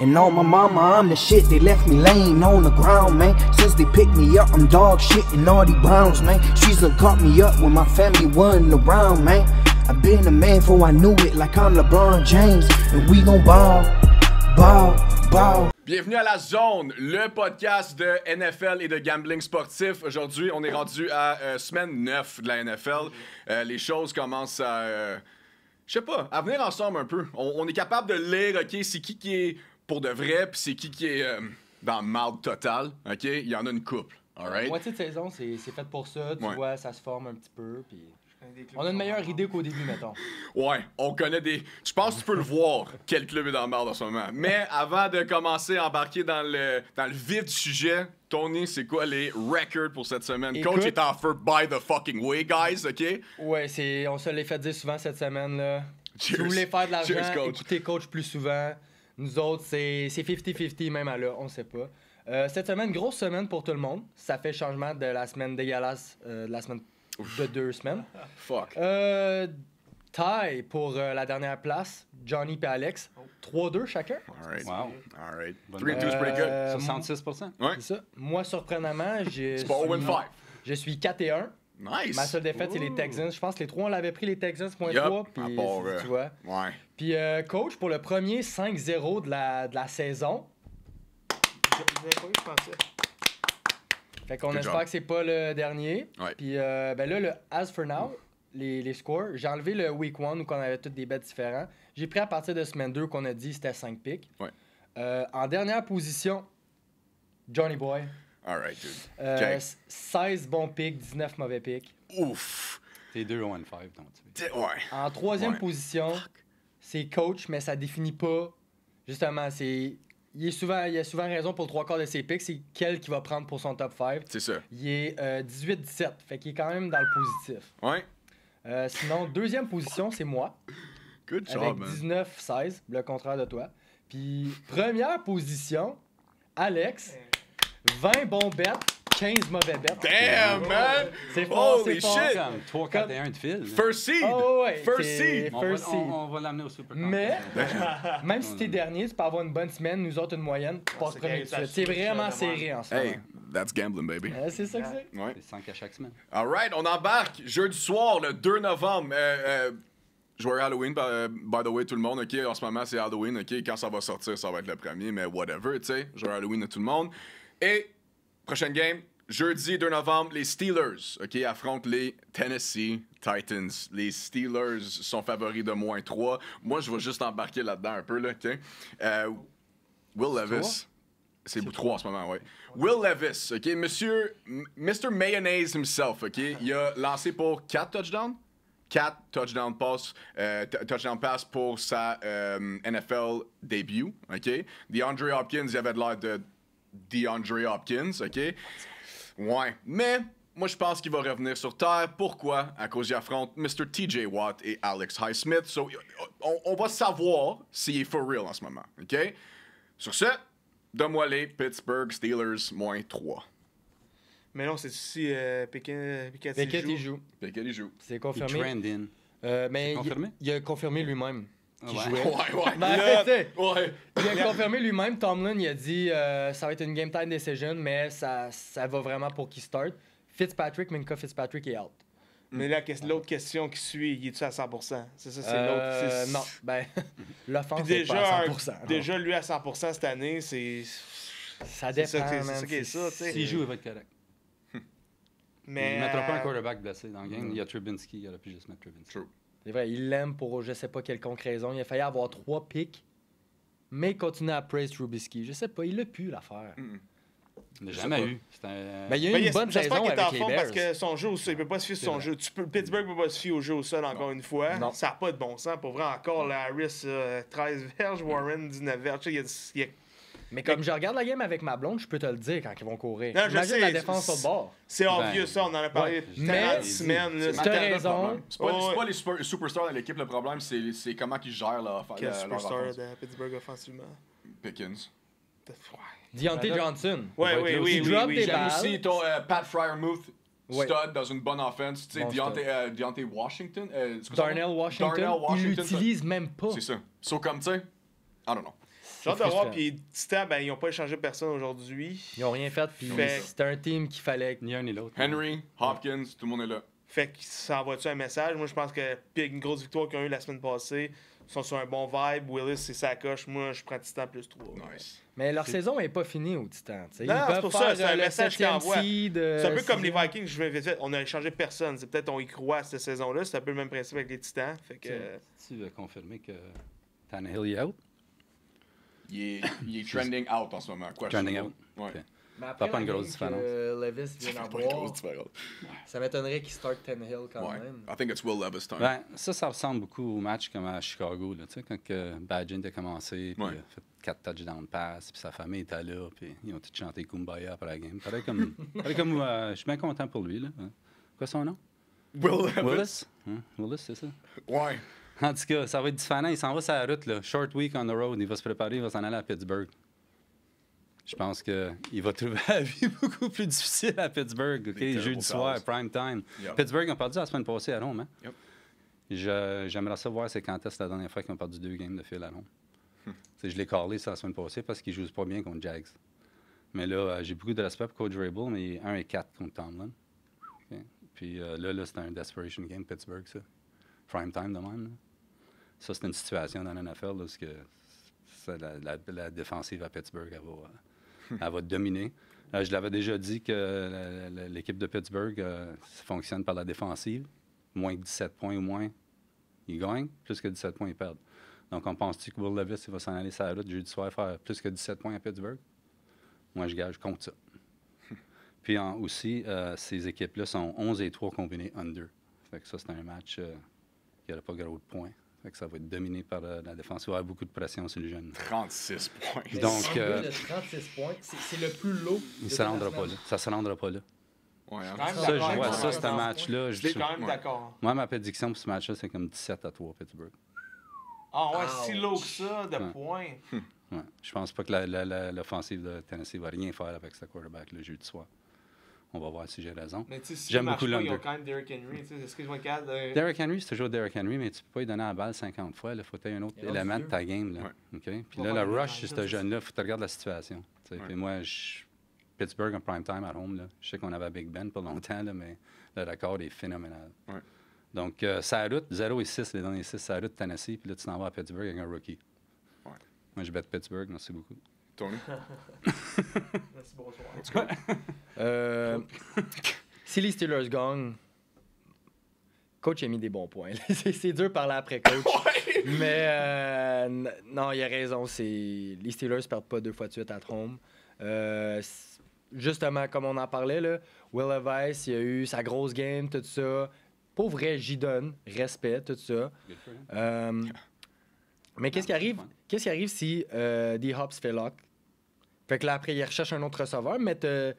And on my mama, I'm the shit. They left me laying on the ground, man. Since they picked me up, I'm dog shit and all these Browns, man. She's done caught me up when my family wasn't around, man. I've been a man before I knew it, like I'm LeBron James. And we gon' ball, ball, ball. Bienvenue à La Zone, le podcast de NFL et de gambling sportif. Aujourd'hui, on est rendu à semaine 9 de la NFL. Les choses commencent à... je sais pas, à venir ensemble un peu. On est capable de lire, OK, c'est qui est pour de vrai, puis c'est qui est dans le marde total, OK? Il y en a une couple, all right? La moitié de saison, c'est fait pour ça. Tu Ouais. vois, ça se forme un petit peu, puis... On a une meilleure idée qu'au début, mettons. Ouais, on connaît des... Je pense que tu peux le voir, quel club est dans le marde en ce moment. Mais avant de commencer à embarquer dans le vif du sujet, Tony, c'est quoi les records pour cette semaine? Écoute, Coach est en feu by the fucking way, guys, OK? Ouais, on se l'est fait dire souvent cette semaine-là. Si Cheers. vous voulez faire de l'argent, Cheers, coach. écoutez coach plus souvent. Nous autres, c'est 50-50, même à là, on sait pas. Cette semaine, grosse semaine pour tout le monde. Ça fait changement de la semaine dégueulasse, de la semaine de 2 semaines. Fuck. Tie pour la dernière place, Johnny et Alex. 3-2 chacun. All right. Wow. All right. Bonne 3-2 is pretty good. 66%. Ouais. C'est ça. Moi, surprenamment, C'est pas 0-5. je suis 4-1. Nice. Ma seule défaite, c'est les Texans. Je pense que les trois, on l'avait pris, les Texans, .3. Yup, Puis, à part, tu vois. Ouais. Puis, coach, pour le premier 5-0 de la saison. Je pensais. Fait qu'on Good espère job. que c'est pas le dernier. Ouais. Puis, ben là, le as for now, les scores, j'ai enlevé le week 1 où on avait tous des bets différents. J'ai pris à partir de semaine 2 qu'on a dit c'était 5 picks. Ouais. En dernière position, Johnny Boy. All right, dude. Euh, OK. 16 bons picks, 19 mauvais picks. Ouf. T'es 2-1-5, donc tu Ouais. En troisième Ouais. position, c'est coach, mais ça définit pas. Justement, il a souvent raison pour le 3/4 de ses picks. C'est quel qui va prendre pour son top 5. C'est ça. Il est 18-17. Fait qu'il est quand même dans le positif. Ouais. Sinon, deuxième position, c'est moi. Good Avec job, man. 19-16, le contraire de toi. Puis première position, Alex. 20 bons bets, 15 mauvais bets. Damn, man. C'est fort, Holy c'est fort. shit. comme 3, 4 et 1 de fil. là. First seed. Oh, ouais, First c'est- seed. First seed. On va l'amener au Super Mais, Conference. même si t'es dernier, tu peux avoir une bonne semaine, nous autres une moyenne, tu passes c'est premier tout de carré, suite. C'est ça vraiment switch, serré en ce moment. Hey, that's gambling, baby. C'est ça que c'est. Ouais. C'est 5 à chaque semaine. All right, on embarque jeudi soir, le 2 novembre. Joyeux Halloween, by the way, tout le monde. OK, en ce moment, c'est Halloween. OK, quand ça va sortir, ça va être le premier, mais whatever, tu sais. Joyeux Halloween à tout le monde. Et, prochaine game, jeudi 2 novembre, les Steelers, OK, affrontent les Tennessee Titans. Les Steelers sont favoris de -3. Moi, je vais juste embarquer là-dedans un peu, là, OK. Will Levis. C'est 3 en ce moment, oui. Will Levis, OK, Mr. Mayonnaise himself, OK, il a lancé pour 4 touchdowns. 4 touchdown pass pour sa NFL debut, OK? DeAndre Hopkins, il avait de l'air de DeAndre Hopkins, OK? Ouais, mais moi, je pense qu'il va revenir sur terre. Pourquoi? À cause qu'il affronte Mr. TJ Watt et Alex Highsmith. So, on va savoir s'il est for real en ce moment, OK? Sur ce, donne-moi les Pittsburgh Steelers -3. Mais non, c'est aussi Pickett Pickett, il joue. Pickett, il joue. C'est Il confirmé. trend in. Mais C'est confirmé? il a confirmé lui-même qu'il Ouais. jouait. Ouais. Ben, Là, tu sais, ouais. il a confirmé lui-même. Tomlin, il a dit ça va être une game time decision, mais ça va vraiment pour qu'il start. Minka Fitzpatrick est out. Mais là, l'autre question qui suit, il est-tu à 100%? C'est ça, c'est l'autre. Non, ben, l'offense Puis est pas à 100%. non. déjà, lui à 100% cette année, c'est. Ça C'est dépend, ça, c'est man. ça qui est ça, tu sais. S'il joue, il va être correct. Mais. Il ne mettra pas un quarterback blessé dans le game. Il y a Trubinsky, il aurait pu juste mettre Trubinsky. True. C'est vrai, il l'aime pour je sais pas quelconque raison. Il a failli avoir 3 picks, mais il continue à praise Trubisky. Je sais pas, il l'a pu l'affaire. Il n'a Je sais jamais pas. eu. C'est un... Ben, il y a eu Ben, une bonne j'espère saison qu'il est en avec les forme Bears. parce que son jeu, il peut pas se fier sur son C'est jeu. Pittsburgh peut pas se fier au jeu au sol encore une fois. Non. Ça n'a pas de bon sens. Pour vrai, encore, la Harris, 13 verges, Warren, 19 verges. Tu sais, il y a Mais comme je regarde la game avec ma blonde, je peux te le dire quand ils vont courir. Non, je Imagine sais, la défense au bord. C'est obvious, Ben, ça. On en a parlé ouais. 40 Mais- semaines. là. T'as Matanda, le raison. problème. C'est pas, Oh, c'est ouais. pas les superstars de l'équipe, le problème, c'est comment ils gèrent leur Quel leur superstar offense. de Pittsburgh offensivement. Pickens. Deontay Johnson. Ouais, oui, oui, Il oui, drop oui. des J'aime balles. aussi ton Pat Fryermuth, Ouais. stud dans une bonne offense. Tu sais, Bon Deontay Washington. C'est quoi son Darnell nom? Washington, Darnell il Washington, l'utilise même pas. C'est ça. So, comme, tu sais, I don't know. J'ai hâte de voir, frustrant. puis Titan, ben, ils n'ont pas échangé personne aujourd'hui. Ils ont rien fait, puis Fait- c'était un team qu'il fallait. Ni un ni l'autre. Henry, Hopkins, tout le monde est là. Fait qu'ils s'envoient-tu un message? Moi, je pense que, puis avec une grosse victoire qu'ils ont eu la semaine passée, ils sont sur un bon vibe. Willis, c'est sa coche. Moi, je prends Titan plus 3. Nice. Mais leur saison n'est pas finie au Titan. t'sais. Non, Ils c'est peuvent pour faire ça, c'est un le message qu'ils 7e envoient. seed, C'est un peu comme les 6e. Vikings, je me fais on a échangé personne. C'est peut-être on y croit à cette saison-là. C'est un peu le même principe avec les Titans. Fait que. Tu veux confirmer que Tannehill est out? Il est trending out en ce moment. Quoi, Trending out. Ouais. Ok. Mais Pas une grosse différence. Levis vient Pas une d'avoir. grosse différence. Ça m'étonnerait qu'il start Tannehill quand Ouais. même. I think it's Will Levis time. Ben, ça ressemble beaucoup au match comme à Chicago, là, tu sais, quand Badgett a commencé, puis Ouais. il a fait 4 touchdowns pass, puis sa famille était là, puis ils ont tous chanté Kumbaya après la game. Pareil comme je suis bien content pour lui, là. Hein. Quoi son nom? Will Levis. Willis? Hein? Willis, c'est ça? Ouais. En tout cas, ça va être différent. Il s'en va sur la route, là. Short week on the road. Il va se préparer, il va s'en aller à Pittsburgh. Je pense qu'il va trouver la vie beaucoup plus difficile à Pittsburgh. OK? Des Jeudi soir, prime time. Yep. Pittsburgh ont perdu la semaine passée à Rome. Hein? Yep. J'aimerais ça voir c'est quand est-ce la dernière fois qu'ils ont perdu 2 games de fil à Rome. T'sais, je l'ai callé ça la semaine passée parce qu'ils ne jouent pas bien contre Jags. Mais là, j'ai beaucoup de respect pour Coach Vrabel, mais il est 1-4 contre Tomlin. OK? Puis là c'est un desperation game, Pittsburgh, ça. Prime time de même. Là. Ça, c'est une situation dans la NFL là, parce que la défensive à Pittsburgh, elle va dominer. Je l'avais déjà dit que l'équipe de Pittsburgh fonctionne par la défensive. Moins que 17 points ou moins, ils gagnent. Plus que 17 points, ils perdent. Donc, on pense-tu que Will Levis il va s'en aller sur la route jeudi soir faire plus que 17 points à Pittsburgh? Moi, je gage contre ça. Puis aussi, ces équipes-là sont 11-3 combinés under. Fait que ça, c'est un match qui n'aura pas gros de points. Fait que ça va être dominé par la défense. Il va y avoir beaucoup de pression sur les jeunes. 36 points. Donc, Le 36 points, c'est le plus low. il ne se rendra pas là. Ça ne se rendra pas là. Ouais, hein. Quand même Ça, je d'accord vois avec ça, toi. ce match-là. Je suis quand même Ouais. d'accord. Moi, ma prédiction pour ce match-là, c'est comme 17-3 Pittsburgh. Ah ouais, Ouch. si low que ça, de Ouais. points. Ouais. Je pense pas que l'offensive de Tennessee va rien faire avec ce quarterback le jeudi soir. On va voir si j'ai raison. Mais tu sais, si J'aime ça marche beaucoup pas, ils ont l'under. quand même Derrick Henry. Tu sais, est-ce qu'ils vont être capables de... Derrick Henry, c'est toujours Derrick Henry, mais tu peux pas lui donner la balle 50 fois. Il faut que tu aies un autre Il est rendu élément de vieux. ta game. Là. Ouais. OK? Puis On là, va le faire rush, des c'est changes, ce jeune-là. Il faut que tu regardes la situation. Tu sais. Ouais. Puis moi, Pittsburgh en prime time à Rome, là. Je sais qu'on avait Big Ben pour longtemps, là, mais le record est phénoménal. Ouais. Donc, sa route, 0-6, les derniers 6, sa route Tennessee, puis là, tu t'en vas à Pittsburgh avec un rookie. Ouais. Moi, je bête Pittsburgh, merci beaucoup. Tony? Merci, bonsoir. Let's go. Si les Steelers gagnent, coach a mis des bons points. c'est dur de parler après coach. Mais non, il a raison. Les Steelers ne perdent pas 2 fois de suite à home. Justement, comme on en parlait, là, Will Levis, il a eu sa grosse game, tout ça. Pour vrai, j'y donne. Respect, tout ça. Good for him. Mais qu'est-ce qui arrive? Qu'est-ce qui arrive si D-Hop se fait lock? Fait que là, après, il recherche un autre receveur, mais t'as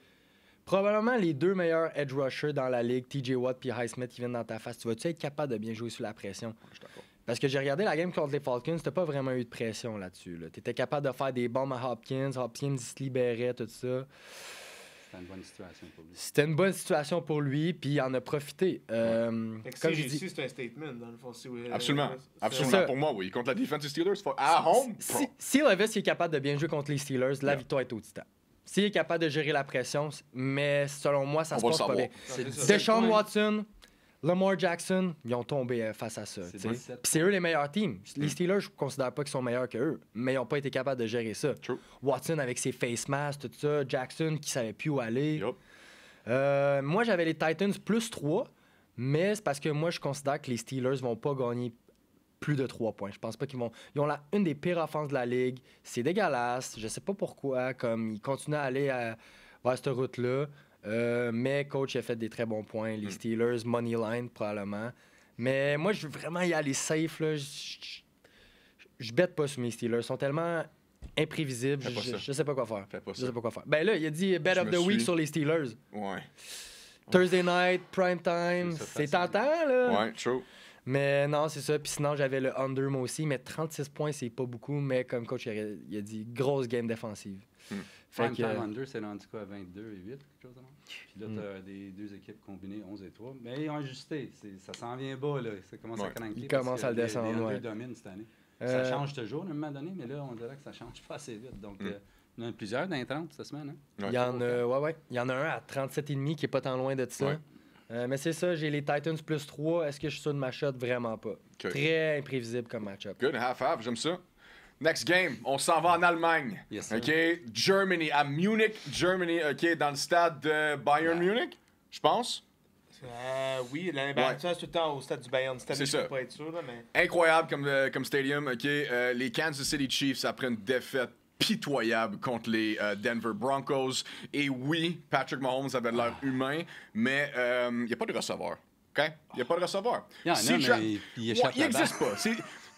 probablement les 2 meilleurs edge rushers dans la ligue, TJ Watt et Highsmith, qui viennent dans ta face. Tu vas-tu être capable de bien jouer sous la pression? Je suis d'accord. Parce que j'ai regardé la game contre les Falcons, t'as pas vraiment eu de pression là-dessus. Tu étais capable de faire des bombes à Hopkins il se libérait, tout ça. C'était une bonne situation pour lui. C'était une bonne situation pour lui, puis il en a profité. Fait que Comme si je réussi, dis, c'est un statement, dans le fond. Si, Absolument. C'est Absolument. ça. Pour moi, oui. Contre la défense des Steelers, à home, si Levis est capable de bien jouer contre les Steelers, la Yeah. victoire est au Titan. S'il est capable de gérer la pression, mais selon moi, ça On se va le passe pas savoir. bien. C'est Deshaun Watson, Lamar Jackson, ils ont tombé face à ça. C'est t'sais. 17. Puis c'est eux les meilleurs teams. Les Steelers, je ne considère pas qu'ils sont meilleurs qu'eux, mais ils n'ont pas été capables de gérer ça. True. Watson avec ses face masks, tout ça. Jackson qui savait plus où aller. Yup. Moi, j'avais les Titans plus 3, mais c'est parce que moi, je considère que les Steelers vont pas gagner plus de 3 points. Je pense pas qu'ils vont... Ils ont une des pires offenses de la ligue. C'est dégueulasse. Je sais pas pourquoi. Comme ils continuent à aller vers cette route-là. Mais coach a fait des très bons points. Les Steelers, money line probablement. Mais moi, je veux vraiment y aller safe. Là. Je bête pas sur mes Steelers. Ils sont tellement imprévisibles. Fais pas ça. Je sais pas quoi faire. Fais pas Je ça. sais pas quoi faire. Ben là, il a dit bet Je of me the week suis. sur les Steelers. Ouais. Thursday night, prime time. C'est ça, C'est facile. tentant, là. Ouais, true. Mais non, c'est ça. Puis sinon, j'avais le under, moi aussi. Mais 36 points, c'est pas beaucoup. Mais comme coach, il a dit grosse game défensive. Fait Prime que, time under, c'est rendu quoi, 22 et 8, quelque chose de même. Puis là, tu as des 2 équipes combinées, 11 et 3. Mais ils ont ajusté. Ça s'en vient bas, là. Ça commence à Ouais. cranker. Il parce commence que à le descendre, Les ouais. under dominent cette année. Ça change toujours à un moment donné, mais là, on dirait que ça change pas assez vite. Donc, il y en a plusieurs dans les 30 cette semaine. Hein? Il y en a, Il y en a un à 37,5 qui est pas tant loin de ça. Ouais. Mais c'est ça, j'ai les Titans plus 3. Est-ce que je suis sûr de ma shot? Vraiment pas. Okay. Très imprévisible comme match-up. Good, half-half, j'aime ça. Next game, on s'en va en Allemagne. Yes, sir. OK? Germany, à Munich, Germany, OK? Dans le stade de Bayern Munich, je pense. Oui, l'année dernière, c'est tout le temps au stade du Bayern. Cette année, C'est je ça. peux pas être sûr, là, mais... Incroyable comme stadium, OK? Les Kansas City Chiefs, après une défaite pitoyable contre les Denver Broncos. Et oui, Patrick Mahomes avait de l'air humain, mais il n'y a pas de receveur. OK? Il n'y a pas de receveur. Il y en a, mais il échappe il la balle. n'existe pas.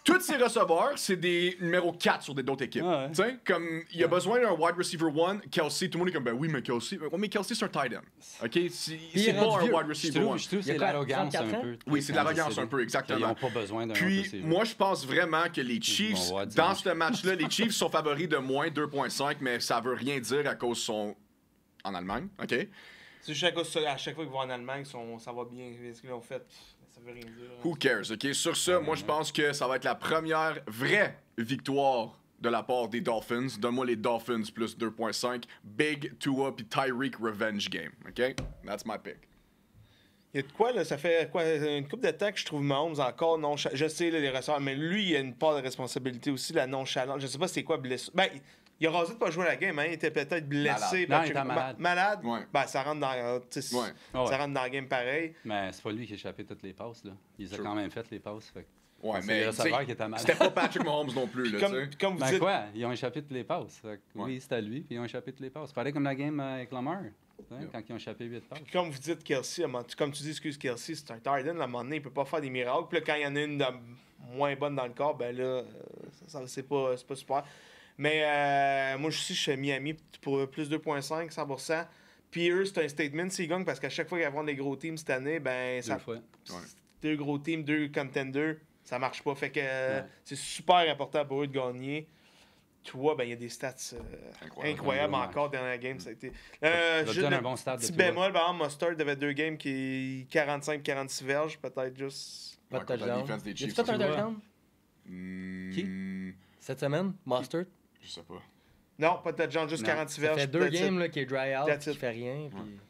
Tous ces receveurs, c'est des numéros 4 sur d'autres équipes. Ouais. Tu sais, comme il y a besoin d'un wide receiver 1, Kelsey, tout le monde est comme, ben oui, mais Kelsey, mais Kelsey, c'est un tight end. OK? C'est pas un wide receiver 1. Je trouve que c'est Il y a quoi, l'arrogance 34 un ans? peu. Oui, c'est de l'arrogance un peu, exactement. Ils n'ont pas besoin d'un Puis, receiver. moi, je pense vraiment que les Chiefs, vont voir dans dimanche. ce match-là, les Chiefs sont favoris de moins 2,5, mais ça veut rien dire à cause sont en Allemagne, OK? C'est juste à cause de ça, à chaque fois qu'ils vont en Allemagne, ça va bien. Ce qu'ils ont fait, ça veut rien dire. Who cares, OK? Sur ça, moi, je pense que ça va être la première vraie victoire de la part des Dolphins. Donne-moi les Dolphins plus 2,5. Big, Tua, puis Tyreek revenge game, OK? That's my pick. Il y a de quoi, là? Ça fait quoi? Une couple de temps que je trouve Mahomes encore nonchalant. Je sais, là, les receveurs, mais lui, il a une part de responsabilité aussi, la nonchalance. Je sais pas c'est quoi blessure. Ben, il a rasé de pas jouer la game, hein. Il était peut-être blessé. Malade. Non, il était malade. Malade? Ouais. Ben, ça rentre dans, Ouais. ça rentre dans la game pareil. Mais c'est pas lui qui a échappé toutes les passes. Là. Il les a Sure. quand même fait, les passes. Fait que Ouais, c'est mais les receveurs t'sais, qui étaient mal. c'était pas Patrick Mahomes non plus, là, tu sais. Puis comme vous Ben dites, quoi? Ils ont échappé toutes les passes. Fait que Ouais. Oui, c'était lui, puis ils ont échappé toutes les passes. Pareil comme la game avec Lamar, Yeah. quand ils ont échappé 8 passes. comme vous dites, Kelsey, comme tu dis, excuse Kelsey, c'est un tight end, à un moment donné, il peut pas faire des miracles. Puis là, quand il y en a une de moins bonne dans le corps, ben là, c'est pas super. Mais moi, je suis Miami pour plus 2,5, 100%. Puis eux, c'est un statement s'ils gagnent parce qu'à chaque fois qu'ils vont des gros teams cette année, ben, Deux fois. deux gros teams, deux contenders, ça marche pas. Fait que c'est super important pour eux de gagner. Tu vois, ben, il y a des stats incroyables Ouais. encore dans la game. Ça a été... Je juste te donne le un bon stade de petit Tua. bémol, par exemple, Mustard avait 2 games qui 45-46 verges, peut-être juste. Pas Ouais, de contre la touchdown. défense des Y a-tu Chiefs, fait un ça, touchdown cette semaine? Mustard? Je sais pas. Non, pas de touchdown, juste Non. 46 Ça verges. fait 2 that's it. games là, qui est dry out, That's qui it. fait rien. Puis...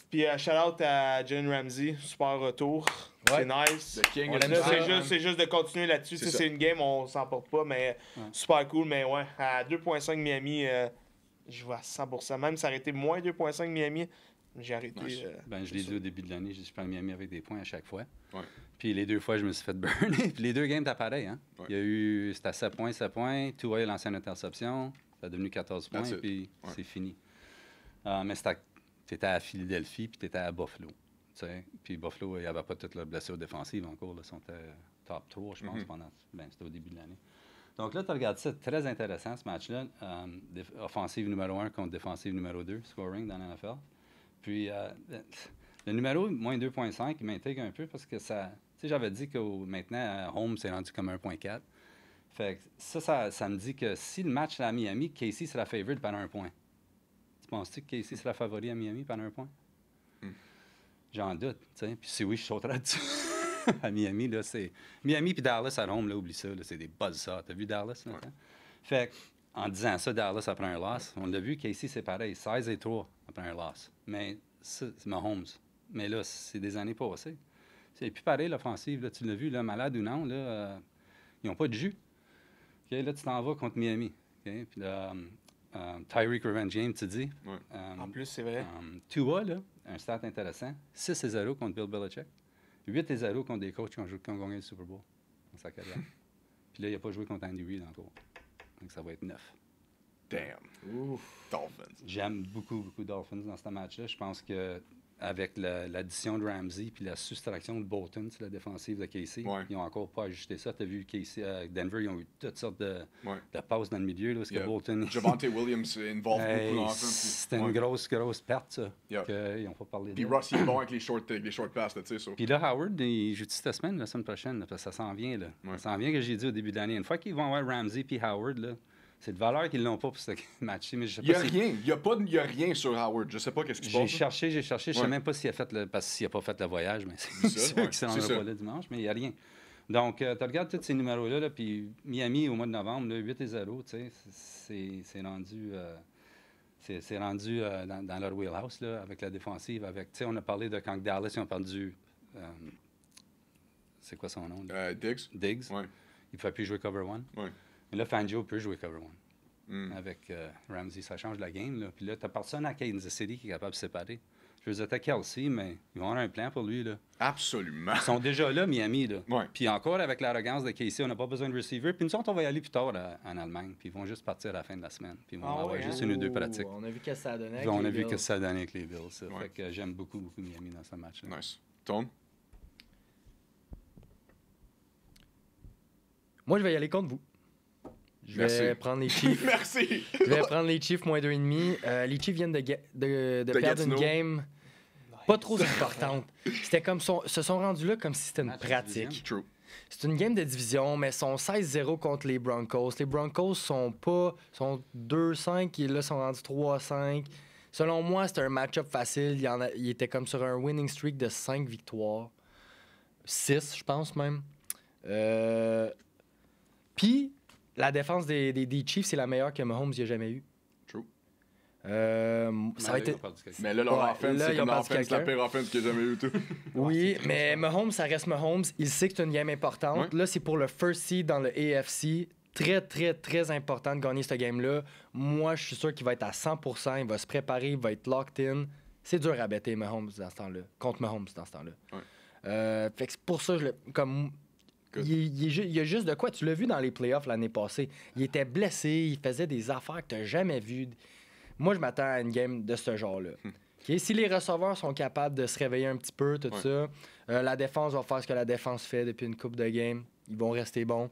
Puis shout-out à Jalen Ramsey, super retour. Ouais. C'est nice. The King On is aime Là, ça. c'est juste de continuer là-dessus. C'est Tu sais, ça. c'est une game, on s'en porte pas, mais super cool. Mais ouais, à 2,5 Miami, je vois à 100%. Même si ça aurait été moins 2,5 Miami, j'ai arrêté. Nice. Ben, je l'ai dit au début de l'année, je prends Miami avec des points à chaque fois. Ouais. Puis les 2 fois, je me suis fait burner. Puis les 2 games, t'as pareil. Hein? Ouais. Il y a eu, c'était à 7 points. Tua a lancé une interception. Ça a devenu 14 points, That's it. puis Ouais. c'est fini. Mais t'étais à Philadelphie, puis t'étais à Buffalo. Tu sais. Puis Buffalo, il n'y avait pas toutes leurs blessures défensives encore. Là. Ils sont top 3, je pense, pendant. Ben, c'était au début de l'année. Donc là, tu regardes ça, très intéressant ce match-là. Offensive numéro 1 contre défensive numéro 2, scoring dans la NFL. Puis le numéro moins 2,5, il m'intrigue un peu parce que ça. Tu sais, j'avais dit que maintenant, Holmes s'est rendu comme 1,4. Fait que ça me dit que si le match est à Miami, Casey sera favorite par 1 point. Tu penses-tu que Casey sera favori à Miami par 1 point? J'en doute, tu sais. Puis si oui, je sauterais dessus. À Miami, là, c'est... Miami puis Dallas à Rome, là, oublie ça, là, c'est des buzzsaws. T'as vu Dallas, là? Fait en disant ça, Dallas après un loss, on l'a vu, Casey, c'est pareil, 16-3 après un loss. Mais ça, c'est Mahomes. Mais là, c'est des années passées. C'est plus pareil, l'offensive, là, tu l'as vu, là, malade ou non, là, ils n'ont pas de jus. OK, là, tu t'en vas contre Miami. OK? Puis là, Tyreek Revenge Game, tu dis. Ouais. En plus, c'est vrai. Tua, là, un stat intéressant, 6-0 contre Bill Belichick, 8-0 contre des coachs qui ont gagné le Super Bowl dans sa carrière. Puis là, il n'a pas joué contre Andy Reid encore. Donc, ça va être 9. Damn. Dolphins. J'aime beaucoup Dolphins dans ce match-là. Je pense que avec l'addition de Ramsey puis la soustraction de Bolton, c'est la défensive de Casey, Ouais. ils n'ont encore pas ajusté ça. Tu as vu Casey avec Denver, ils ont eu toutes sortes de Ouais. passes dans le milieu. Là, parce que Yeah. Bolton... Javonte Williams est involved Hey, beaucoup dans l'offense. c'était une grosse perte, ça. Yeah. Qu'ils n'ont pas parlé Puis de. Russ, il est bon avec les short passes, là, tu sais. So. Puis là, Howard, il joue cette semaine, la semaine prochaine, là, parce que ça s'en vient. Là. Ouais. Ça s'en vient que j'ai dit au début de l'année. Une fois qu'ils vont avoir Ramsey puis Howard, là, c'est de valeur qu'ils l'ont pas pour ce match. Mais je sais Il n'y pas a si... rien. Il y a rien sur Howard. Je sais pas qu'est-ce qui se J'ai passe. cherché. Je ne sais Ouais. même pas s'il a fait parce qu'il n'a pas fait le voyage, mais c'est ça, sûr ouais, qu'il s'en c'est va ça. pas là dimanche, mais il n'y a rien. Donc, tu regardes tous ces numéros-là, là, puis Miami, au mois de novembre, là, 8-0, tu sais, c'est rendu... C'est rendu dans leur wheelhouse, là, avec la défensive. On a parlé de quand Dallas, ils ont perdu... c'est quoi son nom? Diggs. Diggs. Ouais. Il ne fait plus jouer cover one. Ouais. Mais là, Fangio peut jouer cover one. Mm. Avec Ramsey, ça change la game. Là. Puis là, tu n'as personne à Kansas City qui est capable de séparer. Je veux dire, t'as Kelsey, mais ils vont avoir un plan pour lui. Là. Absolument. Ils sont déjà là, Miami. Là. Ouais. Puis encore, avec l'arrogance de Casey, on n'a pas besoin de receiver. Puis nous autres, on va y aller plus tard en Allemagne. Puis ils vont juste partir à la fin de la semaine. Puis ils vont avoir juste une ou deux pratiques. On a vu que ça a donné. Puis on a vu que ça a donné avec les Bills. Ça. Ouais. Fait que j'aime beaucoup, beaucoup Miami dans ce match-là. Nice. Tone? Moi, je vais y aller contre vous. Je vais Merci. prendre les Chiefs. Merci. Je vais prendre les Chiefs moins 2,5. Les Chiefs viennent de perdre Gatineau. une game pas trop importante. C'était comme se sont rendus là comme si c'était une Match de pratique. division. True. C'est une game de division, mais ils sont 16-0 contre les Broncos. Les Broncos sont 2-5 et là sont rendus 3-5. Selon moi, c'était un match-up facile. Il était comme sur un winning streak de 5 victoires. 6, je pense même. Puis, la défense des Chiefs, c'est la meilleure que Mahomes ait jamais eue. True. Ça va être... Mais là, leur Ouais, offense, là, c'est ils ont comme perdu l'offense, la quelqu'un. pire offense que j'ai jamais eu tout. Oui, mais Mahomes, ça reste Mahomes. Il sait que c'est une game importante. Ouais. Là, c'est pour le first seed dans le AFC. Très, très, très important de gagner cette game-là. Moi, je suis sûr qu'il va être à 100%. Il va se préparer, il va être locked in. C'est dur à bêter Mahomes dans ce temps-là. Contre Mahomes dans ce temps-là. Ouais. Fait que c'est pour ça que il y a juste de quoi. Tu l'as vu dans les playoffs l'année passée. Il était blessé, il faisait des affaires que tu n'as jamais vues. Moi, je m'attends à une game de ce genre-là. OK? Si les receveurs sont capables de se réveiller un petit peu, tout ça, la défense va faire ce que la défense fait depuis une coupe de game. Ils vont rester bons.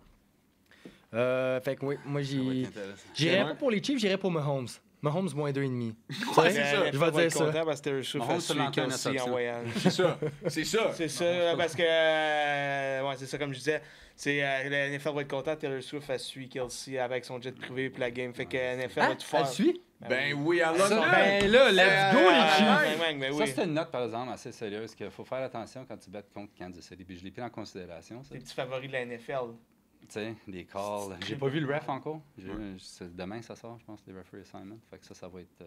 Fait que oui, moi, j'irais pas pour les Chiefs, j'irais pour Mahomes. Mahomes moins 2,5. Ouais, c'est ça. Je vais dire ça. content parce que Taylor Swift a Mahomes se suivi l'entend Kelsey interception. en voyage. C'est ça. C'est ça. C'est ça, parce que... ouais, c'est ça, comme je disais. La NFL va être content. Taylor Swift a suivi Kelsey avec son jet privé puis la game. Fait que la NFL va tout faire. Elle suit? Ben oui, à Ça, London. ben là, let's go, les Chiefs! Ben Ça, oui. c'est une note, par exemple, assez sérieuse qu'il faut faire attention quand tu bêtes contre Kansas City. Puis je l'ai pris en considération, ça. Les petits favoris de la NFL. Tu sais, les calls. J'ai pas vu le ref encore. Demain, ça sort, je pense, les referee assignments. Fait que ça va être...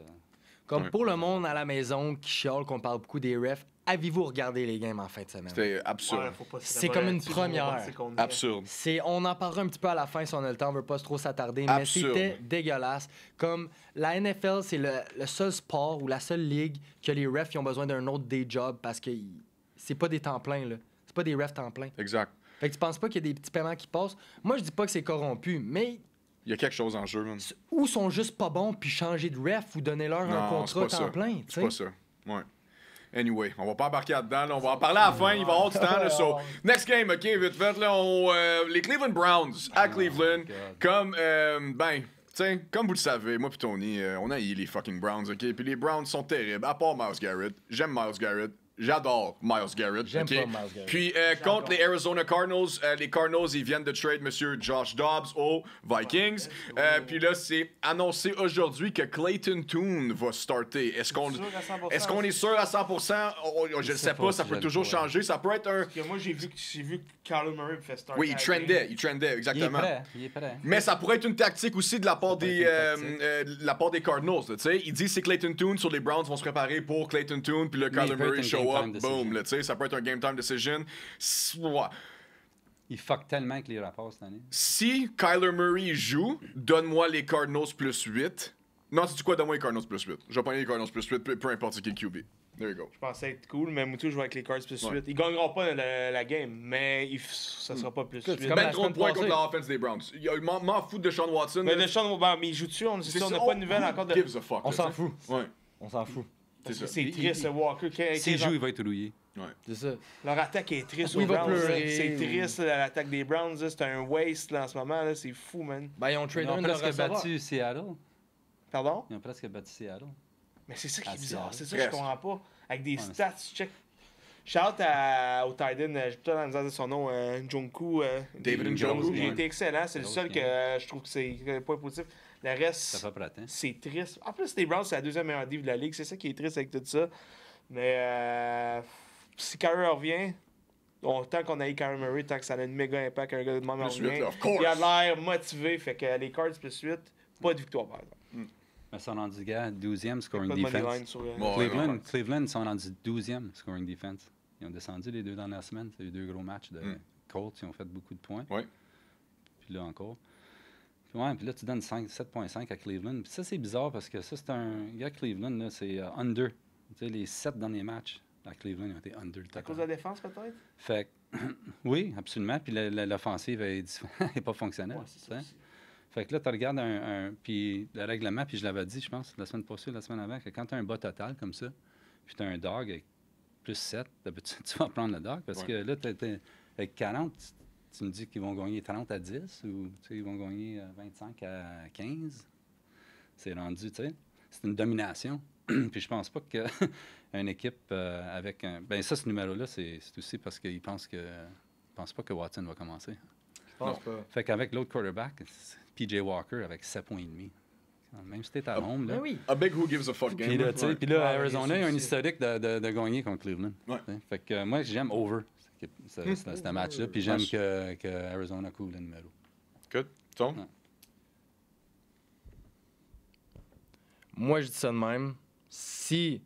Comme Ouais. pour le monde à la maison qui chiale qu'on parle beaucoup des refs, avez-vous regardé les games en fin de semaine? C'était absurde. Ouais, faut pas se C'est rabattre comme une là-dessus, première. on va voir c'est qu'on est. Absurde. On en parlera un petit peu à la fin si on a le temps, on veut pas trop s'attarder, mais Absurde. c'était dégueulasse. Comme la NFL, c'est le seul sport ou la seule ligue que les refs ils ont besoin d'un autre day job parce que c'est pas des temps pleins, là. C'est pas des refs temps plein. Exact. Fait que tu penses pas qu'il y a des petits paiements qui passent. Moi, je dis pas que c'est corrompu, mais Il y a quelque chose en jeu, man. ou sont juste pas bons puis changer de ref ou donner leur un Non, contrat c'est pas temps ça. plein. tu C'est sais. pas ça. Ouais. Anyway, on va pas embarquer là-dedans. Là. On va en parler à la fin. Il va y avoir du temps. Là, so, next game, OK, vite fait. Là, les Cleveland Browns à Cleveland. God. Comme, tiens, comme vous le savez, moi et Tony, on a eu les fucking Browns, OK? Puis les Browns sont terribles, à part Myles Garrett. J'aime Myles Garrett. J'adore Myles Garrett. J'aime OK? pas Myles Garrett. Puis contre les Arizona Cardinals, les Cardinals, ils viennent de trade Monsieur Josh Dobbs aux Vikings. Puis là, c'est annoncé aujourd'hui que Clayton Tune va starter. Est-ce qu'on est sûr à 100%? Je ne sais pas, ça peut toujours changer. Ça peut être un... Parce que moi, j'ai vu que Kyler Murray fait start. Oui, il trendait, Il est exactement. prêt. Il est prêt. Mais ça pourrait être une tactique aussi de la part des, être une la part des Cardinals. Tu sais, il dit c'est Clayton Tune sur les Browns vont se préparer pour Clayton Tune puis le Mais il Kyler peut être Murray une show game up, time boom. decision. Là, tu sais, ça peut être un game time decision. Ouais. Il fuck tellement avec les rapports cette année. Si Kyler Murray joue, donne-moi les Cardinals plus 8. Non, c'est quoi, donne-moi les Cardinals plus 8. Je vais prendre les Cardinals plus 8, peu importe c'est qui le QB. There you go. Je pensais être cool, mais Moutou joue avec les Cards plus Ouais. 8. Ils gagneront pas la game, mais ça sera pas plus 8. Écoute, c'est comme Ben la trop de semaine points passée. contre l'offense des Browns. M'en fous de Sean Watson. Mais là. de Sean, mais il joue dessus, on n'a pas de nouvelles encore de. Gives a fuck, On là, s'en tu sais. fout. Ouais, On s'en fout. c'est ça. C'est triste, ce Walker. S'il joue, il va être rouillé. C'est ça. Leur attaque est triste Oui, aux il va Browns. pleurer. là. C'est triste, là, l'attaque des Browns. là. C'est un waste là, en ce moment. là. C'est fou, man. Ben, ils ont Ils tradé ont un de leurs presque receveurs. battu Seattle. Pardon? Ils ont presque battu Seattle. Mais c'est ça qui est Ah, bizarre. c'est C'est ça que je presque. comprends pas. Avec des Ouais, stats, check. Shout au Titan, j'ai plutôt dans le de son nom, Njoku. David Njoku. Njoku, Il ouais. était excellent. C'est le Grosse seul que game. je trouve que c'est le point positif. Le Ça reste, fait pratin. c'est triste. En plus, les Browns, c'est la deuxième meilleure div de la ligue. C'est ça qui est triste avec tout ça. Mais si Kyler revient, Tant qu'on a eu Kyler Murray, tant que ça a un méga impact, un gars de même Plus 8, rien, là, of course. il a l'air motivé. Fait que les Cards plus 8, pas de victoire par exemple. Mais ils sont rendus, gars, 12e scoring Pas de money defense. line sur, Bon, Cleveland, Cleveland sont rendus 12e scoring defense. Ils ont descendu les 2 dernières semaines. C'est eu 2 gros matchs de Colts. Ils ont fait beaucoup de points. Ouais. Puis là encore. Puis là, tu donnes 7,5 à Cleveland. Puis ça, c'est bizarre parce que ça, c'est un gars Cleveland, là, c'est under. Tu sais, les 7 derniers matchs à Cleveland ont été under. À cause de la défense, peut-être? Fait que, oui, absolument. Puis l'offensive n'est pas fonctionnelle. Ouais, c'est ça tu sais. aussi. Fait que là, tu regardes puis le règlement, puis je l'avais dit, je pense, la semaine passée, la semaine avant, que quand tu as un bas total comme ça, puis tu as un dog avec plus 7, d'habitude, tu vas prendre le dog parce que là, avec 40, tu me dis qu'ils vont gagner 30 à 10 ou ils vont gagner 25 à 15. C'est rendu, tu sais, c'est une domination. Puis je pense pas qu'une équipe avec un. Ben ça, ce numéro-là, c'est aussi parce qu'ils pensent pas que Watson va commencer. Je pense pas. Fait qu'avec l'autre quarterback, PJ Walker avec 7,5 points. Même si t'es à home, là. Ben oui. A big who gives a fuck game. Puis là, là. tu sais, Ouais. puis là, Ouais, Arizona il y a a un aussi. historique de gagner contre Cleveland. Ouais. Tu sais. Fait que moi, j'aime over ce match-là, puis j'aime que Arizona coule le numéro. Good. Tom? Ouais. Moi, je dis ça de même. Si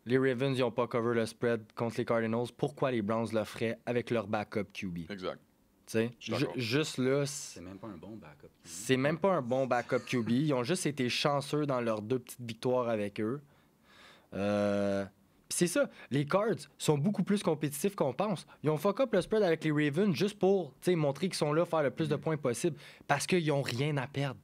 les Ravens n'ont pas cover le spread contre les Cardinals, pourquoi les Browns le feraient avec leur backup QB? Exact. Tu sais, Je suis d'accord. juste là, C'est même pas un bon backup. c'est même pas un bon backup QB. Ils ont juste été chanceux dans leurs 2 petites victoires avec eux. Pis c'est ça, les Cards sont beaucoup plus compétitifs qu'on pense. Ils ont fuck up le spread avec les Ravens juste pour tu sais, montrer qu'ils sont là, faire le plus de points possible, parce qu'ils n'ont rien à perdre.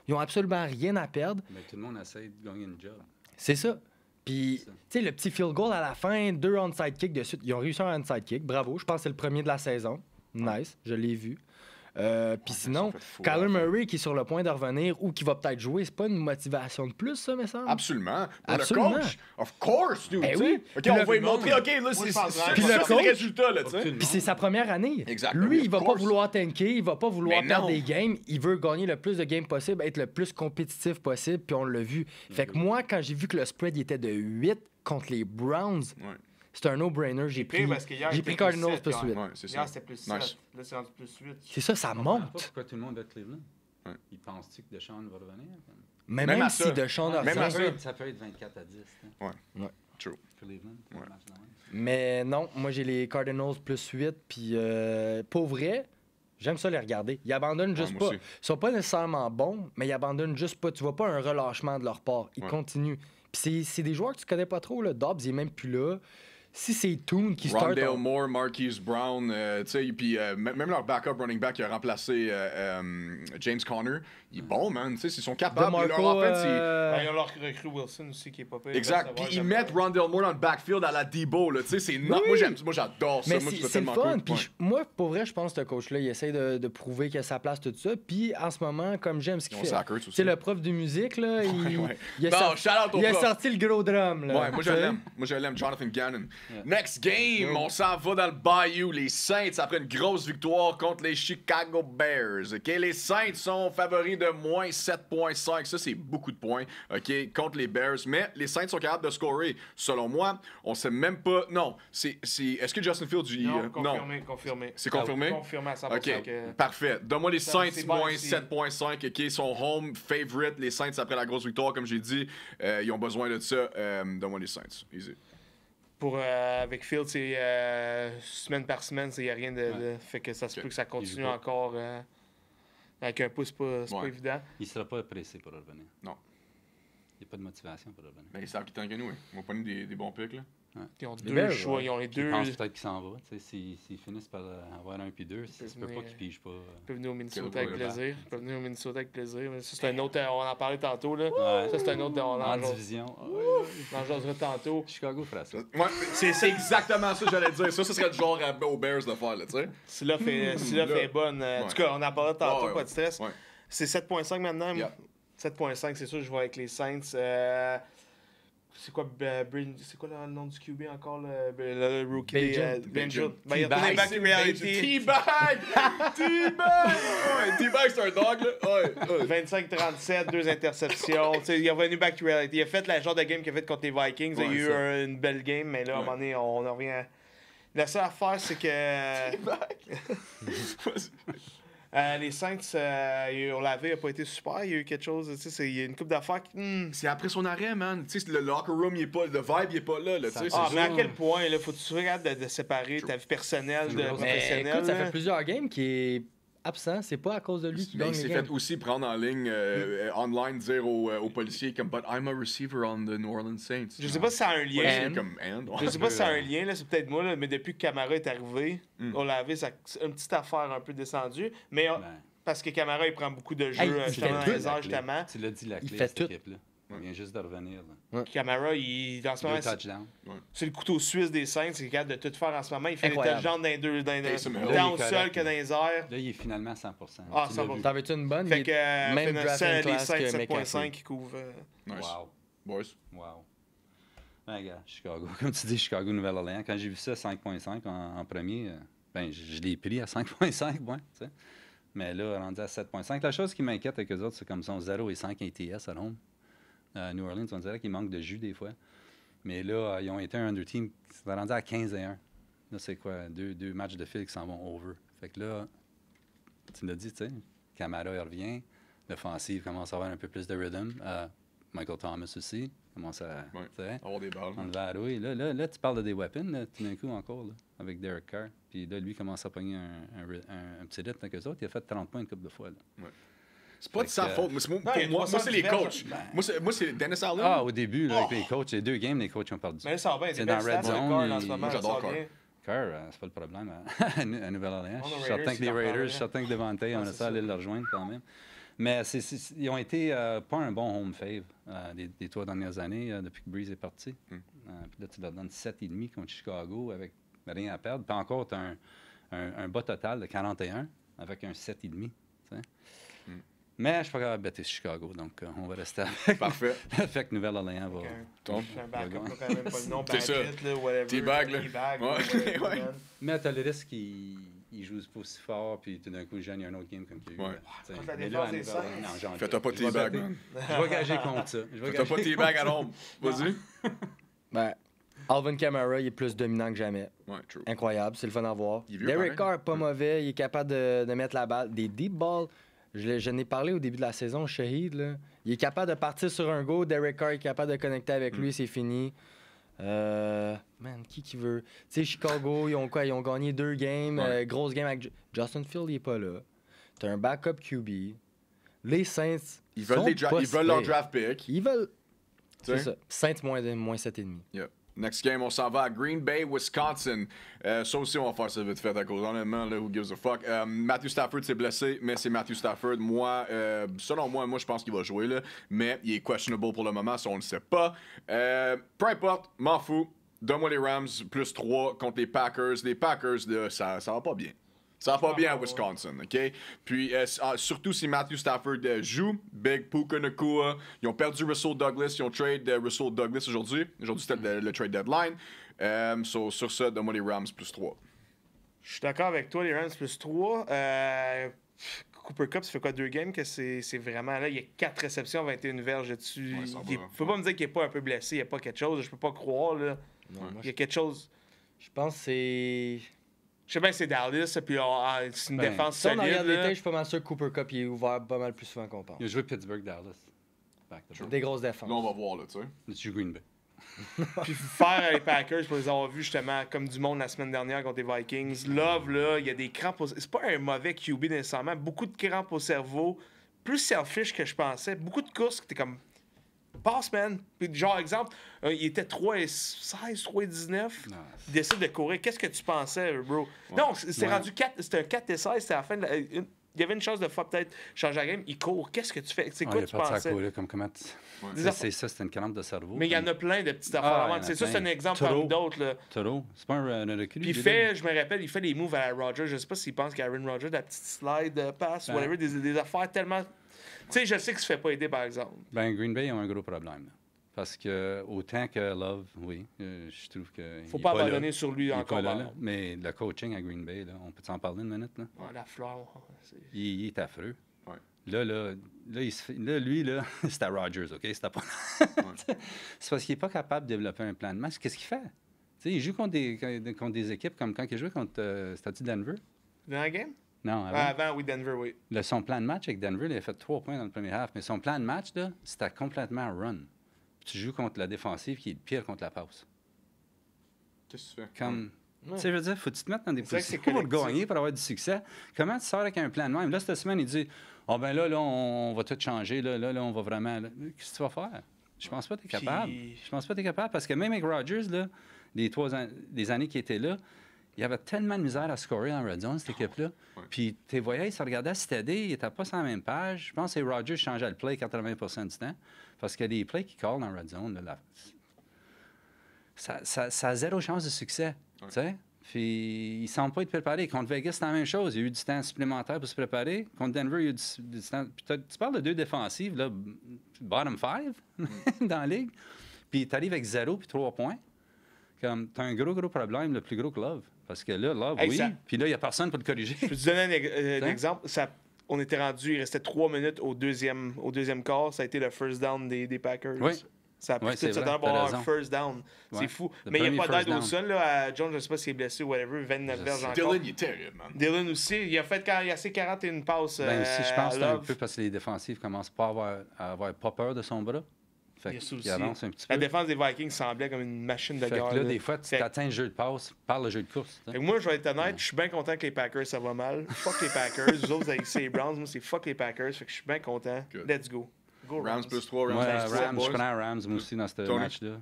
Ils ont absolument rien à perdre. Mais tout le monde essaie de gagner une job. C'est ça. Puis, C'est ça. tu sais, le petit field goal à la fin, 2 onside kicks de suite. Ils ont réussi un onside kick. Bravo. Je pense que c'est le premier de la saison. Nice. Je l'ai vu. Puis sinon, ça fait fou, Kyler hein. Murray qui est sur le point de revenir ou qui va peut-être jouer, c'est pas une motivation de plus, ça, me semble? Absolument. Pour Absolument. le coach, of course, dude. Eh tu sais. oui. OK, Puis on le- va lui montrer, OK, là, Moi, c'est je pense ça, vraiment que c'est le le coach- résultat, là, tu sais. Puis c'est sa première année. Exact. Lui, Oui, il va of pas course. vouloir tanker, il va pas vouloir Mais perdre non. des games. Il veut gagner le plus de games possible, être le plus compétitif possible, puis on l'a vu. Fait que moi, quand j'ai vu que le spread il était de 8 contre les Browns, Ouais. c'était un no-brainer. J'ai pris, parce que hier, j'ai il pris était plus Cardinals 7, plus hier. 8. Ouais, c'est ça. Hier, c'était plus 7. Nice. Là, c'est rendu plus 8. C'est ça, ça Je comprends pas monte. pourquoi tout le monde veut Cleveland. Ouais. Il pense-tu que Deshaun va revenir? Mais Même même à si ça. Deshaun Même revient- à ça. Ça peut être 24 à 10. hein. Ouais. Ouais. True. Cleveland. Ouais. un match de même. Mais non, moi j'ai les Cardinals plus 8. Puis pour vrai, j'aime ça les regarder. Ils abandonnent juste moi pas. aussi. Ils sont pas nécessairement bons, mais ils abandonnent juste pas. Tu vois pas un relâchement de leur part. Ils Ouais. continuent. Puis c'est des joueurs que tu connais pas trop. Là. Dobbs, il est même plus là. Si c'est Toon qui start. Rondale Moore, Marquise Brown, tu sais, puis même leur backup running back qui a remplacé James Conner, il est bon, man. Tu sais, ils sont capables. Leur DeMarco, offense, il- Ben, ils ont leur recrue Wilson aussi qui est pas pire. Exact. Puis ils mettent Rondale Moore dans le backfield à la Debo, là. Tu sais, c'est Oui. Moi, j'adore ça. Mais Moi, je c'est trouve c'est le tellement fun. cool. Puis Ouais. moi, pour vrai, je pense que ce coach-là, il essaie de prouver qu'il a sa place, tout ça. Puis en ce moment, comme j'aime ce qu'il Ils ont fait. Zach Ertz aussi. C'est le prof de musique, là. ouais. Il a, Non, sorti, shout-out au il a prof. sorti le gros drum, là. Ouais, moi je Tu sais? l'aime. Moi je l'aime, Jonathan Gannon. Yeah. Next game, on s'en va dans le Bayou. Les Saints, après une grosse victoire contre les Chicago Bears. OK, les Saints sont favoris de moins 7,5. Ça, c'est beaucoup de points, OK, contre les Bears. Mais les Saints sont capables de scorer. Selon moi, on sait même pas. Non, est-ce que Justin Fields. Non, confirmé. C'est confirmé? Confirmé à 100%. OK, que- parfait. Donne-moi les Ça, Saints c'est bon moins aussi. 7,5. OK, son home favorite. Les Saints, après la grosse victoire, comme j'ai dit, ils ont besoin de ça. Donne-moi les Saints. Easy. Pour, avec Field, c'est semaine par semaine, il n'y a rien de. Fait que ça se Ok. peut que ça continue joue pas. encore avec un pouce, c'est pas Ouais. évident. Il ne sera pas pressé pour revenir. Non. Il n'y a pas de motivation pour revenir. Mais ils savent qu'ils t'en gagnent, oui. Ils vont prendre des bons pics, là. Ils ont Les deux Bears, choix, ouais. ils ont les Ils deux. pensent Ils peut-être qu'il s'en va. Tu sais, s'ils finissent par avoir un puis deux, ça se peut pas venir, qu'ils pigent pas. peuvent venir au Minnesota Quel avec beau plaisir. Ils peuvent venir au Minnesota avec plaisir. Mais ça, c'est un autre. On en parlait tantôt. Là. Ouais. Ça, c'est un autre. On En en division. jasera tantôt. Chicago fera ça. Ouais, c'est exactement ça que j'allais dire. Ça serait le genre aux Bears de faire, là, tu sais. Si l'offre est bonne. En tout cas, on en parlait tantôt, Ouais, pas de stress. ouais. C'est 7,5 maintenant. Yeah. 7,5, c'est sûr, je vais avec les Saints. C'est quoi le nom du QB encore, le rookie? Benjamin. Benjamin. Ben, il a Teabag. tourné back to reality. Teabag! Teabag! Ouais, Teabag, c'est un dog, là. Ouais. 25-37, 2 interceptions. Tu sais, il est revenu back to reality. Il a fait le genre de game qu'il a fait contre les Vikings. Il y a eu Ouais, ça. une belle game, mais là, à un moment donné, on en revient. La seule affaire, c'est que les Saints, Olave n'a pas été super. Il y a eu quelque chose, tu sais, il y a une coupe d'affaires qui... C'est après son arrêt, man. Tu sais, le locker room, il est pas, le vibe, il est pas là. Tu sais, Ah, c'est mais à sûr. quel point, là, faut que tu regardes de séparer ta vie personnelle de Mais professionnelle. écoute, ça là. fait plusieurs games qui est absent. C'est pas à cause de lui qui Mais gagne il les s'est games. fait aussi prendre en ligne, online, dire aux policiers comme But I'm a receiver on the New Orleans Saints. Je sais pas si ça a un Ouais, lien. c'est comme and. Je sais pas si ça a un lien, là, c'est peut-être moi, là, mais depuis que Camara est arrivé, Olave, ça une petite affaire un peu descendue. Mais parce que Camara, il prend beaucoup de jeux Hey, il justement fait dans tout. les airs, justement. Tu l'as dit, la Il clé fait de cette tout. équipe-là. Il vient juste de revenir. Là. Camara, il, en ce moment, 2 touchdowns. c'est le couteau suisse des Saints. C'est capable de tout faire en ce moment. Il fait Incroyable. des touchdowns Taysom Hill. tant Là, au il est sol correct, que dans les airs. Là, il est finalement à 100%. Ah, Tu l'as 100%. vu. T'en veux-tu une bonne? Fait Il que est même draft in les class Saints que 7.5 McCaffrey. qui couvrent. Nice. Wow. Boys. Wow. Ben, gars, Chicago. Comme tu dis, Chicago, Nouvelle-Orléans. Quand j'ai vu ça, 5.5 en premier, ben, je l'ai pris à 5.5, ouais, tu sais. Mais là, rendu à 7.5. La chose qui m'inquiète avec eux autres, c'est comme ils sont 0 et 5 ATS à Londres. New Orleans, on dirait qu'il manque de jus des fois. Mais là, ils ont été un under-team qui s'est rendu à 15 et 1. Là, c'est quoi? Deux matchs de fil qui s'en vont over. Fait que là, tu l'as dit, tu sais, Camara il revient. L'offensive commence à avoir un peu plus de rhythm. Michael Thomas aussi commence à... Ouais. tu sais, Avoir des balles. on le va allouer. Là, tu parles de des weapons, là, tout d'un coup encore, là, avec Derek Carr. Puis là, lui commence à pogner un petit rythme avec eux autres. Il a fait 30 points une couple de fois. Là. C'est pas de sa Fait que, faute. Pour non, il y a moi, 300 c'est les verges. coachs. Moi, c'est Dennis Allen. Ah, au début, là, avec les coachs, les 2 games, les coachs ont perdu. Mais là, ça va bien. C'est C'est dans dans Red Zone, en ce il- moment. Moi, j'adore ça va Carr. bien. Carr, c'est pas le problème à Nouvelle-Orléans. On a Je suis Raiders, certain que il les en Raiders, parlerait. je suis certain que Devante, on a c'est ça ça. aller le rejoindre quand même. Mais ils ont été pas un bon home fave des 3 dernières années depuis que Breeze est parti. Puis là, tu leur donnes 7,5 contre Chicago avec rien à perdre. Puis encore, tu as un bas total de 41 avec un 7,5. tu sais. Mais je suis pas capable de bêter Chicago, donc on va rester avec. Parfait. Fait que Nouvelle-Orléans va. Tom. J'ai un backup, là, quand même pas le nom. C'est ça. Badgett, là, whatever. T-bag, là. T-bag, Ouais, whatever, ouais. man. Mais t'as le risque qu'il joue pas aussi fort, puis tout d'un coup, il gagne un autre game comme qu'il y a eu. Ouais. T'sais, Contre la mais défense à des Nouvelle-Orléans, Saints. non, j'en Fais-toi pas je vais T-bag, gager- man. Je vais gager contre ça. Je vais T'as pas gager- T-bag à l'ombre. Vas-y. Ben, Alvin Kamara, il est plus dominant que jamais. Ouais, true. Incroyable, c'est le fun à voir. Il est vieux, Derek pareil. Carr, pas mauvais, il est capable de mettre la balle. Des deep balls, je n'ai parlé au début de la saison, Shahid, là. Il est capable de partir sur un go, Derek Carr est capable de connecter avec lui, c'est fini. Man, qui veut? Tu sais, Chicago, ils ont quoi? Ils ont gagné 2 games, Ouais. grosse game avec Justin Field, il est pas là. T'as un backup QB. Les Saints, Ils veulent, sont pas ils veulent leur si draft pick. ils veulent... Tu sais. C'est ça. Saints moins 7,5. Yeah. Next game, on s'en va à Green Bay, Wisconsin. Ça aussi, on va faire ça vite fait à cause. Honnêtement, là, who gives a fuck. Matthew Stafford s'est blessé, mais c'est Matthew Stafford. Moi, selon moi, je pense qu'il va jouer, là, mais il est questionable pour le moment, ça on ne sait pas. Peu importe, m'en fous. Donne-moi les Rams, plus 3 contre les Packers. Les Packers, là, ça va pas bien. Ça va pas bien à Wisconsin, OK? Puis, surtout si Matthew Stafford joue, Big Puka Nacua, ils ont perdu Russell Douglas, ils ont trade Russell Douglas aujourd'hui. Aujourd'hui, c'était le trade deadline. Sur ça, donne-moi les Rams plus 3. Je suis d'accord avec toi, les Rams plus 3. Cooper Cup, ça fait quoi, 2 games que c'est vraiment là? Il y a 4 réceptions, 21 verges dessus. Ouais, ça va. Faut pas me dire qu'il est pas un peu blessé, il n'y a pas quelque chose. Je peux pas croire, là. Il y a quelque chose. Je pense que c'est... Je sais bien que c'est Dallas, puis c'est une Ben, défense Si on solide. regarde les là. tapes, je suis pas mal sûr que Cooper Cup il est ouvert pas mal plus souvent qu'on pense. Il a joué Pittsburgh-Dallas. Des grosses défenses. Là, on va voir, là, tu sais. Tu joues Green Bay. Puis faire les Packers pour les avoir vus justement comme du monde la semaine dernière contre les Vikings. Love, là, il y a des crampes. C'est pas un mauvais QB nécessairement. Beaucoup de crampes au cerveau. Plus selfish que je pensais. Beaucoup de courses que t'es comme. Passe, man. Puis, genre, exemple, il était 3-16, 3-19. Non, Il décide de courir. Qu'est-ce que tu pensais, bro? Non, c'était Ouais. rendu 4. C'était un 4-16. C'était à la fin de il y avait une chance de faire peut-être changer la game. Il court. Qu'est-ce que tu fais? C'est quoi il a tu pas de pensais? ça courir comme comment tu... Des C'est affaires- ça, c'était une crampe de cerveau. Mais il y en a plein de petites affaires. Ah, avant. il y en a C'est ça, c'est un plein. exemple Trop. parmi d'autres. Là. Taureau, c'est pas un recul. Puis il fait, je me rappelle, il fait des moves à Rodgers. Je sais pas s'il pense qu'Aaron Rodgers, la petite slide pass, Ouais. whatever, des affaires tellement. Tu sais, je sais qu'il se fait pas aider, par exemple. Ben, Green Bay ont un gros problème. Là. Parce que autant que Love, oui, je trouve que. Faut il est pas là. abandonner sur lui Il est encore. pas là, par là. exemple. Mais le coaching à Green Bay, là, on peut s'en parler une minute? Là? Ouais, la fleur. Il est affreux. Ouais. Là, il se fait, là, lui, là, c'est à Rodgers, OK? C'est pas... c'est parce qu'il n'est pas capable de développer un plan de match. Qu'est-ce qu'il fait? sais, il joue contre des équipes comme quand il a joué contre. C'était-tu Denver? Dans la game? Non, avant. Avant, oui, Denver, oui. Son plan de match avec Denver, il a fait 3 points dans le premier half, mais son plan de match, là, c'était complètement run. Tu joues contre la défensive qui est pire contre la passe. Qu'est-ce que tu fais? Comme. Ouais. Tu sais, je veux dire, faut que tu te mettes dans des C'est vrai que c'est positions pour collectif. gagner, pour avoir du succès. Comment tu sors avec un plan de même? Là, cette semaine, il dit ben là, on va tout changer. Là, on va vraiment. Qu'est-ce que tu vas faire? Je pense pas que tu es capable. Je pense pas que tu es capable. Parce que même avec Rodgers, là, des années qu'il était là, il y avait tellement de misère à scorer en red zone, cette équipe-là. Ouais. Puis tu voyais, il se regardait steady, il n'était pas sur la même page. Je pense que Rodgers changeait le play 80% du temps. Parce que les plays qu'il call en red zone, là, ça a zéro chance de succès. Ouais. Tu sais? Puis il ne semble pas être préparé. Contre Vegas, c'est la même chose. Il y a eu du temps supplémentaire pour se préparer. Contre Denver, il y a eu du temps. Puis tu parles de 2 défensives, là, bottom 5 dans la ligue. Puis tu arrives avec 0 puis 3 points. Comme, tu as un gros problème, le plus gros que Love. Parce que là, Love, Hey, oui. ça- Puis là, il n'y a personne pour le corriger. Je peux te donner un exemple. On était rendu, il restait 3 minutes au deuxième quart. Ça a été le first down des Packers. Oui. Ça a pris Oui, tout c'est ce vrai, temps pour t'as avoir raison. un first down. C'est Ouais. fou. Le Mais il n'y a premier pas d'aide first au down. sol. Là, à Jones, je ne sais pas s'il est blessé ou whatever. 29 Je verges sais. encore. Dylan, il est terrible, man. Dylan aussi. Il a fait quand il a assez 41 passes. Ben aussi, je pense que c'est un Love. peu parce que les défensifs commencent pas à avoir pas peur de son bras. Fait Il y a ça aussi. qu'il avance un petit La peu. défense des Vikings semblait comme une machine de Fait guerre. que là, là. des fois, tu Fait- t'atteins le jeu de passe par le jeu de course. tu sais. Fait que moi, je vais être honnête, je suis bien content que les Packers, ça va mal. Fuck les Packers. Vous autres, vous avez les Browns. Moi, c'est fuck les Packers. Fait que je suis bien content. Good. Let's go. Go Rams plus 3, Rams Moi, plus 3, Rams, je boys. prends Rams, moi aussi, dans ce Tony? match-là.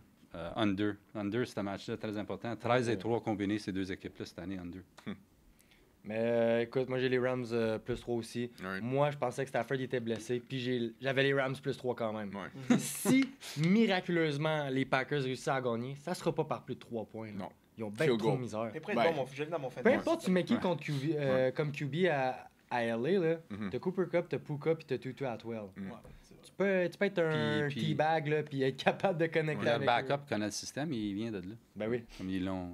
Under. Under, ce match-là, très important. 13 et 3 combinés, ces 2 équipes-là, cette année, under. Mais écoute, moi j'ai les Rams plus 3 aussi. Ouais. Moi, je pensais que Stafford était blessé, puis j'avais les Rams plus 3 quand même. Ouais. Si miraculeusement les Packers réussissent à gagner, ça sera pas par plus de 3 points. là. Non. Ils ont bien Field trop de goal. misère. Mais après, Ben, bon, je l'ai dans mon Peu fantasy. importe, tu mets qui Ouais. contre QB, comme QB à LA, là. Mhm. T'as Cooper Cup, t'as Puka, puis t'as Tutu à 12. Mhm. Tu peux être un Puis- teabag, là, puis être capable de connecter Le avec eux. backup connaît le système, il vient de là. Ben oui. Comme ils l'ont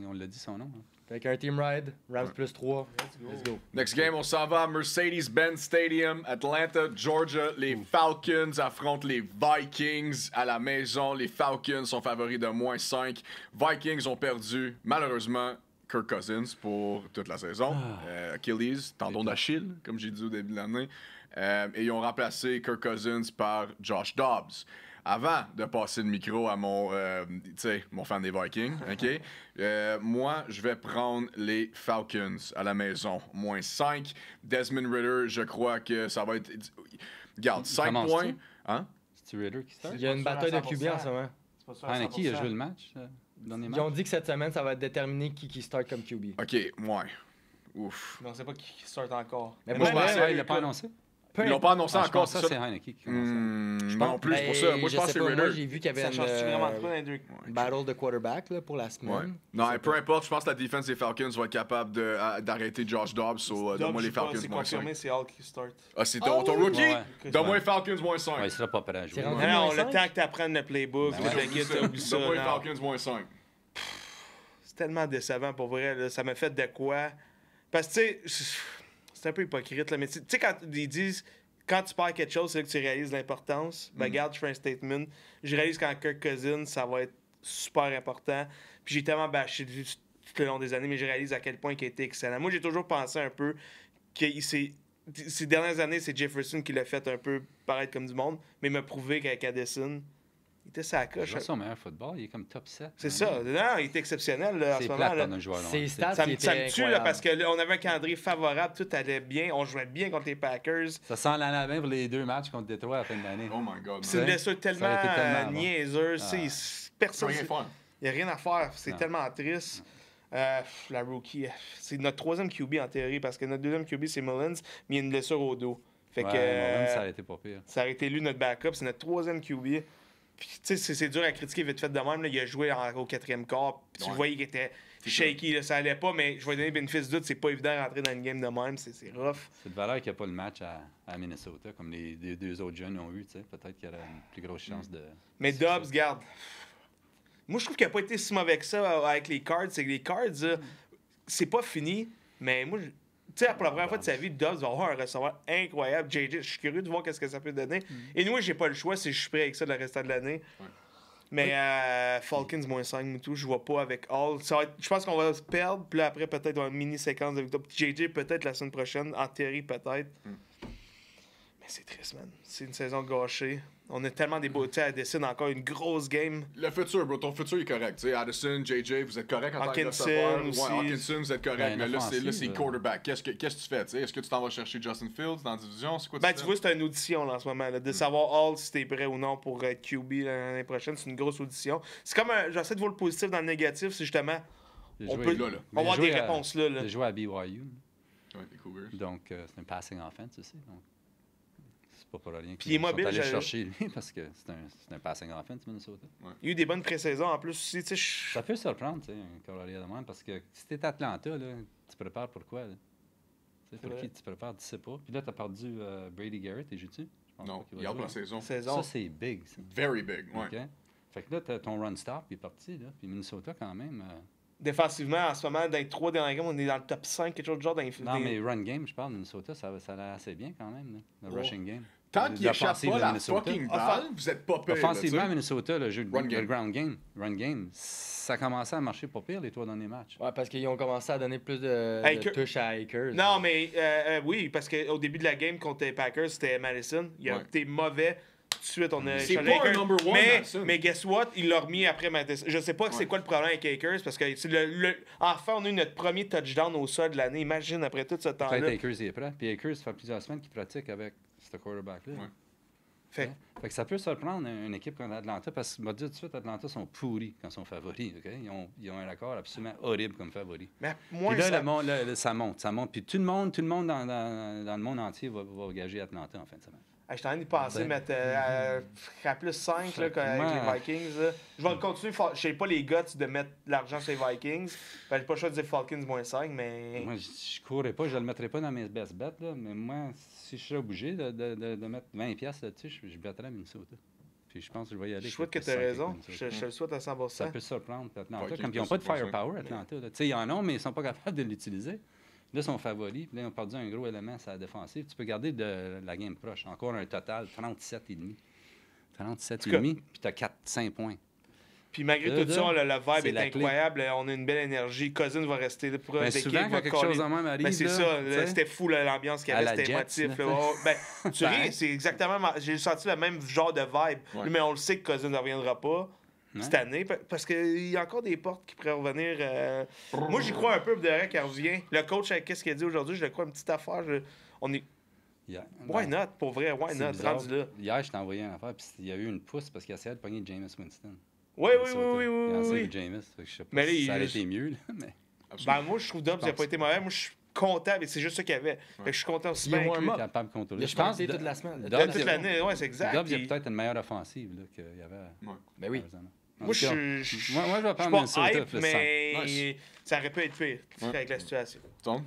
on l'a dit son nom. hein. Fait qu'un team ride, Rams plus 3. Let's go. Next game, on s'en va à Mercedes-Benz Stadium, Atlanta, Georgia. Les Falcons affrontent les Vikings à la maison. Les Falcons sont favoris de -5. Vikings ont perdu, malheureusement, Kirk Cousins pour toute la saison. Achilles, tendon d'Achille, comme j'ai dit au début de l'année. Et ils ont remplacé Kirk Cousins par Josh Dobbs. Avant de passer le micro à mon fan des Vikings, OK? Moi, je vais prendre les Falcons à la maison. -5. Desmond Ridder, je crois que ça va être... Regarde, 5 commence-tu? points. Hein? C'est Ridder qui start? Il y a une pas sûr bataille de à QB en ce moment. C'est pas sûr à Heineke a 100%. joué le match, dernier Ils match. ont dit que cette semaine, ça va déterminer qui start comme QB. OK, ouais. Ouf. Mais on sait pas qui sort encore. Mais Mais pour même, vrai, Ouais, il l'a écoute, pas annoncé. Ils l'ont pas annoncé Ah, je encore, pense que c'est c'est ça? Heineke qui commence. Moi non plus, c'est pour ça. Moi, je pense que c'est Moi, Ridder. j'ai vu qu'il y avait ça une change vraiment trop dans les deux. battle de quarterback là, pour la Ouais. semaine. Non, peu importe, je pense que la défense des Falcons va être capable d'arrêter Josh Dobbs. Donne-moi les Falcons C'est -5. confirmé, c'est Hall qui start. Ah, c'est ton rookie? Ouais. Donne-moi les Falcons -5. Ouais, il sera pas prêt à jouer. C'est rendu- Ouais. Non, -5? le temps que tu apprennes le playbook, Ben que ouais. le kit, oublie ça. Donne-moi les non. Falcons -5. C'est tellement décevant pour vrai. Là. Ça m'a fait de quoi? Parce que, tu sais, c'est un peu hypocrite, là, mais tu sais, quand ils disent quand tu perds quelque chose, c'est là que tu réalises l'importance. Ben, regarde, je fais un statement. Je réalise qu'en Kirk Cousins, ça va être super important. Puis j'ai tellement bâché tout le long des années, mais je réalise à quel point il a été excellent. Moi, j'ai toujours pensé un peu que ces dernières années, c'est Jefferson qui l'a fait un peu paraître comme du monde, mais il m'a prouvé qu'avec Addison, il était sa Il coche. joue son meilleur football, il est comme top 7. C'est ça. Non, il est exceptionnel là, en ce C'est moment. plate Là. pour un joueur. Ses long. stats, Ça il me, était ça me tue là, incroyable. parce que là, on avait un calendrier favorable, tout allait bien, on jouait bien contre les Packers. Ça sent la main pour les 2 matchs contre Détroit à la fin de l'année. Oh my god, C'est une man. blessure Ça tellement, aurait été tellement bon. niaiseuse. Ah. C'est- Tu peux Personne. rien faire. Il n'y a rien à faire. C'est Non. tellement triste. La rookie, c'est notre troisième QB en théorie parce que notre deuxième QB c'est Mullins, mais il y a une blessure au dos. Fait Ouais, que Mullins, ça a été pas pire. ça aurait été lui notre backup. C'est notre troisième QB. Puis, tu sais, c'est dur à critiquer vite fait de même. Là. Il a joué au quatrième quart. Puis tu Ouais. voyais qu'il était shaky. Là, ça allait pas, mais je vais donner bénéfice du doute. C'est pas évident de rentrer dans une game de même. C'est rough. C'est de valeur qu'il n'y a pas le match à Minnesota, comme les 2 autres jeunes ont eu. tu sais. Peut-être qu'il y aurait une plus grosse chance de. Mais Dobbs, garde. Moi, je trouve qu'il n'a pas été si mauvais que ça avec les Cards. C'est que les Cards, c'est pas fini. Mais moi, tu sais, pour la première fois de sa vie, Dobbs va avoir un receveur incroyable. JJ, je suis curieux de voir qu'est-ce que ça peut donner. Et nous, j'ai pas le choix si je suis prêt avec ça le restant de l'année. Mais Falcons -5 et tout, je vois pas avec Hall. Je pense qu'on va se perdre, puis là, après, peut-être une mini-séquence de victoire. Puis JJ, peut-être la semaine prochaine, en théorie, peut-être. Mais c'est triste, man. C'est une saison gâchée. On a tellement des beautés à décider encore une grosse game. Le futur, bro, ton futur est correct. T'sais, Addison, JJ, vous êtes correct en tant que Hawkinson receveur. aussi. Ouais, Hawkinson, vous êtes correct. Ben, mais là, c'est l'offensive, quarterback. Qu'est-ce que tu fais? T'sais? Est-ce que tu t'en vas chercher Justin Fields dans la division? C'est quoi Ben, fais? tu vois, c'est une audition là, en ce moment. Là, de savoir Hall si t'es prêt ou non pour être QB l'année prochaine. C'est une grosse audition. C'est comme j'essaie de voir le positif dans le négatif. C'est justement. Il a On joué- peut là, là. on va avoir il a des joué à- réponses là. Il a joué à BYU. Ouais, les Cougars. Donc, c'est un passing offense aussi. Donc, c'est pas pour rien Puis il est mobile, sont allés j'avais- chercher lui parce que c'est un passing offense, Minnesota. Il y a eu des bonnes pré-saisons en plus aussi. Tu sais, Ça peut surprendre, tu sais, un Carolina de même, parce que si t'es Atlanta, là, tu prépares pour quoi? Là? Tu sais, pour vrai. qui tu prépares, tu sais pas. Puis là, t'as perdu Brady Garrett, et joues-tu? Je pense Non, pas qu'il va il y a jouer. la saison. saison. Ça, c'est big, ça. Very big, ouais. OK? Fait que là, ton run-stop il est parti, là. Puis Minnesota, quand même... Défensivement, en ce moment, dans les 3 dernières games, on est dans le top 5, quelque chose de genre dans les. Non, mais run game, je parle de Minnesota, ça a l'air assez bien quand même, là, le Oh. rushing game. Tant qu'il échappe L'offensive pas de la Minnesota. fucking balle, vous êtes pas pire. Offensivement, là, Minnesota, le jeu de Run game. le run game, ça a commencé à marcher pas pire les 3 derniers matchs. Ouais, parce qu'ils ont commencé à donner plus de Akers. touches à Akers. Non, mais oui, parce qu'au début de la game contre les Packers, c'était Madison. Il a Ouais. été mauvais. Tout de suite, on a C'est échangé pas un Akers. number one, Madison. mais guess what? Il l'a remis après Madison. Je sais pas c'est Ouais. quoi le problème avec Akers parce que c'est enfin, on a eu notre premier touchdown au sol de l'année. Imagine après tout ce temps-là. Peut-être Akers il est prêt. Puis Akers, ça fait plusieurs semaines qu'il pratique avec ce quarterback-là. Ouais. Fait Fait que ça peut surprendre une équipe comme Atlanta, parce que, je vais te dire tout de suite, Atlanta sont pourris quand ils sont favoris. OK? Ils ont un record absolument horrible comme favoris. mais moi, Puis là, ça... ça monte. Puis tout le monde dans le monde entier va gager Atlanta en fin de semaine. Je t'en ai pensé Ben. mettre à plus 5 là, Fait que avec moi- les Vikings. Là. Je vais continuer. Je sais pas les guts de mettre l'argent sur les Vikings. J'ai pas le choix de dire Falcons -5, mais. Moi, je courrais pas, je le mettrais pas dans mes best bets, là, mais moi, si je serais obligé de mettre 20$ là-dessus, je battrais Minnesota. Puis je pense que je vais y aller. Je souhaite que avec tu as 5 avec raison. Minnesota. Je le souhaite à 100%. Ça peut surprendre Atlanta. Vikings Comme ils n'ont plus pas de 7,5. firepower, Atlanta. Là. Tu sais, ils en ont, mais ils sont pas capables de l'utiliser. Là, ils sont favoris. Puis là, ils ont perdu un gros élément sur la défensive. Tu peux garder de la game proche. Encore un total 37,5. 37,5, puis tu as 4-5 points. Puis malgré Là, tout ça, le vibe c'est est la clé. incroyable. On a une belle énergie. Cousins va rester là pour Ben, l'équipe. souvent, quand va quelque coller. chose de même arrive, Ben, c'est là, ça. tu sais, C'était fou là, l'ambiance qu'il y à avait. la C'était Jets, émotif. là, Là. Oh, ben, tu Ben. ris, c'est exactement. J'ai senti le même genre de vibe. Ouais. Mais on le sait que Cousins ne reviendra pas. Ouais. Cette année, parce qu'il y a encore des portes qui pourraient revenir. Moi, j'y crois un peu, Derek, qui revient. Le coach, qu'est-ce qu'il a dit aujourd'hui? Je le crois, une petite affaire. On est... hier. Why Ben, not, pour vrai? Why c'est not? bizarre. Rendu là. Hier, je t'ai envoyé une affaire, puis il y a eu une pousse parce qu'il essayait de pogner Jameis Winston. Oui, oui, Ça, oui, oui, Il a oui, essayé oui. de Jameis. Fait que je sais pas Mais là, si il- ça aurait été mieux, là, mais... Ben, moi, je trouve Dobbs n'a pense. pas été mauvais. Moi, je suis content, mais c'est juste ça qu'il y avait. Fait que je suis content aussi Il est bien warm inclus. up. capable de contrôler. Il a Je pense été toute la semaine. Dobbs, Toute il y a- l'année, ouais, c'est exact. Dobbs, il y a Puis- peut-être une meilleure offensive là, qu'il y avait. Ben oui. présentement. Moi, je En tout cas, suis. moi, je vais Je suis prendre pas Minnesota hype, plus mais 5. Nice. ça aurait pu être pire Ouais. avec la situation. Tom?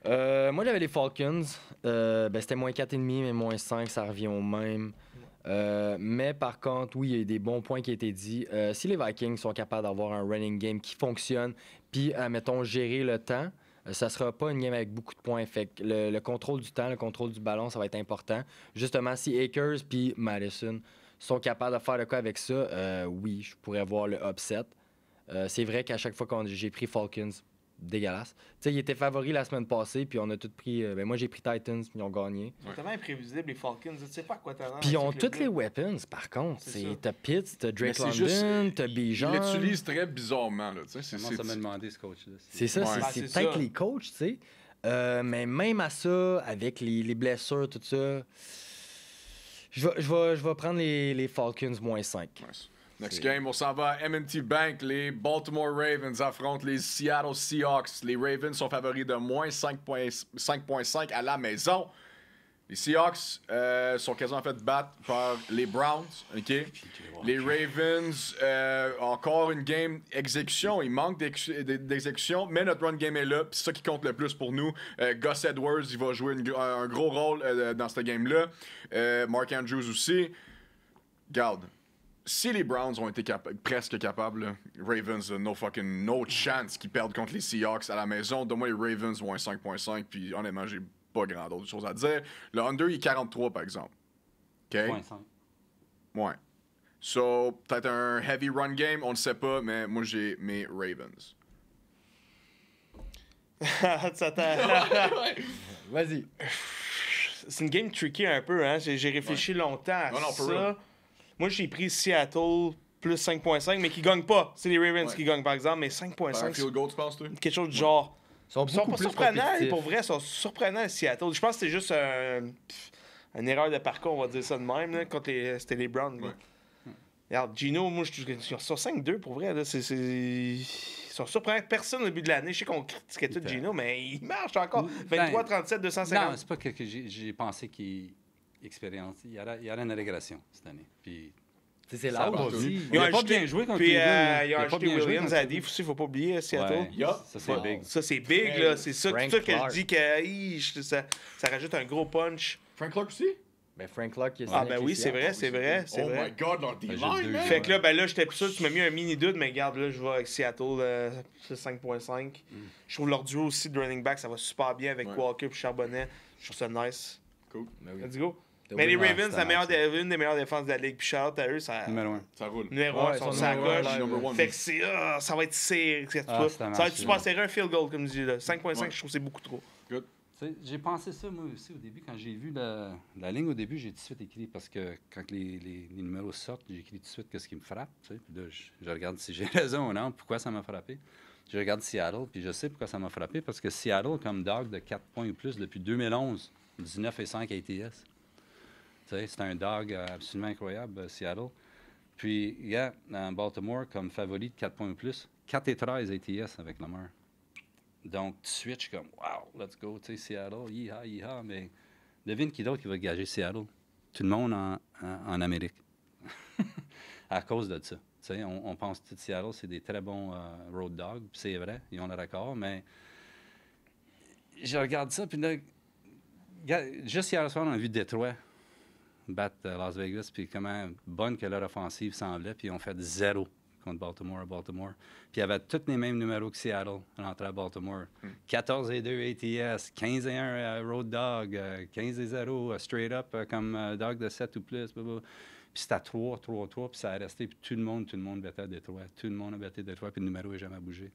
Moi, j'avais les Falcons. C'était -4,5, mais -5, ça revient au même. Mais par contre, oui, il y a eu des bons points qui ont été dits. Si les Vikings sont capables d'avoir un running game qui fonctionne, puis, mettons, gérer le temps, ça sera pas une game avec beaucoup de points. Fait que le contrôle du temps, le contrôle du ballon, ça va être important. Justement, si Akers puis Madison sont capables de faire de quoi avec ça, oui, je pourrais voir le upset. C'est vrai qu'à chaque fois que j'ai pris Falcons, dégueulasse. Tu sais, ils étaient favoris la semaine passée, puis on a tous pris... moi, j'ai pris Titans, puis ils ont gagné. C'est tellement imprévisible, les Falcons. Tu sais pas à quoi t'attends. Puis ils ont toutes les weapons, par contre. C'est ça. T'as Pitts, t'as Drake Mais c'est juste- London, t'as Il Bijan. l'utilise très bizarrement, là. Tu sais, Je commence à me demander ce coach-là. C'est ça, Ouais. c'est Ben, c'est c'est peut-être ça. les coachs, tu sais. Mais même à ça, avec les blessures, tout ça, je vais prendre les Falcons -5. Nice. Next game, on s'en va à M&T Bank. Les Baltimore Ravens affrontent les Seattle Seahawks. Les Ravens sont favoris de -5,5 à la maison. Les Seahawks sont quasiment fait battre par les Browns. OK? Les Ravens, encore une game exécution. Il manque d'exécution, mais notre run game est là. Puis c'est ça qui compte le plus pour nous. Gus Edwards, il va jouer un gros rôle dans cette game-là. Mark Andrews aussi. Garde. Si les Browns ont été presque capables, là, Ravens, no chance qu'ils perdent contre les Seahawks à la maison. Donne-moi les Ravens vont un 5.5, puis honnêtement, j'ai pas grand d'autres choses à dire. Le under, il est 43, par exemple. OK? 0.5. Ouais. So, peut-être un heavy run game, on le sait pas, mais moi, j'ai mes Ravens. Vas-y. C'est une game tricky un peu, hein. J'ai réfléchi longtemps à Non, for ça. real. Moi, j'ai pris Seattle plus 5.5, mais qui gagnent pas. C'est les Ravens Ouais. qui gagnent, par exemple, mais Par un 5.5, field goal, tu penses, toi? c'est quelque chose du genre. Ils sont Ils sont beaucoup pas plus surprenants, compétitifs. pour vrai, ils sont surprenants, Seattle. Je pense que c'est juste une erreur de parcours, on va dire ça de même, là, contre c'était les Browns. là. Ouais. Regarde, Gino, moi, ils sont 5-2 pour vrai. Là, ils sont surprenants. Personne au début de l'année, je sais qu'on critiquait tout Gino, mais il marche encore. 23-37, Non, 250. c'est pas que j'ai pensé qu'il expérience. Il y aura une régression cette année. Puis C'est ça là va aussi. vite. Ils Il ont a pas ajouté- bien joué contre Puis Cleveland, là. ils ont a pas acheté bien joué Williams contre à Cleveland. Div aussi, faut pas oublier, Seattle. Ouais, Yup. ça c'est Wow. big. Ça, c'est big, là. C'est ça, Frank ça que Clark. je dis que ça rajoute un gros punch. Frank Clark aussi? Ben, Frank Clark, il est Ah, signé ben avec oui, les c'est Seahawks. vrai, c'est vrai, c'est Oh vrai. my god, leur j'ai D-line, deux man! Fait que là, ben là, j'étais plus sûr, tu m'as mis un mini doute, mais regarde, là, je vais avec Seattle, c'est 5.5. Je trouve leur duo aussi de running back, ça va super bien avec Ouais. Walker et Charbonnet. Je trouve ça nice. Cool. Ben oui. Let's go. The Mais les winner. Ravens, c'est une des meilleures défenses de la ligue. Puis shout-out à eux, ça. Numéro 1. Ça roule. Numéro Ouais, 1, sont ils sont sur la numéro un, coche. là, Number one. Fait que ça va être serré. c'est un Ça va match, être super là. serré, un field goal, comme je dis. Là. 5.5, Ouais. je trouve que c'est beaucoup trop. J'ai pensé ça, moi aussi, au début. Quand j'ai vu la ligne au début, j'ai tout de suite écrit, parce que quand les numéros sortent, j'écris tout de suite qu'est-ce qui me frappe. Tu sais. Puis là, je regarde si j'ai raison ou non, pourquoi ça m'a frappé. Je regarde Seattle, puis je sais pourquoi ça m'a frappé, parce que Seattle, comme dog de 4 points ou plus depuis 2011, 19,5 ATS. Tu sais, c'est un dog absolument incroyable, Seattle. Puis, il y a Baltimore comme favori de 4 points ou plus, 4,13 ATS avec Lamar. Donc, tout de suite, je suis comme, wow, let's go, tu sais, Seattle, yeehaw, mais devine qui d'autre qui va gager Seattle? Tout le monde en Amérique. À cause de ça. Tu sais, on pense que Seattle, c'est des très bons road dogs, puis c'est vrai, ils ont le record, mais je regarde ça, puis là, juste hier soir, on a vu Détroit battre Las Vegas, puis comment bonne que leur offensive semblait, puis ils ont fait 0 contre Baltimore à Baltimore. Puis ils avaient tous les mêmes numéros que Seattle rentré à Baltimore. 14-2 ATS, 15-1 Road Dog, 15-0 Straight Up comme Dog de 7 ou plus. Blablabla. Puis c'était à 3-3-3, puis ça a resté, puis tout le monde battait à Détroit. Tout le monde a battu Détroit, puis le numéro n'a jamais bougé.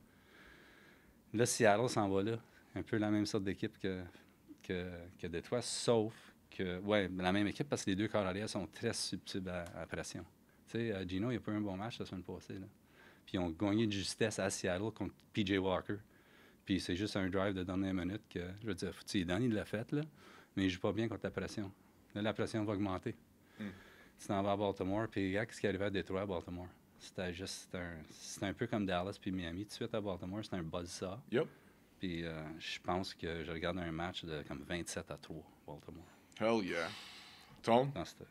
Là, Seattle s'en va là. Un peu la même sorte d'équipe que Détroit, sauf que, ouais, la même équipe parce que les deux corps arrière sont très susceptibles à pression. Tu sais, Gino, il a pas eu un bon match la semaine passée. Là. Puis ils ont gagné de justesse à Seattle contre PJ Walker. Puis c'est juste un drive de dernière minute que, je veux dire, il l'a fait, là, mais il joue pas bien contre la pression. Là, la pression va augmenter. Tu t'en vas à Baltimore, puis regarde ce qui arrivait à Détroit à Baltimore. C'était un peu comme Dallas puis Miami. Tout de suite à Baltimore, c'était un buzzsaw. Yep. Puis je pense que je regarde un match de comme 27-3, Baltimore. Hell yeah. Tom? Dans cette-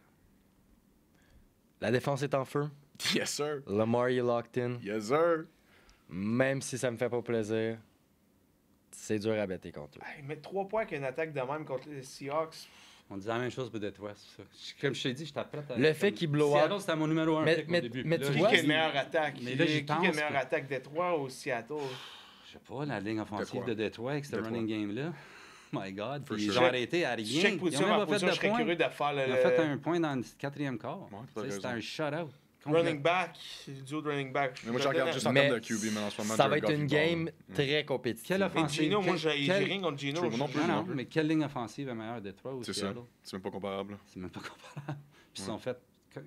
La défense est en feu. Yes, sir. Lamar il est locked in. Yes, sir. Même si ça me fait pas plaisir, c'est dur à bêter contre eux. Hey, mettre 3 points avec une attaque de même contre les Seahawks. On disait la même chose pour Détroit, c'est ça. Comme je t'ai dit, j'étais prêt à... Le fait comme- qu'il blow out- Seattle, c'était mon numéro 1 Mais- au mais- début. mais Puis tu là, Qui vois, a j'ai une dit- meilleure attaque? Mais là, j'y Qui a pense une meilleure que- attaque, Détroit ou Seattle? Je sais pas, la ligne offensive Détroit. de Détroit avec ce Détroit. running game-là. My God. For Puis sure. ils ont arrêté à rien. Chaque Ils position ont par même pas position, je fait de serais points. curieux de faire Ils ont fait un point dans le quatrième quart. Ouais, Tu t'as sais, C'était raison. un shutout. running back, duo de running back. Mais moi, je regarde juste en Mais termes de QB, mais en ce moment, ça va Jared être une Goff, il game parle. très compétitive. Quelle Et offensive? Gino, moi, j'ai quelle- rien contre Gino. True, non plus. Non, non, plus. mais quelle ligne offensive est meilleure, Détroit ou C'est ça. Seattle? C'est même pas comparable. C'est même pas comparable. Puis ils sont faits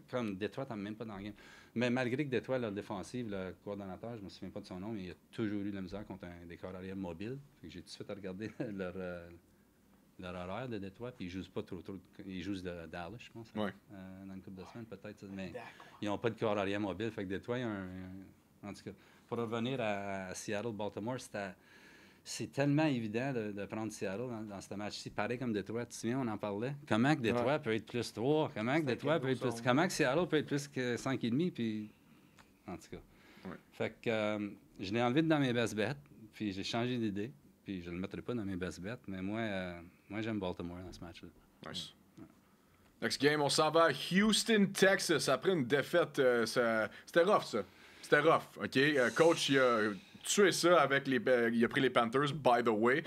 comme Détroit, t'as même pas dans le game. Mais malgré que Détroit, leur défensive, le coordonnateur, je me souviens pas de son nom, mais il a toujours eu de la misère contre des corps arrière mobiles. Fait que j'ai tout de suite regardé leur horaire de Détroit, puis ils jouent pas trop. Ils jouent de Dallas, je pense. Ouais. Dans une couple de semaines, peut-être. ça, Mais D'accord. ils n'ont pas de corps arrière mobile. Fait que Détroit, ils ont en tout cas, pour revenir à Seattle-Baltimore, c'est tellement évident de prendre Seattle dans ce match-ci. Pareil comme Détroit, tu te souviens, on en parlait. Comment que Détroit peut être plus 3? Comment que Détroit peut être plus... Comment que Seattle peut être plus que 5,5? Puis... En tout cas. Ouais. Fait que je l'ai enlevé dans mes best bets, puis j'ai changé d'idée. Puis je ne le mettrai pas dans mes best bets, mais moi j'aime Baltimore dans ce match-là. Nice. Next game, on s'en va à Houston, Texas. Après une défaite, c'était rough, ça. C'était rough, OK? Coach, il a tué ça avec il a pris les Panthers, by the way.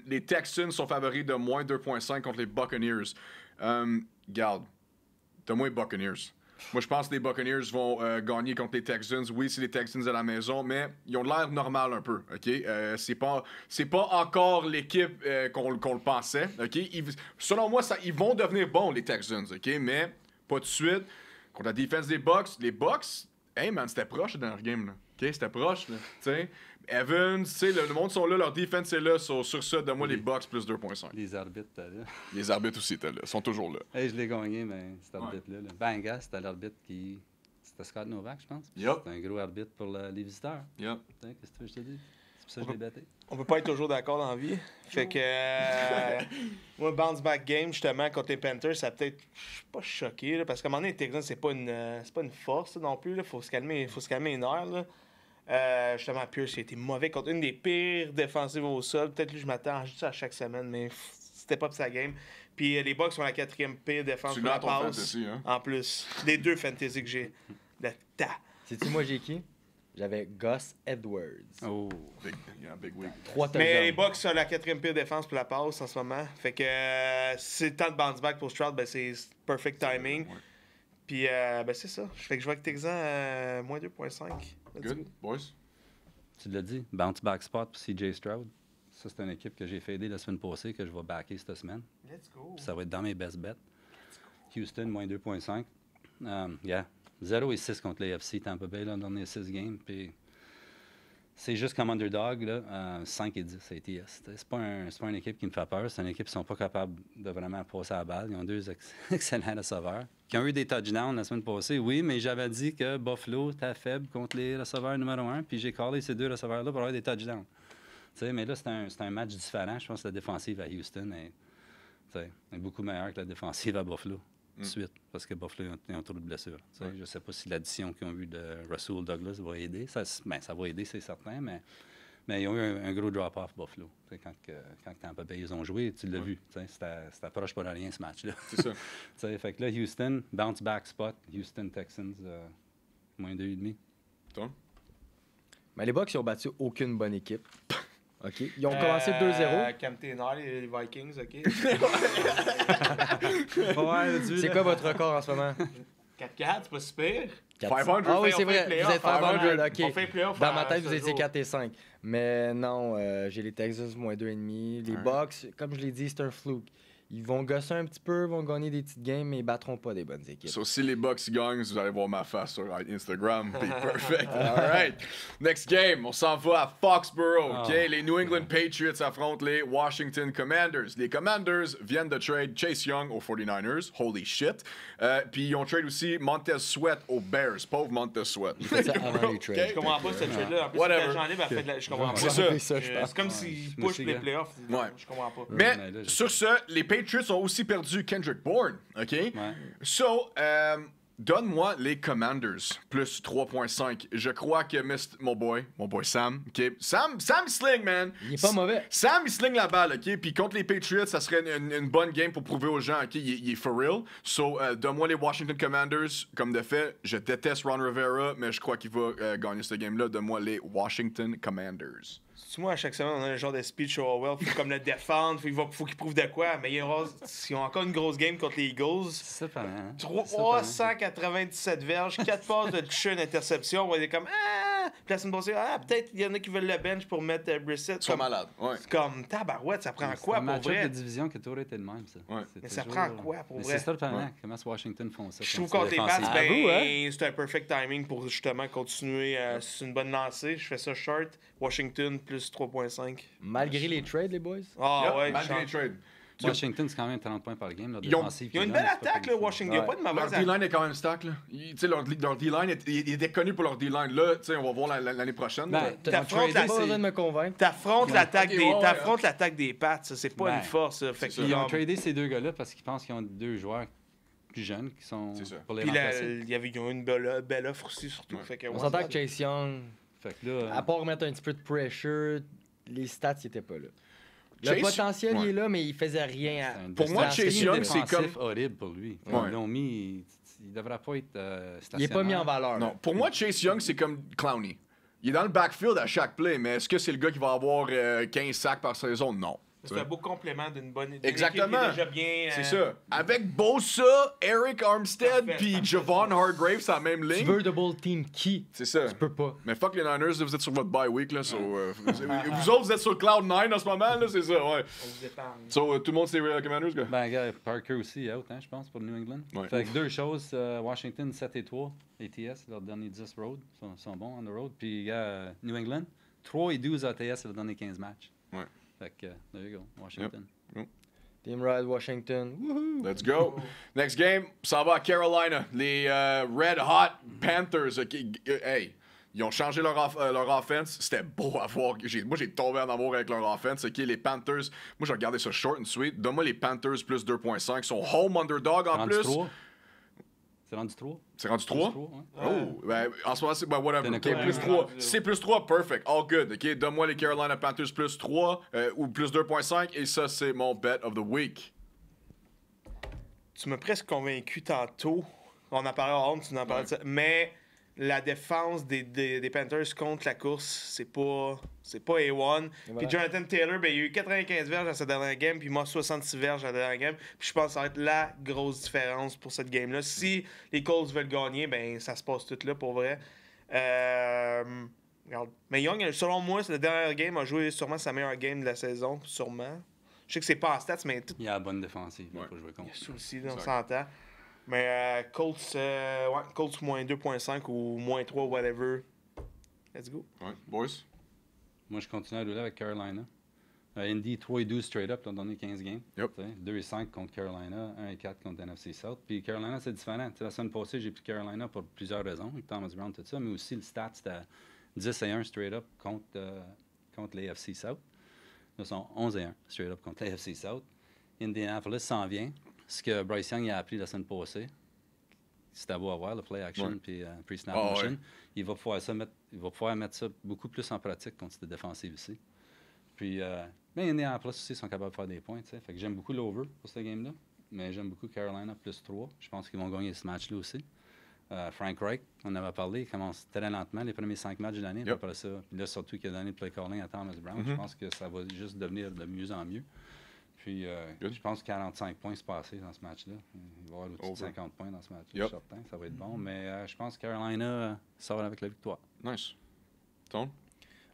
Les Texans sont favoris de moins 2,5 contre les Buccaneers. Garde, t'as moins Buccaneers. Moi, je pense que les Buccaneers vont gagner contre les Texans. Oui, c'est les Texans à la maison, mais ils ont l'air normal un peu, OK? C'est pas encore l'équipe qu'on le pensait, OK? Selon moi, ils vont devenir bons, les Texans, OK? Mais pas de suite. Contre la défense des Bucks, les Bucks, hey man, c'était proche dans leur game, là. OK? C'était proche, là. T'sais? Evans, tu sais, le monde sont là, leur défense est là. Sur ça, donne-moi les Bucks plus 2.5. Les arbitres, t'as là. Les arbitres aussi étaient là, sont toujours là. Hey, je l'ai gagné, mais cet arbitre-là. Là. Banga, c'était l'arbitre qui. C'était Scott Novak, je pense. Yup. C'était un gros arbitre pour les visiteurs. Yep. Qu'est-ce que tu veux que je te dise? C'est pour ça que je l'ai batté. On peut pas être toujours d'accord dans la vie. Fait que moi, bounce back game, justement, contre les Panthers, ça peut-être. Je suis pas choqué, là, parce qu'à un moment donné, les Texans, c'est pas une force là, non plus. Il faut se calmer les nerfs. Là. Justement, Pierce, il a été mauvais contre une des pires défensives au sol. Peut-être que je m'attends à chaque semaine, mais c'était pas pour sa game. Puis les Bucks sont la 4e pire défense Tu pour la l'as ton passe. fantasy, hein? En plus, des 2 fantasy que j'ai. Le tas. Sais-tu, moi, j'ai qui? J'avais Gus Edwards. Oh. Big week. 3 touchdowns. Mais les Bucks sont la 4e pire défense pour la passe en ce moment. Fait que c'est le temps de bounce back pour Stroud, ben c'est perfect timing. Ouais. Puis ben c'est ça. Fait que je vois que Texan moins 2.5. Good, boys. Tu l'as dit, bounce back spot pour CJ Stroud. Ça, c'est une équipe que j'ai fadé la semaine passée, que je vais backer cette semaine. Let's go. Puis ça va être dans mes best bets. Houston, moins 2.5. Yeah. 0-6 contre les FC Tampa Bay, là, dans les derniers 6 games. Puis c'est juste comme underdog, là, 5-10 ATS. C'est pas une équipe qui me fait peur. C'est une équipe qui ne sont pas capables de vraiment passer à la balle. Ils ont 2 excellents receveurs qui ont eu des touchdowns la semaine passée. Oui, mais j'avais dit que Buffalo était faible contre les receveurs numéro 1. Puis j'ai callé ces 2 receveurs-là pour avoir des touchdowns. T'sais, mais là, c'est un match différent. Je pense que la défensive à Houston est beaucoup meilleure que la défensive à Buffalo. Tout de suite, parce que Buffalo a trop de blessures. Je ne sais pas si l'addition qu'ils ont eue de Russell Douglas va aider. Ça va aider, c'est certain, mais ils ont eu un gros drop-off, Buffalo. Quand Tampa Bay, ils ont joué, tu l'as vu. C'était proche pas de rien, ce match-là. C'est ça. Fait que là, Houston, bounce back spot. Houston Texans, moins 2,5. Toi? Mais les Bucks, ils ont battu aucune bonne équipe. OK. Ils ont commencé 2-0. Cam Taylor, les Vikings, OK. C'est quoi votre record en ce moment? 4-4, c'est pas si pire. 500. Ah oui, on c'est fait vrai. les Vous êtes playoffs, 500, on OK. fait les playoffs Dans ma à tête, vous ce étiez jour. 4 et 5. Mais non, j'ai les Texans moins 2,5. Les Bucks, comme je l'ai dit, c'est un flou. Ils vont gosser un petit peu, vont gagner des petites games, mais ils battront pas des bonnes équipes. So, si les Bucks gagnent, vous allez voir ma face sur Instagram. Be perfect. All right. Next game, on s'en va à Foxborough. OK? Les New England Patriots affrontent les Washington Commanders. Les Commanders viennent de trade Chase Young aux 49ers. Holy shit. Puis ils ont trade aussi Montez Sweat aux Bears. Pauvre Montez Sweat. Ils font ça avant les trades. Je comprends pas cette trade-là. En plus, Whatever. l'agent libre a fait de la... Je comprends pas. C'est ça. C'est comme s'ils Moi pushent aussi, les gars. playoffs. Ouais. Je comprends pas. Mais mais là, je- sur ce, les Patriots ont aussi perdu Kendrick Bourne. OK? Ouais. So, donne-moi les Commanders, plus 3.5. Je crois que mon boy Sam, OK? Sam sling, man. Il est pas mauvais. Sam, il sling la balle, OK? Puis contre les Patriots, ça serait une bonne game pour prouver aux gens, OK? Il est for real. So, donne-moi les Washington Commanders comme de fait. Je déteste Ron Rivera, mais je crois qu'il va gagner ce game-là. Donne-moi les Washington Commanders. Tu moi, à chaque semaine, on a un genre de speech au Howell. Faut comme le défendre. Faut qu'il prouve de quoi. Mais ils ont encore une grosse game contre les Eagles. C'est ça, pendant. Hein? 397 verges, 4 passes de toucher, une interception. On va dire comme ah! Puis la semaine passée, peut-être il y en a qui veulent le bench pour mettre Brissett. Ils sont malades, ouais. C'est comme tabarouette, ça prend C'est quoi un pour match-up vrai? de division qui a toujours été le même, ça. Ouais. C'est Mais ça toujours- prend quoi pour Mais vrai? c'est ça le pendant. Ouais. Comment Washington font ça? Je trouve quand contre c'est les Pats, défensif? ben, c'est un perfect timing pour justement continuer. C'est une bonne lancée. Je fais ça short. Washington plus 3.5. Malgré les trades, les boys? Ah Yep, ouais, malgré les change. trades. Washington, c'est quand même 30 points par game. Leur Ils ont- défensive, Ils ont une puis belle là, c'est pas attaque, là, comme ça. Washington. Il n'y a pas de Leur mauvaise D-line est quand même stack, là. Tu sais, leur D-line, il était connu pour leur D-line. Là, tu sais, on va voir l'année prochaine. Ben, là. T'affrontes T'as la- pas besoin de me convaincre. T'affrontes l'attaque Ok, des, ouais, t'affrontes l'attaque des Pats, ça, c'est pas Ben, une force. Ça. Fait c'est qu'ils Ils ont ont- tradé ces deux gars-là parce qu'ils pensent qu'ils ont 2 joueurs plus jeunes qui sont C'est ça. pour les Puis remplacer. ils ont une belle offre aussi, surtout. Ouais. Fait que, On ouais, s'entend ça- que Chase Young, Fait que là, à part remettre un petit peu de pressure, les stats, ils étaient pas là. Le Chase- potentiel, il ouais. est là, mais il faisait rien. c'est un Pour moi, défensif Chase Young, c'est défensif horrible pour lui. Ouais. Ils l'ont mis, il devrait pas être Il est pas mis en valeur. Non, pour moi, Chase Young, c'est comme Clowney. Il est dans le backfield à chaque play, mais est-ce que c'est le gars qui va avoir 15 sacs par saison? Non. C'est un beau complément d'une bonne d'une Exactement. équipe qui est déjà bien. C'est ça. Avec Bosa, Eric Armstead, Parfait, puis parfait. Javon Hargrave, c'est la même Tu ligne. veux double team qui? C'est ça. Tu peux pas. Mais fuck les Niners, vous êtes sur votre bye week, là. Vous autres, vous êtes sur Cloud 9 en ce moment, là, c'est ça, ouais. On vous épargne. So, tout le monde, c'est Commanders, gars? Ben, gars, Parker aussi est out, hein, je pense, pour New England. Ouais. Fait que deux choses. Washington, 7-3. ATS, leurs derniers 10 road. Sont bons on the road. Puis, gars, New England, 3-12 ATS, leurs derniers 15 matchs. Ouais. Fait que, there you go, Washington. Team Ride Washington. Woohoo! Let's go. Next game, ça va à Carolina. Les Red Hot Panthers. Hey, ils ont changé leur offense. C'était beau à voir. Moi, j'ai tombé en amour avec leur offense. Les Panthers, moi, j'ai regardé ça short and sweet. Donne-moi les Panthers plus 2.5. Ils sont home underdog en plus. C'est rendu 3? C'est rendu 3? Ouais. Oh, ben, en ce moment, c'est whatever. T'en as OK, quoi? plus 3. Si c'est plus 3, perfect. All good. OK, donne-moi les Carolina Panthers plus 3 ou plus 2.5 et ça, c'est mon bet of the week. Tu m'as presque convaincu tantôt. On en parlait en honte, tu en parlais de ça. Mais la défense des Panthers contre la course, c'est pas A1. Puis Jonathan Taylor, ben, il a eu 95 verges à sa dernière game, puis moi 66 verges à la dernière game. Puis je pense que ça va être la grosse différence pour cette game-là. Si les Colts veulent gagner, ben ça se passe tout là pour vrai. Regarde. Mais Young, selon moi, la dernière game a joué sûrement sa meilleure game de la saison, sûrement. Je sais que c'est pas en stats, mais tout Il y a la bonne défensive Ouais. pour jouer contre. ça aussi, là, on s'entend. Mais Colts, Colts moins 2.5 ou moins 3, whatever. Let's go. Ouais, boys. Moi, je continue à rouler avec Carolina. Indy 3-12 straight up, l'ont donné 15 games. Yep. 2-5 contre Carolina, 1-4 contre NFC South. Puis Carolina, c'est différent. T'sais, la semaine passée, j'ai pris Carolina pour plusieurs raisons, avec Thomas Brown, tout ça, mais aussi le stat, c'était 10-1 straight up contre les FC South. Là, ils sont 11-1 straight up contre les FC South. Indianapolis s'en vient. Ce que Bryce Young a appris la semaine passée, c'est à beau à voir, le play action Ouais. puis pre-snap Ah, motion. ouais. Il va pouvoir mettre ça beaucoup plus en pratique contre cette défensive ici. Puis, mais Indianapolis aussi sont capables de faire des points. T'sais. Fait que j'aime beaucoup l'over pour cette game-là. Mais j'aime beaucoup Carolina plus 3. Je pense qu'ils vont gagner ce match-là aussi. Frank Reich, on en avait parlé, il commence très lentement les premiers 5 matchs de l'année. Yep. Après ça, puis là, surtout qu'il a donné le play calling à Thomas Brown. Je pense que ça va juste devenir de mieux en mieux. Puis, je pense que 45 points se passer dans ce match-là. Il va y avoir au-dessus de 50 points dans ce match-là, je suis certain. Ça va être bon. Mais je pense que Carolina sort avec la victoire. Nice. Ton?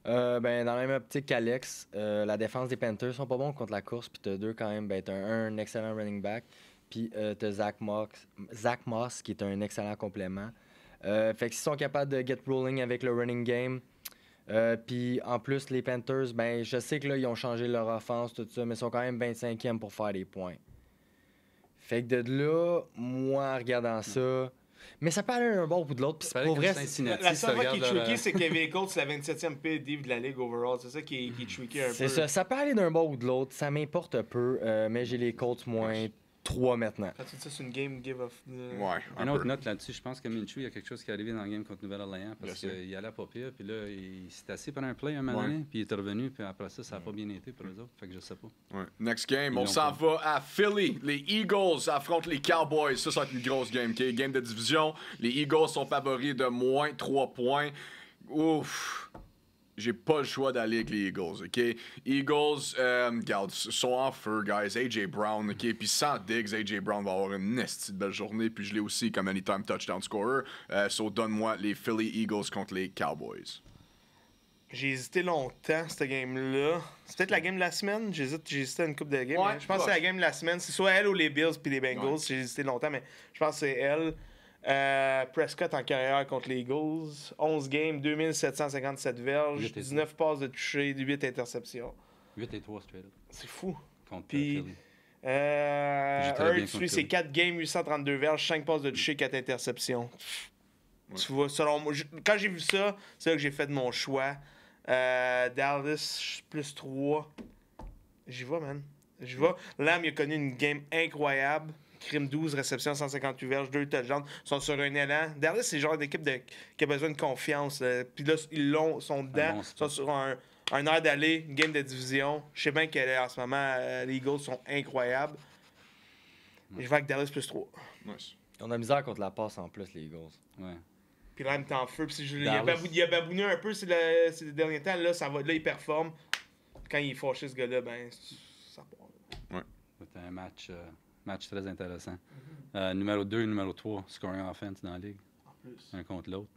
Ben, dans la même optique qu'Alex, la défense des Panthers sont pas bons contre la course. Puis t'as deux quand même. Ben, t'as un excellent running back. Puis t'as Zach Moss qui est un excellent complément. Fait que s'ils sont capables de get rolling avec le running game. Puis en plus, les Panthers, ben, je sais que là, ils ont changé leur offense, tout ça, mais ils sont quand même 25e pour faire des points. Fait que de là, moi, en regardant ça. Mais ça peut aller d'un bord ou de l'autre. Puis c'est pour vrai. La seule fois qui est tricky, c'est que les Colts, c'est la 27e PDV de la ligue overall. C'est ça qui est tricky un peu. C'est ça. Ça peut aller d'un bord ou de l'autre. Ça m'importe peu. Mais j'ai les Colts moins 3 maintenant. Quand tu dis ça, c'est une game give off. Ouais. Une autre note là-dessus, je pense que Minshew, il y a quelque chose qui est arrivé dans le game contre Nouvelle-Orléans parce qu'il allait pas pire, puis là, il s'est assis pendant un play un moment donné, puis il est revenu, puis après ça, ça n'a pas bien été pour eux autres, fait que je sais pas. Ouais. Next game, Ils on l'ont s'en pas. va à Philly. Les Eagles affrontent les Cowboys. Ça va être une grosse game. OK? Game de division. Les Eagles sont favoris de moins 3 points. Ouf. J'ai pas le choix d'aller avec les Eagles, OK? Eagles, regarde, sont en feu, guys. A.J. Brown, OK? Puis sans Diggs, A.J. Brown va avoir une nasty de belle journée. Puis je l'ai aussi comme anytime touchdown scorer. So donne-moi les Philly Eagles contre les Cowboys. J'ai hésité longtemps, cette game-là. C'est peut-être la game de la semaine. J'ai hésité à une coupe de game. Ouais, Je pense que c'est la game de la semaine. C'est soit elle ou les Bills puis les Bengals. Ouais. J'ai hésité longtemps, mais je pense que c'est elle. Prescott en carrière contre les Eagles. 11 games, 2757 verges, 8 et 19 passes de toucher, 8 interceptions. 8-3 straight up C'est fou. contre Puis- Philly. Hurts, très bien lui, contre c'est Philly. 4 games, 832 verges, 5 passes de toucher, 4 interceptions. Tu vois, selon moi, quand j'ai vu ça, c'est là que j'ai fait de mon choix. Dallas, plus 3. J'y vais, man. J'y vais. Lamb, il a connu une game incroyable. Crime 12 réceptions, 158 verges, 2 touchdowns. Ils sont sur un élan. Dallas, c'est le genre d'équipe qui a besoin de confiance. Puis là, ils sont dedans. bon Ils sont sur un air d'aller, une game de division. Je sais bien qu'en ce moment, les Eagles sont incroyables. Mais je vais avec Dallas plus 3. Nice. On a de la misère contre la passe en plus, les Eagles. Ouais. Puis Lamb est en feu. Puis Dallas. il a babouné un peu ces derniers temps. Là, ça va, là, il performe. Quand il est fâché, ce gars-là, ben, être un match très intéressant. Numéro 2 et numéro 3, scoring offense dans la ligue, En plus. un contre l'autre.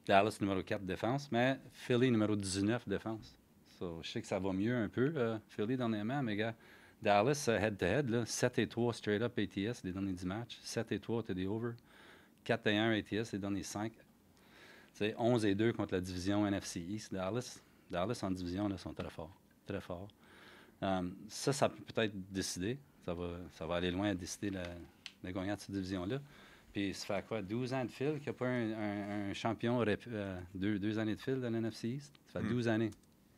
Dallas, numéro 4, défense, mais Philly, numéro 19, défense. So, je sais que ça va mieux un peu, Philly, dernièrement, mais gars, Dallas, head-to-head, 7-3 straight up ATS les derniers 10 matchs. 7-3, t'as des over. 4-1 ATS les derniers 5. T'sais, 11-2 contre la division NFC East. Dallas en division, là, sont très forts. Très forts. Ça peut être décider. Ça va aller loin à décider le gagnant de cette division-là. Puis ça fait quoi? 12 ans de fil qu'il n'y a pas un champion, 2 années de fil de l'NFC East. Ça fait 12 années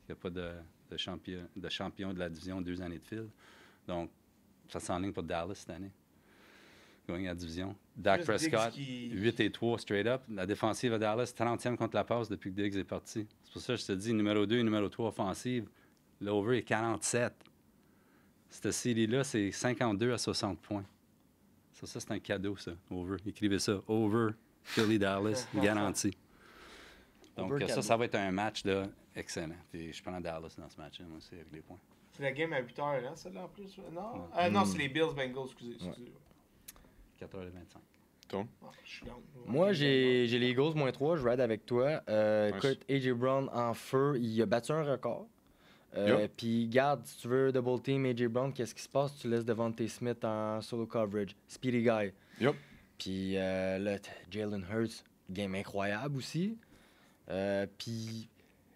qu'il n'y a pas de champion de la division, 2 années de fil. Donc, ça s'enligne pour Dallas cette année. Gagner la division. Dak Prescott, 8-3 straight up. La défensive à Dallas, 30e contre la passe depuis que Diggs est parti. C'est pour ça que je te dis, numéro 2 et numéro 3 offensive, l'over est 47. Cette série-là, c'est 52 à 60 points. Ça c'est un cadeau, ça, over. Écrivez ça, over, Philly, Dallas, garanti. Donc, ça va être un match là, excellent. Puis, je prends Dallas dans ce match-là, moi aussi, avec les points. C'est la game à 8h, là, celle-là, en plus? Non, non c'est les Bills-Bengals, excusez. 4h25. Ton? Je suis down. Moi, j'ai les Eagles moins 3, je ride avec toi. Écoute, A.J. Brown en feu, il a battu un record. Puis, garde, si tu veux double team A.J. Brown, qu'est-ce qui se passe? Tu laisses Devontae Smith en solo coverage. Speedy guy. Yup. Puis, là, Jalen Hurts, game incroyable aussi. Puis,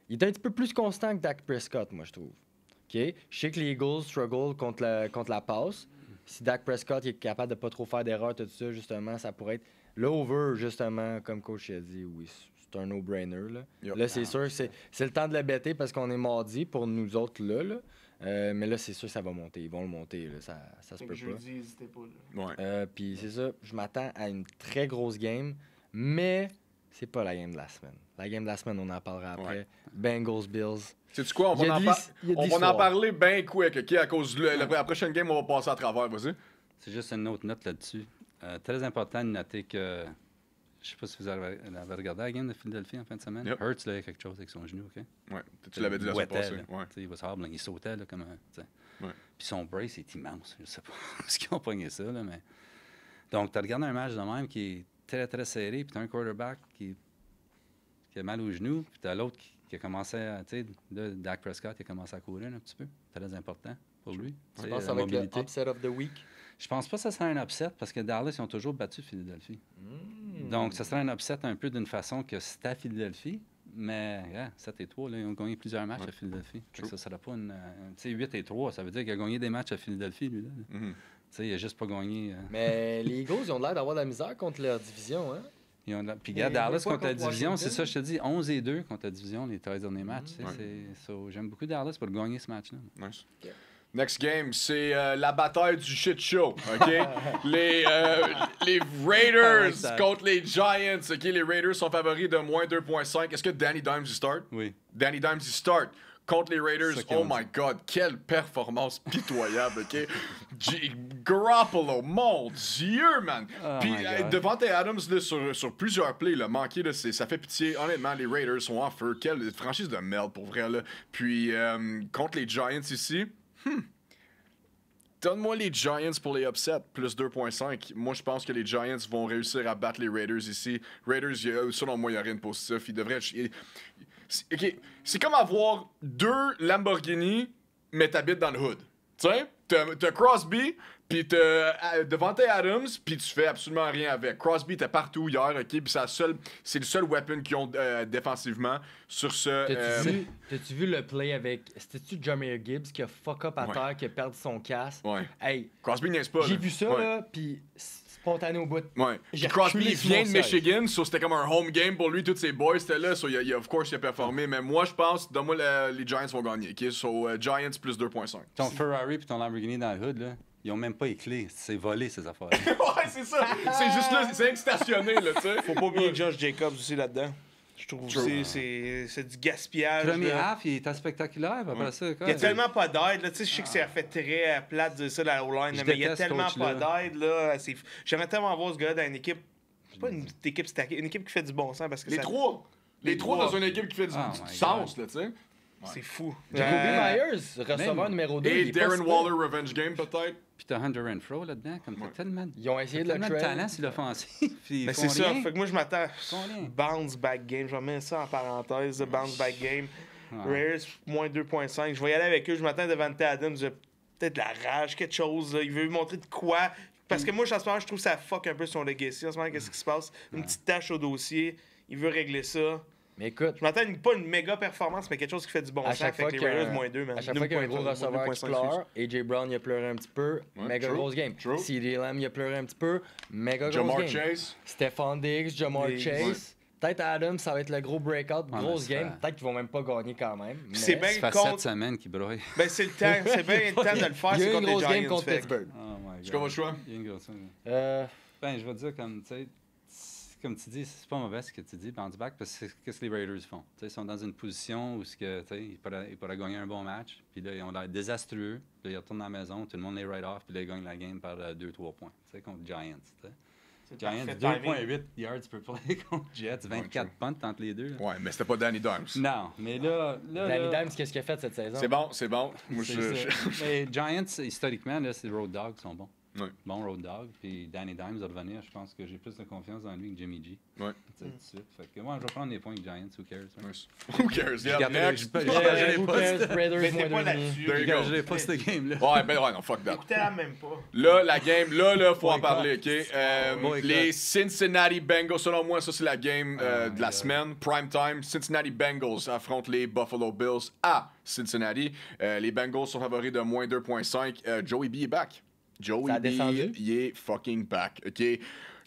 il est un petit peu plus constant que Dak Prescott, moi, je trouve. OK? Je sais que les Eagles struggle contre la passe. Si Dak Prescott est capable de pas trop faire d'erreurs, tout ça, justement, ça pourrait être l'over, justement, comme coach a dit, oui, c'est un no-brainer. Là, là c'est sûr que c'est le temps de le bêter parce qu'on est mardi pour nous autres là. Mais là, c'est sûr que ça va monter. Ils vont le monter, là, ça se peut jeudi, n'hésitez pas. Ouais. Puis c'est ça, je m'attends à une très grosse game, mais c'est pas la game de la semaine. La game de la semaine, on en parlera après. Ouais. Bengals, Bills. Sais-tu quoi? On va en parler bien quick, OK? À cause de la prochaine game, on va passer à travers. Vas-y. C'est juste une autre note là-dessus. Très important de noter que... Je sais pas si vous avez regardé la game de Philadelphie en fin de semaine. Yep. Hurts, là, il y a quelque chose avec son genou, OK? Ouais. Tu l'avais dit la semaine passée. Ouais. Il va se harbling, il sautait là, comme un... Ouais. Puis son brace est immense. Je sais pas ce qu'ils ont pogné ça, là, mais... Donc, tu as regardé un match de même qui est très, très serré, puis tu as un quarterback qui a mal au genou, puis tu as l'autre qui a commencé à... Tu sais, Dak Prescott, il a commencé à courir un petit peu. Très important pour lui. Je pense que ça va être le upset of the week. Je pense pas que ça sera un upset parce que Dallas, ils ont toujours battu Philadelphie. Donc, ça sera un upset un peu d'une façon que c'est à Philadelphie, mais 7-3, là, ils ont gagné plusieurs matchs à Philadelphie. Ça ne sera pas une... Tu sais, 8-3, ça veut dire qu'il a gagné des matchs à Philadelphie, lui. Là. Tu sais, il a juste pas gagné... Mais les Eagles, ils ont l'air d'avoir de la misère contre leur division, hein? Puis, regarde, Dallas contre la division, c'est ça, je te dis, 11-2 contre la division, les 13 derniers matchs. J'aime beaucoup Dallas pour gagner ce match-là. Nice. Okay. Next game, c'est la bataille du shit show, OK? les Raiders contre les Giants, OK? Les Raiders sont favoris de moins 2.5. Est-ce que Danny Dimes y start? Oui. Danny Dimes y start contre les Raiders. Oh my God, quelle performance pitoyable, OK? Garoppolo, mon Dieu, man! Puis Devontae Adams, là, sur plusieurs plays, là, manqué, là, ça fait pitié. Honnêtement, les Raiders sont en feu. Quelle franchise de merde, pour vrai, là. Puis contre les Giants ici... Donne-moi les Giants pour les upsets, plus 2.5. Moi, je pense que les Giants vont réussir à battre les Raiders ici. Raiders, selon moi, il n'y a rien de positif. Ils devraient... C'est comme avoir 2 Lamborghini, mais t'habites dans le hood. Tu sais, t'as Crosby, puis t'as Devontae Adams, puis tu fais absolument rien avec. Crosby était partout hier, OK? Puis c'est le seul weapon qu'ils ont défensivement sur ce... T'as-tu vu le play avec... C'était-tu Jahmyr Gibbs qui a fuck up à terre, qui a perdu son casque? Ouais. Hey, Crosby niaise pas. J'ai vu ça, là, puis spontané au bout. Ouais. Crosby vient de Michigan, c'était comme un home game pour lui, tous ses boys étaient là, of course, il a performé. Mais moi, je pense, donne-moi les Giants vont gagner, OK? Giants plus 2.5. Ton Ferrari puis ton Lamborghini dans le hood, là, ils ont même pas les clés. C'est volé, ces affaires. Ouais, c'est ça. C'est juste là, c'est stationné, là, tu sais. Faut pas oublier Josh Jacobs aussi là-dedans. Je trouve aussi c'est du gaspillage. Le premier half, il était spectaculaire. Après ça, quoi. Il y a tellement pas d'aide. Je sais que ça fait très plate de ça, la O-line, mais il y a tellement pas d'aide. J'aimerais tellement voir ce gars dans une équipe. C'est pas une équipe stackée, une équipe qui fait du bon sens. Parce que les trois dans une équipe qui fait du sens, là, tu sais. C'est fou. Jacoby Myers, receveur numéro 2. Et Darren Waller, Revenge Game, peut-être. Puis t'as Hunter Renfrow là-dedans, comme t'as tellement, Ils ont essayé de le tellement de trade. talent sur l'offensive. Puis ils Mais font c'est ça. rien. Fait que moi, je m'attends. font rien. Bounce back game. Je vais mettre ça en parenthèse. Bounce back game. Ouais. Raiders, moins 2.5. Je vais y aller avec eux. Je m'attends devant Adams. J'ai peut-être de la rage, quelque chose. Là. Il veut montrer de quoi. Parce que moi, en ce moment, je trouve que ça fuck un peu son legacy. En ce moment, qu'est-ce qui se passe? Une petite tâche au dossier. Il veut régler ça. Mais écoute, Je m'attends pas une méga performance, mais quelque chose qui fait du bon à sens. chaque Fait fois que les qu'il y a Raiders, un- moins 2, man. à chaque fois qu'il y a un gros 2.5, receveur qui 2.5, pleure, AJ Brown, il a pleuré un petit peu, Ouais, méga true, grosse game. true. CeeDee Lamb, il a pleuré un petit peu, méga grosse Jamar game. Chase. Stephon Diggs, Jamar Diggs, Chase. Peut-être Adams, ça va être le gros breakout, mais grosse ça- game. Peut-être qu'ils vont même pas gagner quand même. mais- c'est bien Ça fait contre- 7 semaines qu'ils broient. Ben, c'est le temps. C'est bien le temps de le faire. Il y C'est a eu contre une les grosse game Giants. contre fait que- Pittsburgh. Oh my C'est quoi votre choix? Il y a une grosse- Euh, Ben, je vais te dire, comme tu dis, c'est pas mauvais ce que tu dis, bounce back, parce que c'est ce que les Raiders font. Tu sais, ils sont dans une position où ils pourraient gagner un bon match, puis là, ils ont l'air désastreux, puis là, ils retournent à la maison, tout le monde les ride off, puis là, ils gagnent la game par 2-3 points, tu sais, contre Giants. Tu sais. C'est Giants, parfait 2,8 yards per play contre Jets, 24 punts entre les deux. là. Ouais, mais c'était pas Danny Dimes. Non, mais là Danny Dimes, qu'est-ce qu'il a fait cette saison? C'est bon, c'est bon. Moi, c'est je. ça. Mais Giants, historiquement, là, c'est Road Dogs, sont bons. Ouais. Bon Road Dog. Puis Danny Dimes va revenir. Je pense que j'ai plus de confiance dans lui que Jimmy G. Ouais. Tu sais, tout de suite. Fait que moi, je vais prendre les points avec Giants. Who cares? hein? Nice. Who cares? Yeah, Regardez, next. je Yeah, gagerai who pas cares? ce- Raiders, Mais moins t'es pas 2,5. là-dessus. There je you go. gagerai pas ce game-là. Ouais, ben ouais, non, fuck that. Écoutez-la même pas. Là, la game, là, faut en Boycott. parler, OK? Boycott. Les Cincinnati Bengals, selon moi, ça, c'est la game de my la God. semaine. Prime time, Cincinnati Bengals affrontent les Buffalo Bills à Cincinnati. Les Bengals sont favoris de moins 2.5. Joey B est back. Joey Ça a B, descendu? il est fucking back, OK?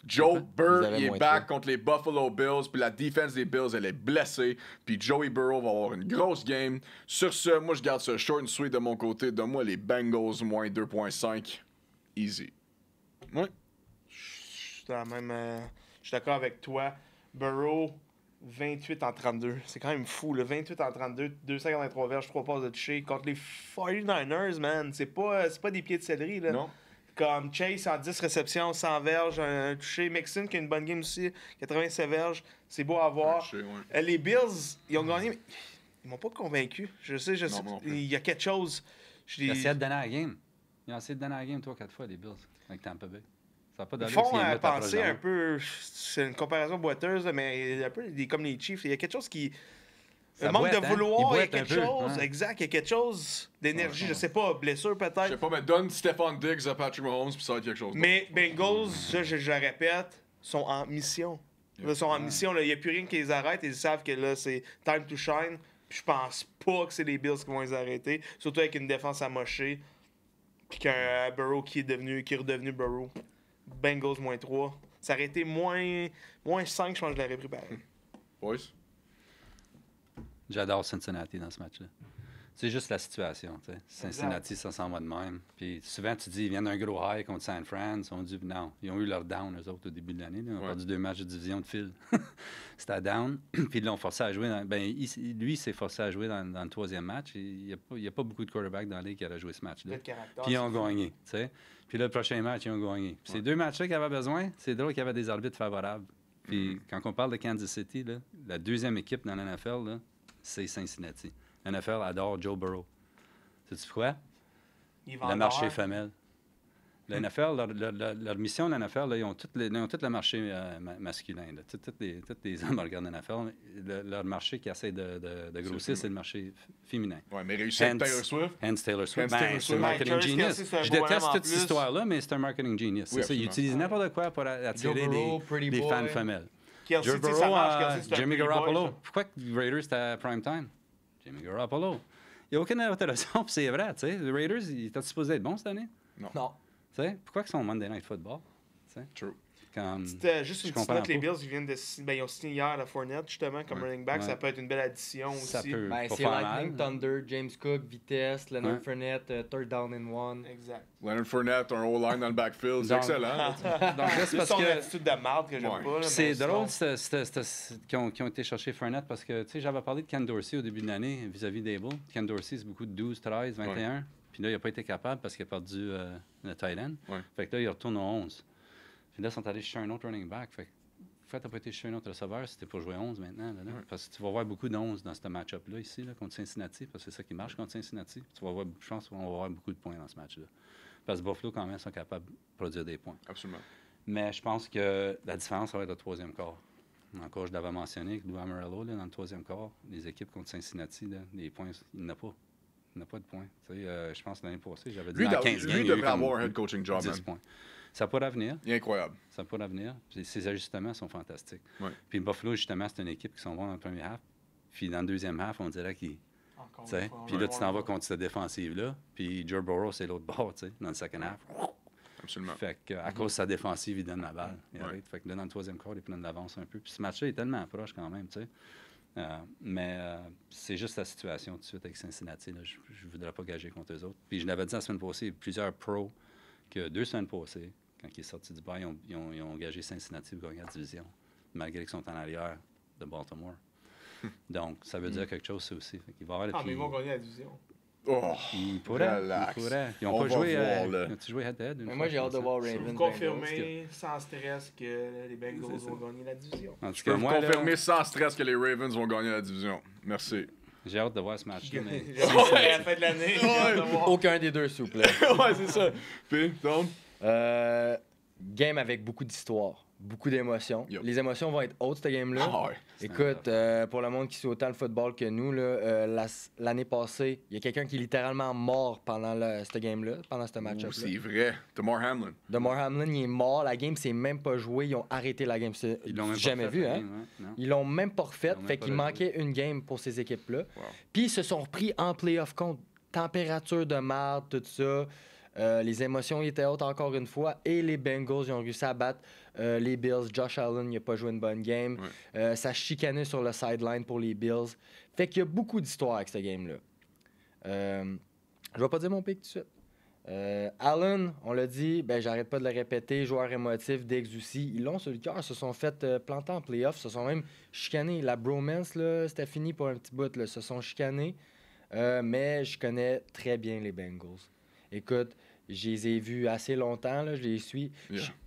Joe Vous Burr, avez il est moins back trois. contre les Buffalo Bills, puis la défense des Bills, elle est blessée, puis Joey Burrow va avoir une grosse game. Sur ce, moi, je garde ce short and sweet de mon côté. Donne-moi les Bengals, moins 2.5. Easy. Ouais. Je suis dans la même, je suis d'accord avec toi. Burrow, 28 en 32. C'est quand même fou, le 28 en 32, 283 verges, 3 passes de toucher. Contre les 49ers, man, c'est pas des pieds de céleri, là. Non? Comme Chase en 10 réceptions, 100 verges, un touché. Mixon qui a une bonne game aussi, 87 verges. C'est beau à voir. Je sais, ouais. Les Bills, ils ont gagné, mais ils m'ont pas convaincu. Je sais, Non, moi non plus. il y a quelque chose. Ils ont essayé de donner la game. Ils ont essayé de donner la game 3-4 fois, les Bills, avec Tampa Bay. Ça n'a pas Ils d'allure font s'ils mettent à penser proche un peu, c'est une comparaison boiteuse, là, mais un peu comme les Chiefs. Il y a quelque chose qui. Ça Un manque boite, de hein? vouloir, Ils il y a boitent un quelque peu, chose. ouais. Exact, il y a quelque chose d'énergie. Ouais, Je sais pas, blessure Je sais peut-être. pas, mais donne Stephon Diggs à Patrick Mahomes, puis ça va être quelque chose. Mais Bengals, je le répète, sont en mission. Ils sont en Ouais. mission. Il n'y a plus rien qui les arrête. Ils savent que là, c'est time to shine. Puis je pense pas que c'est les Bills qui vont les arrêter. Surtout avec une défense amochée. Puis qu'un Burrow qui est redevenu Burrow. Bengals moins 3. Ça aurait été moins 5, je pense que je l'aurais pris pareil. Boys? J'adore Cincinnati dans ce match-là. C'est juste la situation. Tu sais. Cincinnati, ça s'en va de même. Puis souvent, tu dis, ils viennent d'un gros high contre San Fran. Ils ont dit, non, ils ont eu leur down, eux autres, au début de l'année. Ils ont Ouais. perdu 2 matchs de division de fil. C'était down. Puis ils l'ont forcé à jouer. Lui, il s'est forcé à jouer dans le 3e match. Il n'y a pas beaucoup de quarterbacks dans la ligue qui auraient joué ce match-là. Puis ils ont gagné. Tu sais. Puis là, le prochain match, ils ont gagné. Puis ces 2 matchs-là qu'ils avaient besoin, c'est drôle qu'il y avait des arbitres favorables. Puis quand on parle de Kansas City, là, la 2e équipe dans la NFL, là, c'est Cincinnati. La NFL adore Joe Burrow. Sais-tu quoi? Le marché femelle. La NFL, leur mission de la NFL, là, ils ont tout le marché masculin. Là. Tous les hommes regardent la NFL. Leur marché qui essaie de grossir, c'est le marché féminin. Ouais, mais réussir avec Taylor Swift. Hence Taylor Swift. Hence Ben, Taylor c'est un Swift. marketing Travis genius. Kelce, c'est un Je beau déteste bonhomme en toute plus. cette histoire-là, mais c'est un marketing genius. C'est Oui, ça, ils absolument. utilisent n'importe quoi pour attirer Joe Burrow, Pretty les Boy. fans femelles. Kelsey, Joe tu sais, Burrow, ça marche. Kelsey, c'est un Jimmy pretty boy, Garoppolo. ça. Pourquoi que les Raiders étaient à prime time? Jimmy Garoppolo. Il n'y a aucune autre raison, puis c'est vrai. Tu sais, les Raiders, ils étaient supposés être bons cette année. Non. Tu sais, pourquoi ils sont au Monday Night Football? Tu sais, True. comme... C'était juste Je une petite comprends note, les pas. Bills, ils ont signé hier à Fournette, justement, comme Ouais. running back. Ouais. Ça peut être une belle addition Ça aussi. peut Ben, pas c'est faire Lightning, mal. Thunder, James Cook, vitesse, Leonard Ouais. Fournette, third down and one. Exact. Leonard Fournette, un O-line dans le backfield, c'est Donc- excellent. Donc là, c'est C'est parce son que... attitude de marde que j'aime Ouais. pas. là, C'est mais drôle sinon- qu'ils ont été chercher Fournette parce que, tu sais, j'avais parlé de Ken Dorsey au début de l'année vis-à-vis des Bulls. Ken Dorsey, c'est beaucoup de 12, 13, 21. Puis là, il n'a pas été capable parce qu'il a perdu le tight end. Ouais. Fait que là, il retourne au 11. Puis là, ils sont allés chercher un autre running back. Fait que, pourquoi tu n'as pas été chercher un autre receveur si c'était pour jouer 11 maintenant? Là? Parce que tu vas voir beaucoup de 11 dans ce match-up-là ici, là, contre Cincinnati, parce que c'est ça qui marche contre Cincinnati. Tu vas voir, je pense qu'on va voir beaucoup de points dans ce match-là. Parce que Buffalo, quand même, sont capables de produire des points. Absolument. Mais je pense que la différence, ça va être le troisième quart. Encore, je l'avais mentionné, que Lou Amarillo, là, dans le troisième quart, les équipes contre Cincinnati, là, les points, il n'a pas. Il n'a pas de points. Tu sais, je pense que l'année passée, j'avais dit Lui, dans 15 games, lui il y a eu devrait comme avoir un head coaching job, 10 man. points. Ça n'a pas d'avenir. Il est incroyable. Ça n'a pas d'avenir. Puis ses ajustements sont fantastiques. Ouais. Puis Buffalo, justement, c'est une équipe qui sont bons dans le premier half. Puis dans le deuxième half, on dirait qu'ils... Encore tu sais, une fois, puis là, tu t'en vas contre cette défensive-là. Puis Joe Burrow, c'est l'autre bord, tu sais, dans le second half. Absolument. Fait que, à cause de sa défensive, il donne la balle. Il Ouais. arrête. Fait que là, dans le troisième quart, il prend de l'avance un peu. Puis ce match-là est tellement proche quand même, tu sais. Mais c'est juste la situation tout de suite avec Cincinnati. Là. Je ne voudrais pas gager contre eux autres. Puis je l'avais dit la semaine passée, plusieurs pros, que 2 semaines passées, quand il est sorti du bail, ils ont gagé Cincinnati pour gagner la division, malgré qu'ils sont en arrière de Baltimore. Donc, ça veut dire quelque chose, ça aussi. Fait qu'il va y avoir le Ah, mais ils pied. vont gagner la division. Oh, Ils pourraient. relax. Ils pourraient. Ils On n'ont pas va joué. voir, là. Ils ont-tu joué head-to-head? une Mais fois, moi, j'ai je hâte de pense, voir ça? Ravens. Vous confirmez sans stress que les Bengals vont gagner la division. En tout Je cas, peux vous moi, là, confirmer sans stress que les Ravens vont gagner la division. Merci. j'ai hâte de voir ce match-là. Mais À la fin de l'année, j'ai hâte de voir. Aucun des deux, s'il vous plaît. Ouais, c'est ça. Puis, donc, Game avec beaucoup d'histoire, beaucoup d'émotions. Yep. Les émotions vont être hautes, cette game-là. ah ouais. Écoute, pour le monde qui suit autant le football que nous, là, l'année passée, il y a quelqu'un qui est littéralement mort pendant cette game-là, pendant ce match-up. Oh, c'est vrai. Damar Hamlin. Damar Hamlin, il est mort. La game s'est même pas jouée. Ils ont arrêté la game. ils l'ont même Jamais pas vu, fait, hein? ouais, non. Ils l'ont même pas refait. Ils l'ont Fait même qu'il pas manquait une game pour ces équipes-là. Wow. Puis ils se sont repris en playoff contre température de marde, tout ça. Les émotions étaient hautes encore une fois. Et les Bengals, ils ont réussi à battre les Bills. Josh Allen, il n'a pas joué une bonne game. Ça chicanait sur le sideline pour les Bills. Fait qu'il y a beaucoup d'histoires avec cette game-là. Je vais pas dire mon pick tout de suite. Allen, on l'a dit, ben j'arrête pas de le répéter, joueur émotif, Diggs aussi. Ils l'ont sur le cœur, se sont fait planter en playoff, se sont même chicanés. La bromance, là, c'était fini pour un petit bout, là, se sont chicanés. Mais je connais très bien les Bengals. Écoute, je les ai vus assez longtemps, là, je les suis.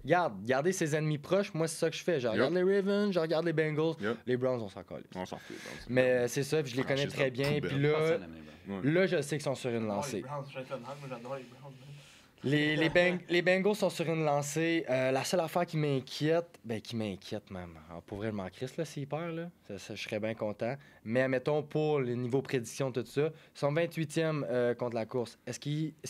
Yeah. Regardez ses ennemis proches, moi c'est ça que je fais. Je regarde les Ravens, je regarde les Bengals, Yep. les Browns, on s'en colle. On s'en fout. donc. Mais c'est ça, puis je les connais Franchise très de bien. poubelle. Puis Je pense que là, c'est la même, Ouais. là, je sais qu'ils sont sur une Les lancée. Browns, je vais être honnête, moi j'adore les Browns. man. Les Bengals sont sur une lancée. La seule affaire qui m'inquiète, même. Pour vrai, je m'en crisse, là, s'ils perdent, là. Ça, je serais bien content. Mais admettons, pour le niveau prédiction, tout ça, ils sont 28e contre la course. Est-ce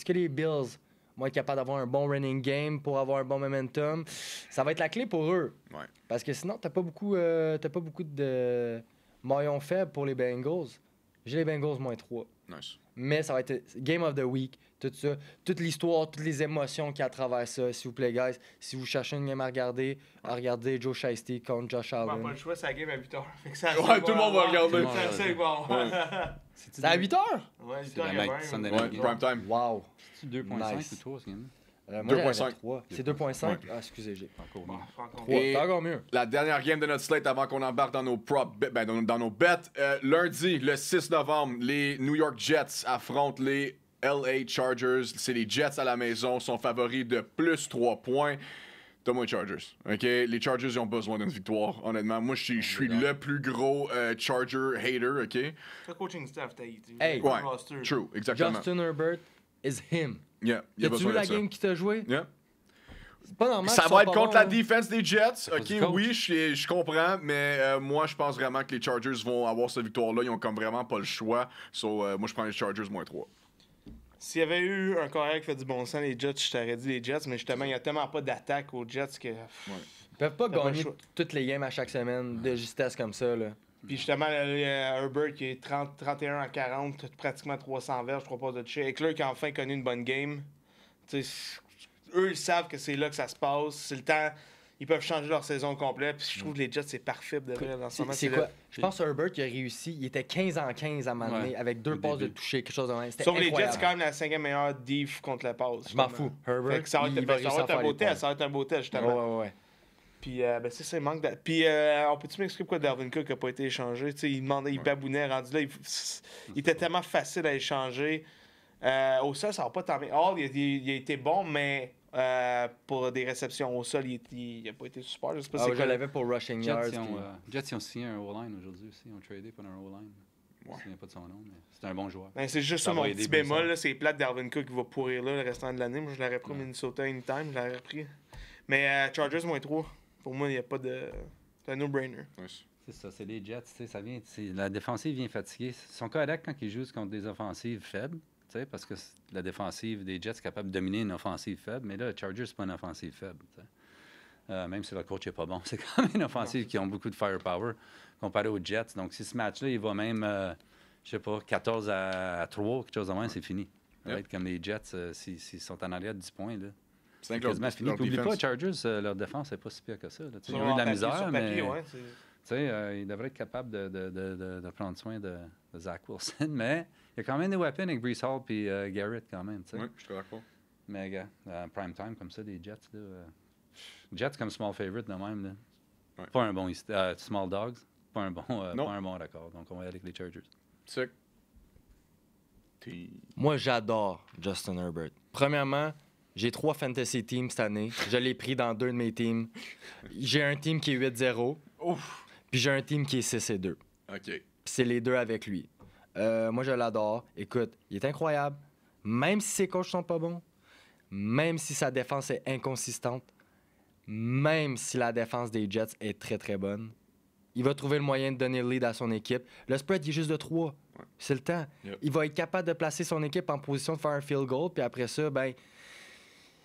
que les Bills vont être capables d'avoir un bon running game pour avoir un bon momentum? Ça va être la clé pour eux. Ouais. Parce que sinon, t'as pas beaucoup de maillons faibles pour les Bengals. J'ai les Bengals -3. Nice. Mais ça va être Game of the Week, tout ça, toute l'histoire, toutes les émotions qu'il y a à travers ça. S'il vous plaît, guys, si vous cherchez une game à regarder Joe Shiesty contre Josh On va Allen. pas le choix, c'est la game à 8h. Ouais, tout le monde va regarder. C'est bon. C'est à 8h? Ouais, C'est la 8h. night Sunday Ouais, night prime game. time. Wow. C'est 2.5 Nice. ou 3 ce game? Moi, j'avais 2.5. 3. C'est 2.5? Ouais. Ah, excusez, j'ai Encore Bon, mieux. encore. 3. Et- C'est encore mieux. La dernière game de notre slate avant qu'on embarque dans nos dans nos bets. Lundi, le 6 novembre, les New York Jets affrontent les LA Chargers. C'est les Jets à la maison, sont favoris de +3 points. Donne-moi les Chargers. OK? Les Chargers, ils ont besoin d'une victoire, honnêtement. Moi, je suis le plus gros Charger hater, OK? Le coaching staff, t'as eu. Hey. Ouais, true, exactement. Justin Herbert is him. Yeah, il y a As-tu besoin vu de la ça. game qu'il t'a joué? Yeah. C'est pas normal. Ça qu'ils va sont être pas contre bons, la là. défense des Jets. pas OK, du coach. oui, je comprends, mais moi, je pense vraiment que les Chargers vont avoir cette victoire-là. Ils ont comme vraiment pas le choix. Moi, je prends les Chargers -3. S'il y avait eu un carrière qui fait du bon sens, les Jets, je t'aurais dit les Jets, mais justement, il n'y a tellement pas d'attaque aux Jets que. Ils peuvent pas T'as pas le gagner choix. toutes les games à chaque semaine de justesse comme ça, là. Puis justement, Herbert qui est 31 à 40, pratiquement 300 verges, 3 passes de toucher. Eckler qui a enfin connu une bonne game. Tu sais, eux, ils savent que c'est là que ça se passe. C'est le temps. Ils peuvent changer leur saison complète. Puis je trouve que les Jets, c'est parfait de vrai dans ce moment. C'est quoi? Je pense que Herbert qui a réussi. Il était 15 en 15 à un moment donné, Ouais. avec 2 Au passes de début. toucher, quelque chose de même. C'était Sauf que les Jets, incroyable. c'est quand même la 5e meilleure diff contre la passe. Je m'en justement. fous. Herbert, Fait que ça va il être, va ça réussir va à être faire un les beau test, points. ça va être un beau test, justement. Ouais. Puis, ben, c'est ça, il manque de. Puis, on peut-tu m'expliquer pourquoi Dalvin Cook n'a pas été échangé? Tu sais, il demandait, il babounait, rendu là, il était tellement facile à échanger. Au sol, ça va pas tant bien. Hall, il a été bon, mais pour des réceptions au sol, il n'a pas été super. Je sais pas Ah, c'est je quoi. l'avais pour rushing yards. Jets, puis- ils ont signé un O-line aujourd'hui aussi. Ils ont tradé pour un O-line. Je me souviens pas de son nom, mais c'est un bon joueur. Ben, c'est juste Ça ça mon va aider petit bémol, Broussard. là, c'est plate d'Arvin Cook qui va pourrir là le restant de l'année. Moi, je l'aurais pris au Minnesota anytime, je l'aurais pris. Mais Chargers -3, pour moi, il n'y a pas de. C'est un no-brainer. Nice. C'est ça, c'est les Jets, tu sais, ça vient, la défensive vient fatiguée. Ils sont corrects quand ils jouent contre des offensives faibles, tu sais, parce que la défensive des Jets est capable de dominer une offensive faible, mais là, le Chargers, c'est pas une offensive faible, tu sais. Même si le coach n'est pas bon, c'est quand même une offensive qui a beaucoup de firepower comparé aux Jets. Donc, si ce match-là, il va même, je sais pas, 14-3, quelque chose de moins, c'est fini. Ça va être comme les Jets, s'ils sont en arrière de 10 points, là. C'est Quasiment fini. Puis oublie pas, Chargers, leur défense, c'est pas si pire que ça. Là. Ils ont eu de la misère, mais ils devraient être capables de prendre soin de Zach Wilson. Mais il y a quand même des weapons avec Breece Hall et Garrett quand même. T'sais. Oui, je suis d'accord. Mais gars, prime time comme ça, des Jets. Là, Jets comme small favorite de même. Là. Ouais. Pas un bon small dogs, pas un bon record. Donc on va aller avec les Chargers. Sick. Moi, j'adore Justin Herbert. Premièrement, j'ai 3 fantasy teams cette année. Je l'ai pris dans 2 de mes teams. J'ai un team qui est 8-0. Ouf. Puis j'ai un team qui est 6-2. OK. Puis c'est les 2 avec lui. Moi, je l'adore. Écoute, il est incroyable. Même si ses coachs sont pas bons, même si sa défense est inconsistante, même si la défense des Jets est très, très bonne, il va trouver le moyen de donner le lead à son équipe. Le spread, il est juste de 3. Ouais. C'est le temps. Yep. Il va être capable de placer son équipe en position de faire un field goal. Puis après ça, ben...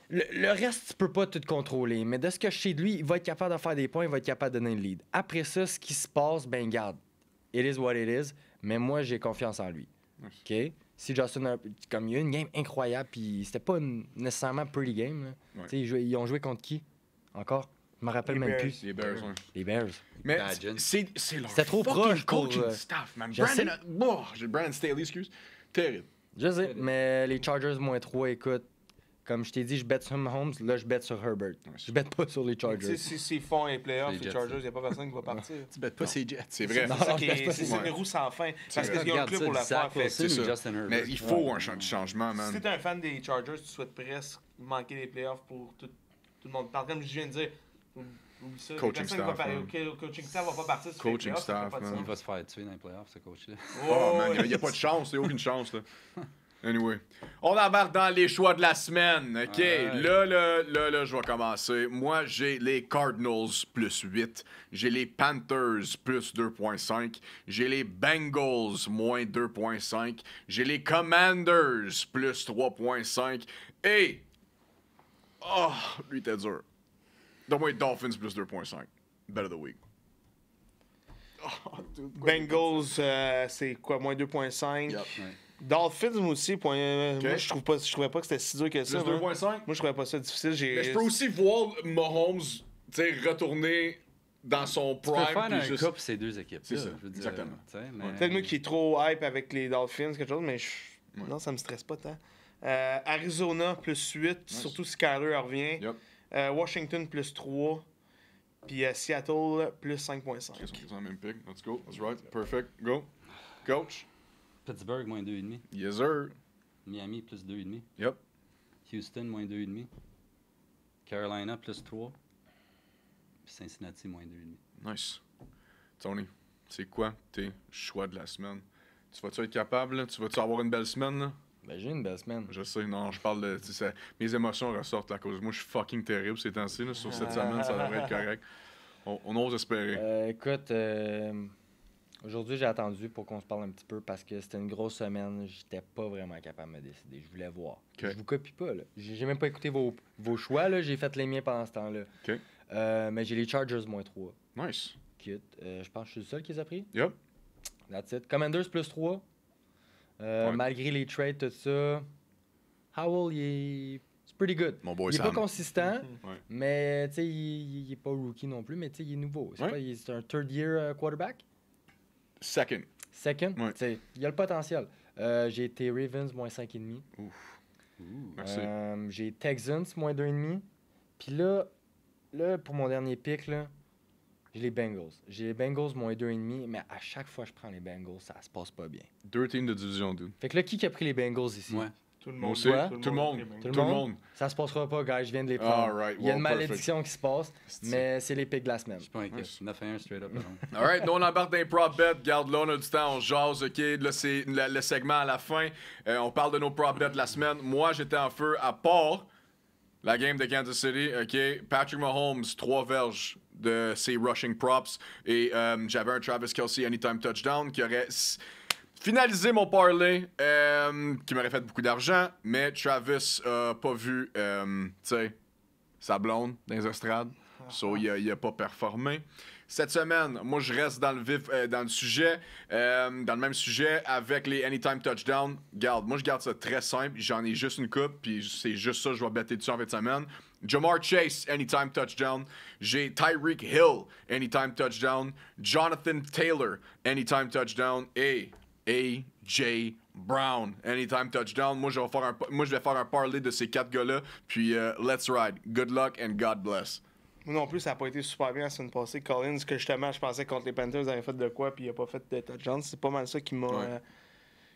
Le reste, tu peux pas tout contrôler. Mais de ce que je sais de lui, il va être capable de faire des points, il va être capable de donner le lead. Après ça, ce qui se passe, ben garde. It is what it is. Mais moi, j'ai confiance en lui. Nice. OK? Si Justin, comme il y a eu une game incroyable, puis c'était pas nécessairement pretty game. Là. Ouais. Tu sais, ils ont joué contre qui? Encore? Je me rappelle Les même Bears. plus. Les Bears, ouais. Les Bears. Mais Imagine. c'est leur C'était trop fucking proche pour, coaching staff, man. je sais. J'ai Brandon Staley, excuse. Terrible. Je sais, mais les Chargers -3, écoute, comme je t'ai dit, je bête sur Mahomes, là, je bête sur Herbert. Je bête pas sur les Tu Chargers. sais, s'ils font les playoffs, Les les Jets, Chargers, il n'y a pas personne qui va partir. Tu bêtes pas ces Jets. C'est vrai. Non, C'est ça je qui pense est- pas c'est c'est une roue sans fin. Parce qu'ils ont le Regarde club ça, pour la Zach faire. Fait. Wilson C'est ou ça. Justin Herbert. Mais il faut un changement, Si man. t'es un fan des Chargers, tu souhaites presque manquer les playoffs pour tout le monde. Comme je viens de dire, oublie ça. Coaching Personne staff, va pas- man. le coaching staff va pas partir sur Coaching les playoffs, ça fait staff, pas de man. Il sens. va se faire tuer dans les playoffs, ce coach-là. Oh, man, il n'y a ouais. pas de chance, il n'y a aucune chance, là. Anyway. On embarque dans les choix de la semaine, OK? Ouais. Là, je vais commencer. Moi, j'ai les Cardinals +8. J'ai les Panthers +2.5. J'ai les Bengals -2.5. J'ai les Commanders +3.5. Et... Oh, lui, était dur. Donne-moi les Dolphins +2.5. Bet of the week. Oh, dude, quoi, Bengals, c'est quoi, moins 2.5. Yep. Ouais. Dolphins, moi aussi, moi, je trouvais pas que c'était si dur que ça. Plus moi. 2.5? Moi, je trouvais pas ça difficile. Mais je peux aussi voir Mahomes, tu sais, retourner dans son Tu prime. peux faire puis un juste- couple ces deux équipes. C'est ça, exactement. Peut-être moi qui est trop hype avec les Dolphins, quelque chose, mais Ouais. non, ça me stresse pas tant. Arizona +8, surtout si Kyler revient. Yep. Washington +3. Puis Seattle +5.5. Qu'est-ce qu'on fait en même pick? Let's go. That's right. Perfect. Go. Coach. Pittsburgh, -2,5. Yes, sir. Miami, +2,5. Yep. Houston, -2,5. Carolina, +3. Puis Cincinnati, -2,5. Nice. Tony, c'est quoi tes choix de la semaine? Tu vas-tu être capable, là? Tu vas-tu avoir une belle semaine, là? Ben, j'ai une belle semaine. Je sais, non, je parle de... tu sais, mes émotions ressortent à cause de moi. Je suis fucking terrible ces temps-ci, là. Sur cette semaine, ça devrait être correct. On ose espérer. Écoute, aujourd'hui, j'ai attendu pour qu'on se parle un petit peu parce que c'était une grosse semaine. J'étais pas vraiment capable de me décider. Je voulais voir. Ok. Je vous copie pas, là. J'ai même pas écouté vos choix, là. J'ai fait les miens pendant ce temps-là. OK. Mais j'ai les Chargers -3. Nice. Cute. Je pense que je suis le seul qui les a pris. Yep. That's it. Commanders +3. Ouais. Malgré les trades, tout ça. Howell, c'est pretty good. Mon boy Il est Sam. pas consistant, Ouais. mais tu sais, il est pas rookie non plus, mais tu sais, il est nouveau. C'est Ouais. pas- c'est un third year quarterback. Second. Second, Ouais. tu sais, il a le potentiel. J'ai été Ravens -5,5. Merci. J'ai Texans -2,5. Puis là, pour mon dernier pick, là, j'ai les Bengals. J'ai les Bengals -2,5, mais à chaque fois que je prends les Bengals, ça se passe pas bien. 2 teams de division, dude. Fait que là, qui a pris les Bengals ici? Ouais. Tout le Moi monde. aussi. Quoi? Tout le monde. Tout Tout le monde. Ça se passera pas, gars. Je viens de les prendre. Alright, Il y a une well, perfect. malédiction qui se passe, mais c'est les pics de la semaine. Je suis pas inquiet. 9-1 straight up. Alright, nous on embarque dans les prop bets. Garde là, on a du temps, on jase, ok. Là, c'est le segment à la fin. On parle de nos prop bets de la semaine. Moi, j'étais en feu à part la game de Kansas City, ok. Patrick Mahomes, 3 verges de ses rushing props. Et j'avais un Travis Kelce Anytime Touchdown qui aurait finalisé mon parlay, qui m'aurait fait beaucoup d'argent. Mais Travis a pas vu, tu sais, sa blonde dans les estrades. So, il a pas performé. Cette semaine, moi, je reste dans le vif, dans le sujet, dans le même sujet avec les Anytime Touchdown. Moi, je garde ça très simple. J'en ai juste une coupe, puis c'est juste ça que je vais better dessus en fin de semaine. Jamar Chase, Anytime Touchdown. J'ai Tyreek Hill, Anytime Touchdown. Jonathan Taylor, Anytime Touchdown. Et A.J. Brown, Anytime Touchdown. Moi, je vais faire un parlay de ces 4 gars-là. Puis, let's ride. Good luck and God bless. Moi non plus, ça n'a pas été super bien la semaine passée. Collins, que justement, je pensais que contre les Panthers, ils avaient fait de quoi, puis il n'a pas fait de touchdown. C'est pas mal ça qui m'a.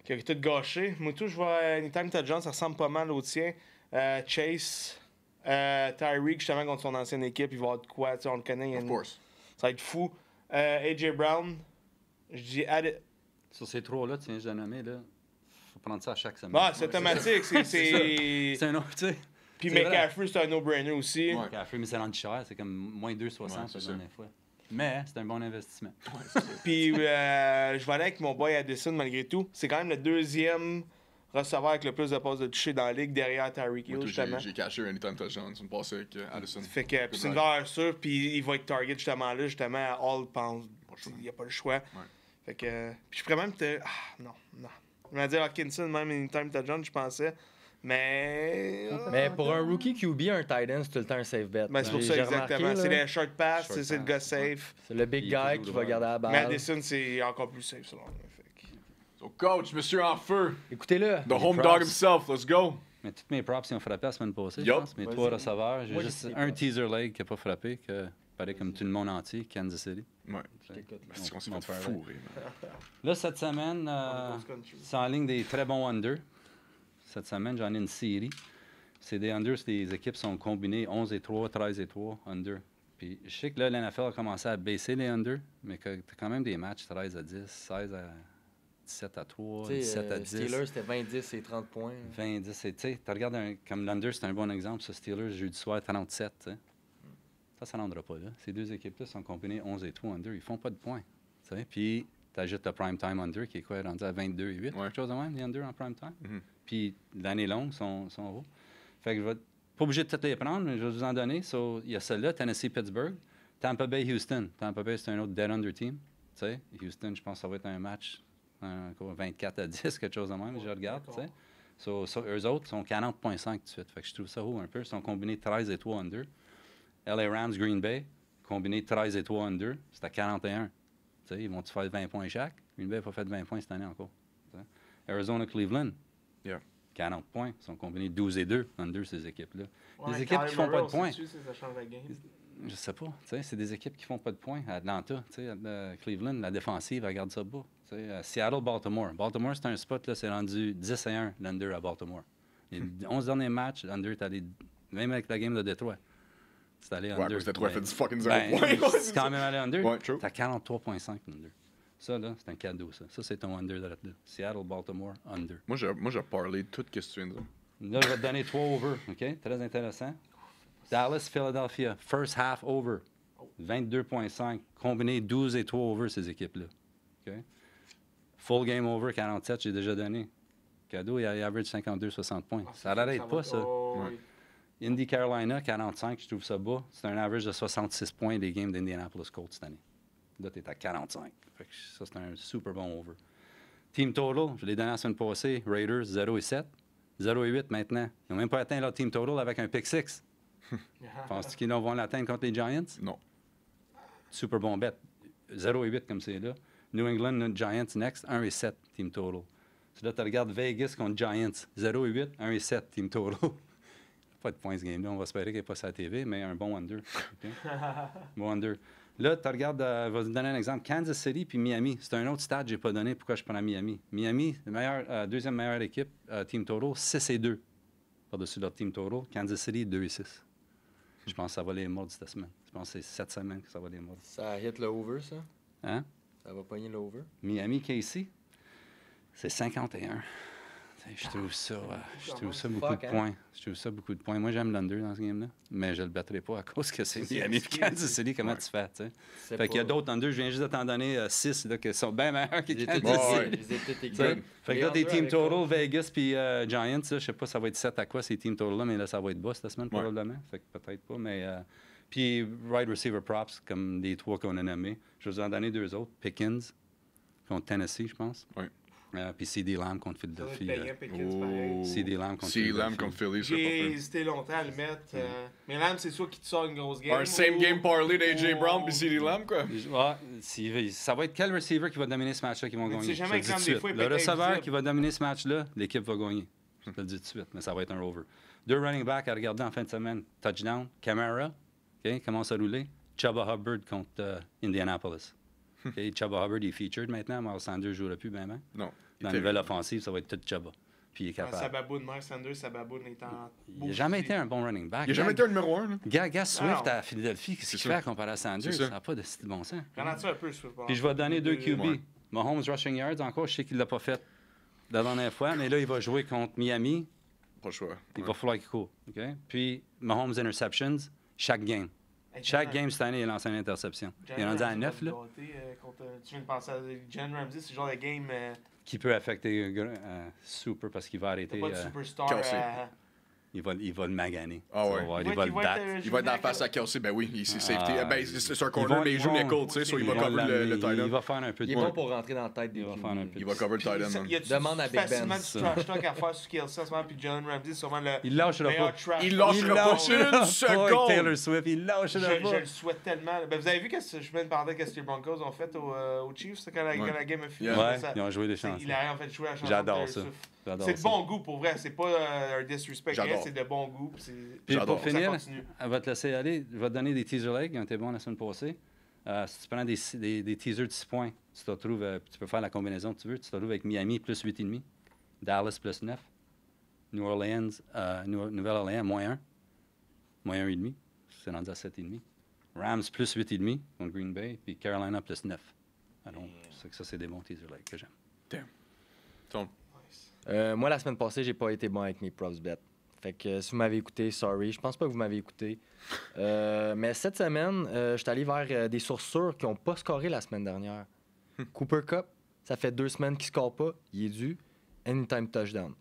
Qui a tout gâché. Moi, tout, je vois Anytime Touchdown, ça ressemble pas mal au tien. Chase, Tyreek, justement, contre son ancienne équipe, il va avoir de quoi, tu sais, on le connaît. Of course. Ça va être fou. A.J. Brown, je dis. Sur ces 3-là, tu viens juste de nommer, là, faut prendre ça à chaque semaine. Ah, c'est automatique. C'est. C'est un autre, tu sais. Puis C'est vrai. McCaffrey, c'est un no-brainer aussi. Ouais. Café, mais c'est rendu cher, c'est comme moins 2,60 Ouais, c'est la ça. dernière fois. Mais c'est un bon investissement. Puis je vais aller avec mon boy Addison malgré tout. C'est quand même le deuxième receveur avec le plus de passes de toucher dans la ligue derrière Tyreek Hill, Moi, justement. j'ai caché un Anytime Touchdown. C'est une passée avec Addison. Fait que puis c'est une valeur sûre, puis il va être target justement là, justement à all pounds. Il n'y a pas le choix. Fait que. Puis je pourrais même te. Ah, non. Je vais dire Hawkinson, même Anytime Touchdown, je pensais. Mais pour un rookie QB, un tight end, c'est tout le temps un safe bet. Ben, c'est pour J'ai ça, remarqué, exactement. là, C'est les short pass, Short c'est le pass, gars safe. c'est le big Il guy est qui toujours va devant. garder la balle. Mais Addison, c'est encore plus safe selon moi. Fait que- So, coach, monsieur en feu. Écoutez-le. The home props. dog himself. Let's go. Mais toutes mes props, ils ont frappé la semaine passée, je Yup. pense. Mes Vas-y. 3 receveurs. J'ai Moi, juste j'ai des un props. teaser leg qui n'a pas frappé, que paraît comme tout le monde entier, Kansas City. Ouais. t'écoute. C'est qu'on s'est Mon fait père, fourrer. man. Là, cette semaine, c'est en ligne des très bons under. Cette semaine, j'en ai une série. C'est des unders, les équipes sont combinées 11-3, 13-3, under. Puis je sais que là, l'NFL a commencé à baisser les under, mais que t'as quand même des matchs 13-10, 16-17-3, Tu sais, 17-10. Steelers, c'était 20-10 et 30 points. 20-10, tu sais, tu regardes comme l'under, c'est un bon exemple. Ce Steelers, jeudi soir, 37, tu sais. Ça ne rendra pas là. Ces deux équipes-là sont combinées 11-3 under. Ils font pas de points. Tu sais. Puis, tu ajoutes le prime time under qui est quoi, rendu à 22-8, Ouais. quelque chose de même, les under en prime time. Mhm. Puis, l'année longue, sont hauts. Fait que je vais pas obligé de toutes les prendre, mais je vais vous en donner. So, il y a celle-là, Tennessee-Pittsburgh. Tampa Bay-Houston. Tampa Bay, c'est un autre dead under team. Tu sais. Houston, je pense que ça va être un match 24-10, quelque chose de même, je regarde, tu sais. Eux autres sont 40,5 tout de suite. Fait que je trouve ça haut un peu. Ils sont combinés 13-3 under. LA Rams, Green Bay, combiné 13-3 under. C'est à 41. Tu sais, ils vont-tu faire 20 points chaque? Green Bay n'a pas fait 20 points cette année encore. Tu sais. Arizona, Cleveland. Yeah. 40 points. Ils sont combinés 12-2 under, ces équipes-là. Ouais, des équipes qui font pas de points. Ça change la game. Je sais pas. Tu sais, c'est des équipes qui font pas de points. Atlanta, tu sais, Cleveland, la défensive, elle garde ça bas. Tu sais, Seattle, Baltimore. Baltimore, c'est un spot, là, c'est rendu 10-1 l'under à Baltimore. Les 11 derniers matchs, l'under est allé, même avec la game de Détroit, c'est allé Ouais, under. parce que Détroit fait du fucking Ben, 0 points. c'est quand même allé under. Ouais, true. C'est à 43,5 l'under. Ça, là, c'est un cadeau, ça. Ça, c'est ton under de là. Seattle, Baltimore, under. Moi, j'ai parlé de tout ce que tu viens de dire. Là, je vais te donner 3 over, OK? Très intéressant. Dallas, Philadelphia, first half over. 22,5. Combiné 12-3 over, ces équipes-là. OK? Full game over, 47, j'ai déjà donné. Cadeau, il average 52-60 points. Ça n'arrête pas, ça. Ouais. Indy, Carolina, 45, je trouve ça bas. C'est un average de 66 points des games d'Indianapolis Colts cette année. Là, tu es à 45. Fait que ça, c'est un super bon over. Team total, je l'ai donné la semaine passée. Raiders, 0-7. 0-8 maintenant. Ils n'ont même pas atteint leur team total avec un pick 6. Penses-tu qu'ils vont l'atteindre contre les Giants? Non. Super bon bet. 0-8 comme c'est là. New England, Giants next, 1-7 team total. So là, tu regardes Vegas contre Giants. 0-8, 1-7 team total. Pas de points ce game-là. On va espérer qu'il n'est pas sur la TV, mais un bon under. OK? Bon under. Là, tu regardes, je vais vous donner un exemple. Kansas City puis Miami. C'est un autre stade que je n'ai pas donné. Pourquoi je prends Miami? Miami, deuxième meilleure équipe, team total, 6-2 par-dessus leur team total. Kansas City, 2-6. Je pense que ça va les mordre cette semaine. Je pense que c'est cette semaine que ça va les mordre. Ça hit le over, ça? Hein? Ça va pogner le over? Miami, KC, c'est 51. Je trouve ça, beaucoup de points. Je trouve ça beaucoup de points. Moi, j'aime l'under dans ce game-là, mais je le battrai pas à cause que c'est Miami et Kansas City. Comment tu fais, tu sais? Fait qu'il y a d'autres under. Je viens juste de t'en donner 6 là, qui sont bien meilleurs que Kansas City. Fait que là, des team total, Vegas puis Giants, je sais pas, ça va être 7 à quoi ces team total-là, mais là, ça va être bas cette semaine probablement. Fait que peut-être pas, mais... Puis wide receiver props, comme les 3 qu'on a nommés. Je vais vous en donner 2 autres. Pickens contre Tennessee, je pense. Oui. Puis CD Lamb contre Philadelphie. CD Lamb contre CD Lamb contre Philly. J'ai hésité longtemps à le mettre. Mais Lamb, c'est sûr qu'il te sort une grosse game. Un same game parlay d'AJ Brown puis CD Lamb, quoi. Ça va être quel receiver qui va dominer ce match-là qui vont gagner? C'est jamais comme des fois, le receveur qui va dominer ce match-là, l'équipe va gagner. Je te le dis tout de suite, mais ça va être un over. 2 running backs à regarder en fin de semaine. Touchdown, Camara, commence à rouler. Chuba Hubbard contre Indianapolis. Chuba Hubbard est featured maintenant. Miles Sanders ne jouera plus, ben. Non. Dans la nouvelle offensive, ça va être tout Chuba. Puis il est capable. Ça baboune, Miles Sanders, ça baboune étant. Il n'a jamais été un bon running back. Il n'a jamais été un numéro 1. Gars Swift à Philadelphie, qu'est-ce qu'il fait comparé à Sanders? Ça n'a pas de bon sens. Ralentis un peu, Swift. Puis je vais te donner 2 QB. Mahomes rushing yards encore, je sais qu'il ne l'a pas fait la dernière fois, mais là, il va jouer contre Miami. Pas le choix. Il va falloir qu'il court. Puis Mahomes interceptions, chaque game. Chaque game cette année, il a lancé une interception. Il est rendu à 9, là. Tu viens de penser à Jalen Ramsey, c'est le genre de game... qui peut affecter Super parce qu'il va arrêter... pas de superstar. Il va le maganer. Ah ouais. Il va le battre. Il va être dans la face à Kelsey. Ben oui, c'est safety. C'est un corner, mais il joue nickel, tu sais, so il va cover le tight end. Il va faire un peu de... Il est bon pour rentrer dans la tête des Il va cover le tight end. Demande à Big Ben. Facilement du trash talk à faire sur Kelsey en ce moment, puis Jalen Ramsey, c'est sûrement le il lâchera pas. Il lâchera pas une seconde. Taylor Swift, il lâchera pas. Je le souhaite tellement. Ben, vous avez vu que je viens de parler de ce que les Broncos ont fait aux Chiefs quand la game a fini? Ouais, ils ont joué des chances. Il a en fait joué la chanson. J'adore ça. C'est de bon goût pour vrai, c'est pas un disrespect, c'est de bon goût. Puis pour finir, elle va te laisser aller, je vais te donner des teaser legs qui ont été bons la semaine passée. Si tu prends des teasers de 6 points, tu te retrouves, tu peux faire la combinaison que tu veux, tu te retrouves avec Miami plus 8,5, Dallas plus 9, Nouvelle-Orléans moins 1, moins 1,5, c'est rendu à 7,5, Rams plus 8,5 contre Green Bay, puis Carolina plus 9. Alors, ça c'est des bons teaser legs que j'aime. Damn. Moi, la semaine passée, j'ai pas été bon avec mes props bet. Fait que si vous m'avez écouté, sorry. Je pense pas que vous m'avez écouté. Mais cette semaine, je suis allé vers des sources sûres qui n'ont pas scoré la semaine dernière. Cooper Kupp, ça fait 2 semaines qu'il ne score pas. Il est dû. Anytime touchdown.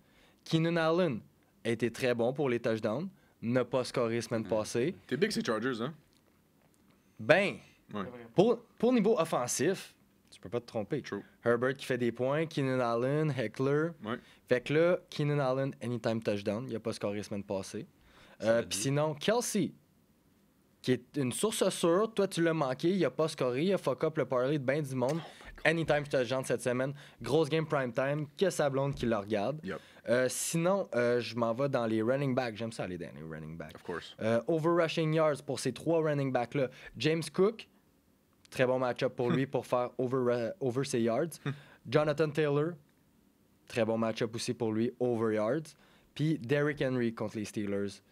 Keenan Allen a été très bon pour les touchdowns. N'a pas scoré la semaine passée. T'es big, c'est Chargers, hein? Ben, Ouais. pour niveau offensif, tu peux pas te tromper. True. Herbert qui fait des points, Keenan Allen, Heckler. Ouais. Fait que là, Keenan Allen, anytime touchdown. Il a pas scoré la semaine passée. Puis sinon, Kelsey, qui est une source sûre. Toi, tu l'as manqué. Il a pas scoré. Il a fuck up le parlay de ben du monde. Anytime touchdown cette semaine. Grosse game prime time. Que sa blonde qui le regarde. Yep. Sinon, je m'en vais dans les running backs. J'aime ça aller dans les running backs. Of course. Over rushing yards pour ces 3 running backs-là. James Cook, très bon match-up pour lui pour faire over ses yards. Jonathan Taylor, très bon match-up aussi pour lui, over yards. Puis Derrick Henry contre les Steelers,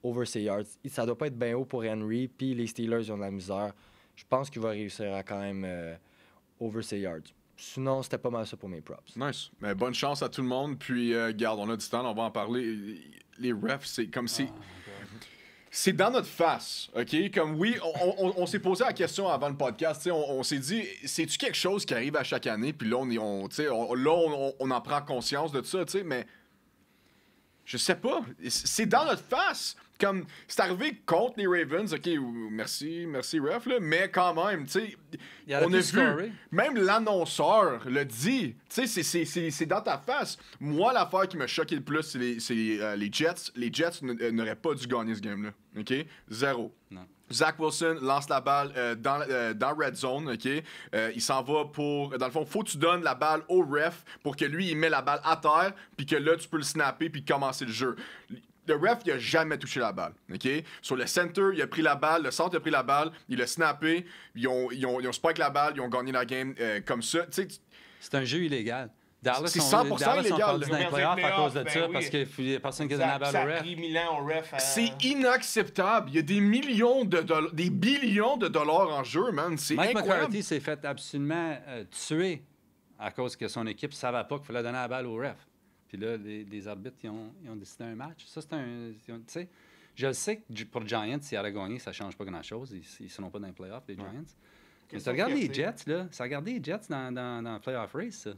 over ses yards. Ça doit pas être bien haut pour Henry, puis les Steelers ils ont de la misère. Je pense qu'il va réussir à quand même over ses yards. Sinon, c'était pas mal ça pour mes props. Nice. Mais bonne chance à tout le monde. Puis, garde, on a du temps, on va en parler. Les refs, c'est comme si... C'est dans notre face, OK? Comme oui, on s'est posé la question avant le podcast, on s'est dit, c'est-tu quelque chose qui arrive à chaque année? Puis là, on en prend conscience de ça, tu sais, mais je sais pas. C'est dans notre face. Comme, c'est arrivé contre les Ravens, OK, merci ref, là, mais quand même, tu sais, on a vu, même l'annonceur le dit, tu sais, c'est dans ta face. Moi, l'affaire qui m'a choqué le plus, c'est les Jets. Les Jets n'auraient pas dû gagner ce game-là, OK? 0. Non. Zach Wilson lance la balle dans Red Zone, OK? Il s'en va pour... Dans le fond, faut que tu donnes la balle au ref pour que lui, il met la balle à terre, puis que là, tu peux le snapper puis commencer le jeu. le ref, il a jamais touché la balle. OK? Sur le center, il a pris la balle, le centre a pris la balle, il a snappé, ils ont spike la balle, ils ont gagné la game comme ça. Tu sais, C'est un jeu illégal. Dallas C'est sont- 100% Dallas illégal, sont perdus là. dans les playoffs à cause de Ben ça, oui. parce qu'il n'y a personne qui a donné la balle Ça au a ref. pris 1000 ans au ref. c'est inacceptable. Il y a des millions de dollars, des billions de dollars en jeu, man. C'est Mike incroyable. McCarthy s'est fait absolument tuer à cause que son équipe ne savait pas qu'il fallait donner la balle au ref. Puis là, les arbitres, ils ont décidé un match. Ça, c'est un... Tu sais, je sais que pour Giants, s'ils allaient gagner, ça ne change pas grand-chose. Ils ne seront pas dans les playoffs, les Giants. Mais tu regardes les Jets, là. Ça regarde les Jets dans le playoff race, ça.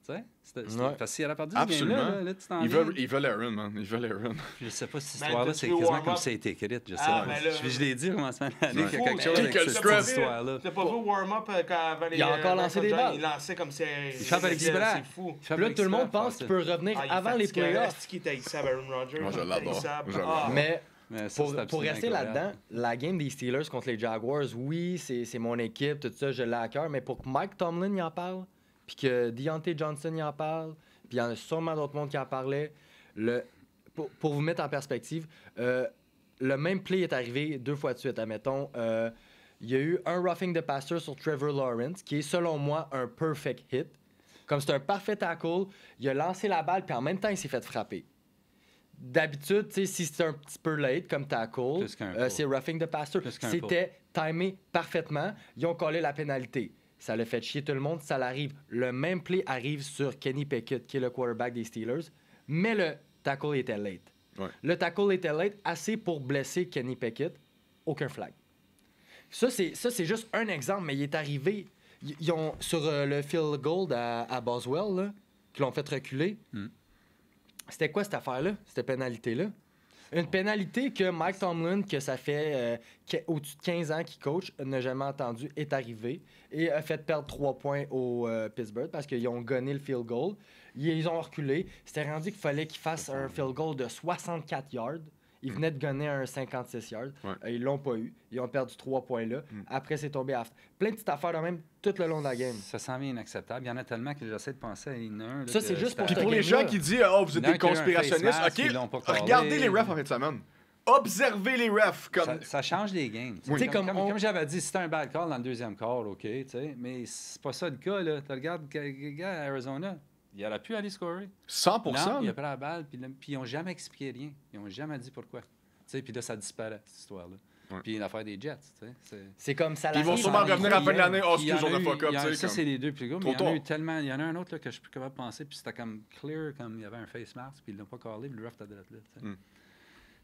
Tu sais? Parce que s'il avait perdu ce Absolument. game-là, là, tu t'en Ils viens. veulent Aaron, man. Ils veulent Aaron. Je sais pas si cette Ben, histoire-là, t'as-tu c'est vu quasiment warm-up? comme ça a été écrit. Je sais Ah, pas. ben là- Je l'ai dit au commencement de l'année qu'il y a quelque fou, chose mais avec quel cette scrub. histoire-là. T'as pas vu warm-up avant les. Il a encore lancé des balles. Il lançait comme si. Il frappe avec c'est Xibra. fou. Puis là, tout le monde pense qu'il peut revenir avant les playoffs. Est-ce qu'il était haïssable, Aaron Rodgers? Moi, je l'adore. Haïssable. Je l'adore. Ah. Mais Mais ça, c'est pour absolument rester incroyable. là-dedans, la game des Steelers contre les Jaguars, oui, c'est mon équipe, tout ça, je l'ai à cœur, mais pour que Mike Tomlin y en parle, puis que Deontay Johnson y en parle, puis il y en a sûrement d'autres mondes qui en parlaient, pour vous mettre en perspective, le même play est arrivé 2 fois de suite, admettons. Il y a eu un roughing the passer sur Trevor Lawrence, qui est selon moi un perfect hit. Comme c'est un parfait tackle, il a lancé la balle, puis en même temps, il s'est fait frapper. D'habitude, tu sais, si c'est un petit peu late comme tackle, Plus qu'un pull. c'est roughing the passer. Plus qu'un C'était timé parfaitement. Ils ont collé la pénalité. Ça l'a fait chier tout le monde. Ça l'arrive. Le même play arrive sur Kenny Pickett, qui est le quarterback des Steelers, mais le tackle était late. Ouais. Le tackle était late assez pour blesser Kenny Pickett. Aucun flag. Ça, c'est juste un exemple, mais il est arrivé. Ils ont, sur le field goal à Boswell, là, qui l'ont fait reculer, c'était quoi cette affaire-là, cette pénalité-là? Une pénalité que Mike Tomlin, que ça fait au-dessus de 15 ans qu'il coach, n'a jamais entendu, est arrivé et a fait perdre 3 points au Pittsburgh parce qu'ils ont gonné le field goal. Ils ont reculé. C'était rendu qu'il fallait qu'ils fassent un field goal de 64 yards. Ils venaient de gonner un 56 yards. Ouais. Ils l'ont pas eu. Ils ont perdu 3 points là. Après, c'est tombé à... Plein de petites affaires de même tout le long de la game. Ça s'en vient inacceptable. Il y en a tellement que j'essaie de penser à une heure. Ça, c'est juste pour Puis ce pour les game-là. gens qui disent oh, vous êtes Il y en a des qui ont eu un conspirationnistes, face mask, ils l'ont pas OK, callé. regardez les refs en fin de semaine. Observez les refs comme... Ça change les games. Tu sais, Comme, comme comme, on- comme j'avais dit, c'était un bad call dans le deuxième quart, OK, tu sais, mais c'est pas ça le cas, là. Tu regardes le gars à Arizona, il aurait pu aller scorer. 100%. Non, il là. a pris la balle, puis ils n'ont jamais expliqué rien. Ils n'ont jamais dit pourquoi. Tu sais, puis là, ça disparaît, cette histoire-là. Ouais. Puis l'affaire des Jets, tu sais. C'est comme ça. Puis ils vont l'arrive sûrement en revenir à la fin de l'année. Oh, Puis il y en excuse, on a a eu- fuck up, il y en a- tu sais. Ça, comme- c'est les deux plus gros, mais Trop il y en a eu tard. tellement. Il y en a un autre là, que je suis plus capable de penser, puis c'était comme clear, comme il y avait un face mask, puis ils l'ont pas callé, puis le ref t'a là. Tu sais.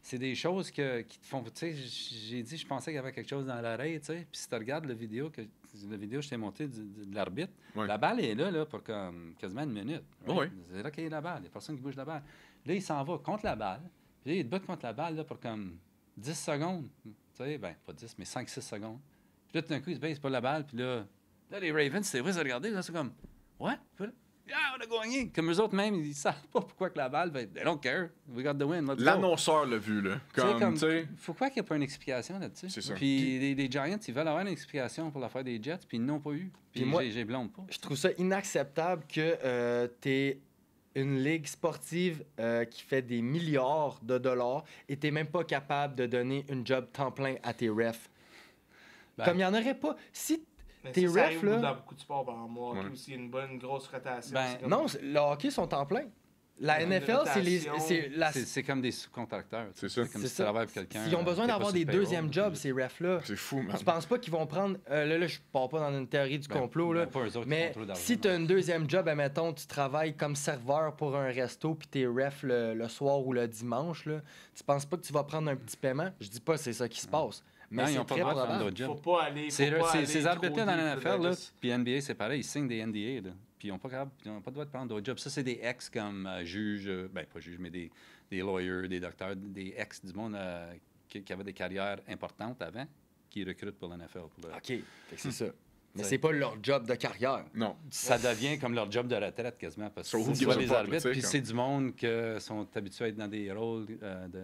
C'est des choses qui te font. Tu sais, j'ai dit, je pensais qu'il y avait quelque chose dans l'oreille, tu sais. Puis si tu regardes la vidéo que je t'ai montée de l'arbitre, Ouais. la balle est là pour comme quasiment une minute. Oui. C'est là qu'il y a la balle. Il n'y a personne qui bouge la balle. Là, il s'en va contre la balle. Puis là, il te bat contre la balle là, pour comme 10 secondes. Tu sais, ben, pas 10, mais 5-6 secondes. Puis là, tout d'un coup, il se baisse pas la balle. Puis là, les Ravens, c'est vrai, ça regarder. Là, c'est comme, what? Yeah, on a gagné. Comme eux autres, même, ils savent pas pourquoi que la balle va être. They don't care. We got the win. Let's go. L'annonceur l'a vu, là. Comme, tu sais... Pourquoi qu'il n'y a pas une explication là-dessus? C'est ça. Puis les Giants, ils veulent avoir une explication pour l'affaire des Jets, puis ils n'ont pas eu. Puis moi- j'ai blâme pas. Je trouve ça inacceptable que t'es une ligue sportive qui fait des milliards de dollars et t'es même pas capable de donner une job temps plein à tes refs. Ben, Comme il n'y en aurait pas. Si Mais tes ça, ça refs, arrive là... dans beaucoup de sports, par exemple. Moi, hockey Ouais. aussi, une bonne grosse rotation. Ben, c'est comme- Non, le hockey sont en plein. La Une NFL, rotation. c'est la... C'est comme des sous-contracteurs. tu sais. C'est ça. Comme C'est si tu ça. travailles pour quelqu'un. Ils ont besoin t'es pas d'avoir sur des le payroll, deuxièmes jobs, ces refs-là. C'est fou, man. Tu penses pas qu'ils vont prendre... là, je pars pas dans une théorie du complot, là. Ben, pas eux autres qui Mais font trop d'argent, si tu as non. un deuxième job, admettons, tu travailles comme serveur pour un resto puis t'es ref le soir ou le dimanche, là, tu penses pas que tu vas prendre un petit paiement? Je dis pas que c'est ça qui se passe. Mais Non, ils c'est n'ont pas très le droit de probable. prendre d'autres Faut jobs. pas aller. C'est faut pas aller ces trop arbitres-là dans deep, la NFL, là, Davis. puis NBA, c'est pareil, ils signent des NDA, là, puis ils n'ont pas, ils ont pas le droit de prendre d'autres jobs. Ça, c'est des ex comme juges, ben pas juges, mais des lawyers, des docteurs, des ex du monde qui avaient des carrières importantes avant, qui recrutent pour la NFL. OK, fait que c'est ça. Mais C'est- c'est pas leur job de carrière. Non. Ça devient comme leur job de retraite quasiment, parce So who que gives c'est a les fuck, là, arbitres, tu sais, puis comme- c'est du monde qui sont habitués à être dans des rôles de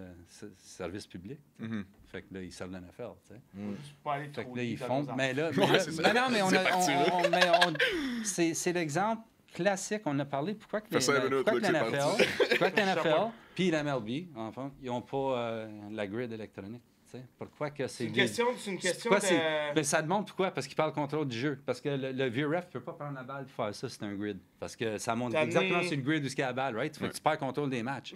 service public. Mhm. Fait que là, ils servent la NFL, tu sais. Faut pas aller Fait trop que là, ils deep dans font. nos Mais là, Ouais, c'est ça. non, mais on C'est a. parti, là. C'est l'exemple classique, on en a parlé. Pourquoi que Fait 5 minutes, pourquoi que là, que c'est l'NFL puis la MLB, enfin, ils n'ont pas la grid électronique? Pourquoi que c'est une question de... Ben, ça demande pourquoi? Parce qu'il parle contrôle du jeu. Parce que le VRF ne peut pas prendre la balle et faire ça, c'est un grid. Parce que ça montre exactement sur le grid où il y a la balle, right? Fait que tu perds contrôle des matchs.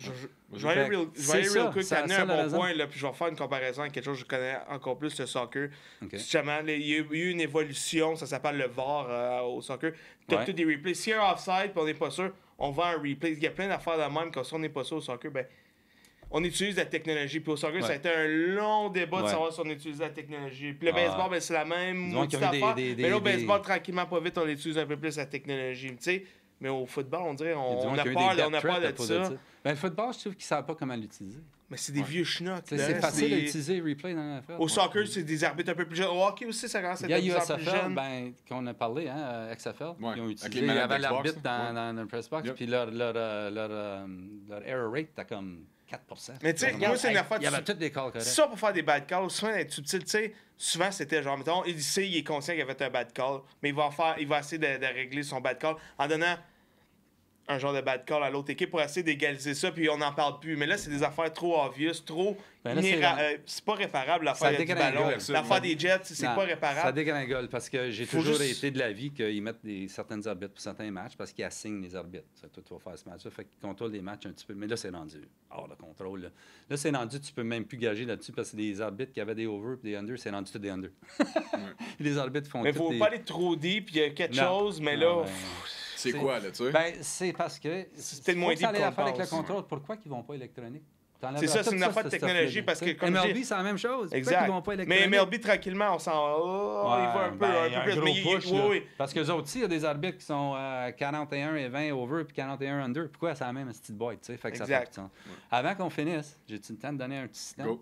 Je vais aller real quick, t'as amené un bon point, là, puis je vais faire une comparaison avec quelque chose que je connais encore plus, le soccer. Justement, il y a eu une évolution, ça s'appelle le VAR au soccer. Tu as tous des replays. Si il y a un offside et on n'est pas sûr, on vend un replay. Il y a plein d'affaires de même, quand si on n'est pas sûr au soccer, ben on utilise la technologie. Puis au soccer, ça a été un long débat de savoir si on utilise la technologie. Puis le baseball, ben, c'est la même affaire. Mais là, au baseball, tranquillement, pas vite, on utilise un peu plus la technologie. Tu sais, mais au football, on dirait on a peur de ça. Ben, le football, je trouve qu'ils ne savent pas comment l'utiliser. Mais c'est des vieux schnocks. C'est facile d'utiliser replay dans la Au soccer, c'est des arbitres un peu plus jeunes. Au hockey aussi, ça commence à être de plus jeune. Ben, qu'on a parlé, hein, XFL, ils ont utilisé. Il y avait l'arbitre dans le press box, puis leur error rate, t'as comme 4%. Mais tu sais, moi, c'est une affaire. Il y avait toutes des calls corrects. Ça, pour faire des bad calls, souvent, être subtil, tu sais, souvent, c'était genre, mettons, il sait, il est conscient qu'il a fait un bad call, mais il va essayer de régler son bad call en donnant un genre de bad call à l'autre équipe pour essayer d'égaliser ça, puis on n'en parle plus. Mais là, c'est des affaires trop obvious, trop... c'est pas réparable, l'affaire du ballon. L'affaire des Jets, c'est pas réparable. Ça dégringole, parce que j'ai toujours été de l'avis qu'ils mettent certaines arbitres pour certains matchs, parce qu'ils assignent les arbitres. C'est toi, tu vas faire ce match-là, fait qu'ils contrôlent les matchs un petit peu. Mais là, c'est rendu hors de contrôle. Là, c'est rendu, tu peux même plus gager là-dessus, parce que les arbitres qui avaient des over et des under, c'est rendu tout des under. Les arbitres font mais faut pas aller trop deep, il y a quelque chose, mais là... C'est quoi, là, tu sais? Ben, c'est parce que... C'était moins deep qu'on pense. Avec le contrôle. Pourquoi qu'ils vont pas électronique? C'est ça, c'est une affaire de technologie parce que comme MLB, c'est la même chose. Exact. Ils vont pas électronique? Mais MLB, tranquillement, on s'en il va un peu plus. Mais parce qu'eux autres, il y a des arbitres qui sont 41 et 20 over puis 41 under. Pourquoi c'est la même petite boîte, tu sais? Fait que ça fait plus de sens. Avant qu'on finisse, j'ai-tu le temps de donner un petit système?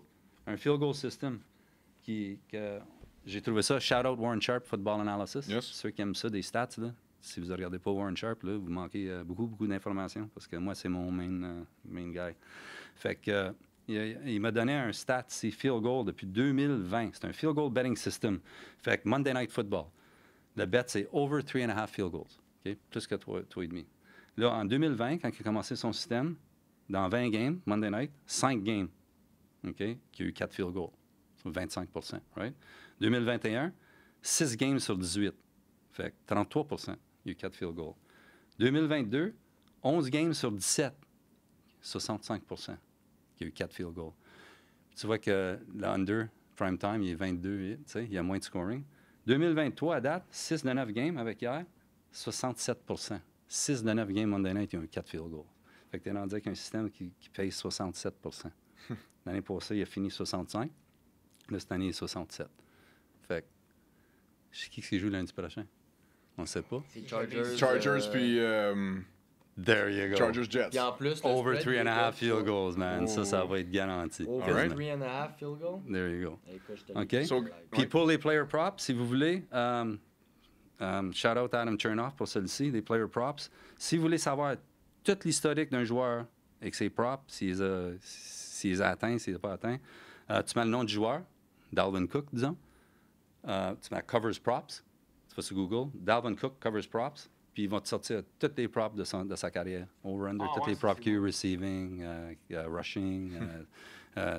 Un field goal system que j'ai trouvé ça. Shout out Warren Sharp, Football Analysis. Ceux qui aiment ça, des stats, là. Si vous ne regardez pas Warren Sharp, là, vous manquez beaucoup d'informations parce que moi, c'est mon main guy. Fait que il m'a donné un stat, c'est field goal depuis 2020. C'est un field goal betting system. Fait que Monday Night Football, le bet, c'est over 3.5 field goals. Okay? Plus que 3,5. Là, en 2020, quand il a commencé son système, dans 20 games, Monday Night, 5 games, okay, qui a eu 4 field goals. C'est 25%. Right? 2021, 6 games sur 18. Fait que 33%. Il y a eu 4 field goals. 2022, 11 games sur 17, 65%. Il y a eu 4 field goals. Tu vois que l'under, prime time, il est 22, il y a moins de scoring. 2023, à date, 6 de 9 games avec hier, 67%. 6 de 9 games Monday Night, il y a eu 4 field goals. Fait que tu es rendu avec un système qui paye 67%. L'année passée, il a fini 65. Là, cette année, il est 67. Fait que, c'est qui joue lundi prochain? On ne sait pas. C'est Chargers. Chargers, puis... There you go. Chargers Jets. Puis en plus, over 3.5 field goals, man. Ça va être garanti. Over 3.5 field goals. There you go. OK. Puis pour les player props, si vous voulez, shout out Adam Chernoff pour celui-ci, les player props. Si vous voulez savoir tout l'historique d'un joueur avec ses props, s'il est atteint, s'il n'est pas atteint, tu mets le nom du joueur, Dalvin Cook, disons. Tu mets covers props. Tu vas sur Google, Dalvin Cook covers props, puis ils vont te sortir toutes les props de sa carrière. Over-under, toutes les props qu'il y a eu, receiving, rushing,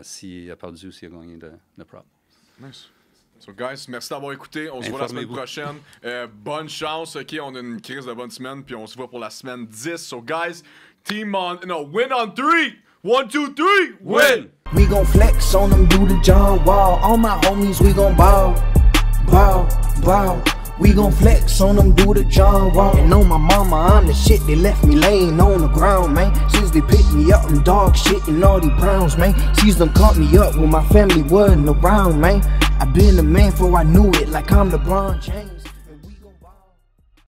s'il a perdu ou s'il a gagné le prop. Nice. So, guys, merci d'avoir écouté. On se voit la semaine prochaine. Bonne chance. OK, on a une crise de bonne semaine, puis on se voit pour la semaine 10. So, guys, win on 3. 1, 2, 3, win! We gon' flex on them, do the John Wall. All my homies, we gon' ball. We gon' flex on them, do the John Wall. And on my mama, I'm the shit. They left me laying on the ground, man. Since they picked me up, them dog shit and all these Browns, man. Sees them caught me up when my family wasn't around, man. I been a man before I knew it, like I'm LeBron James.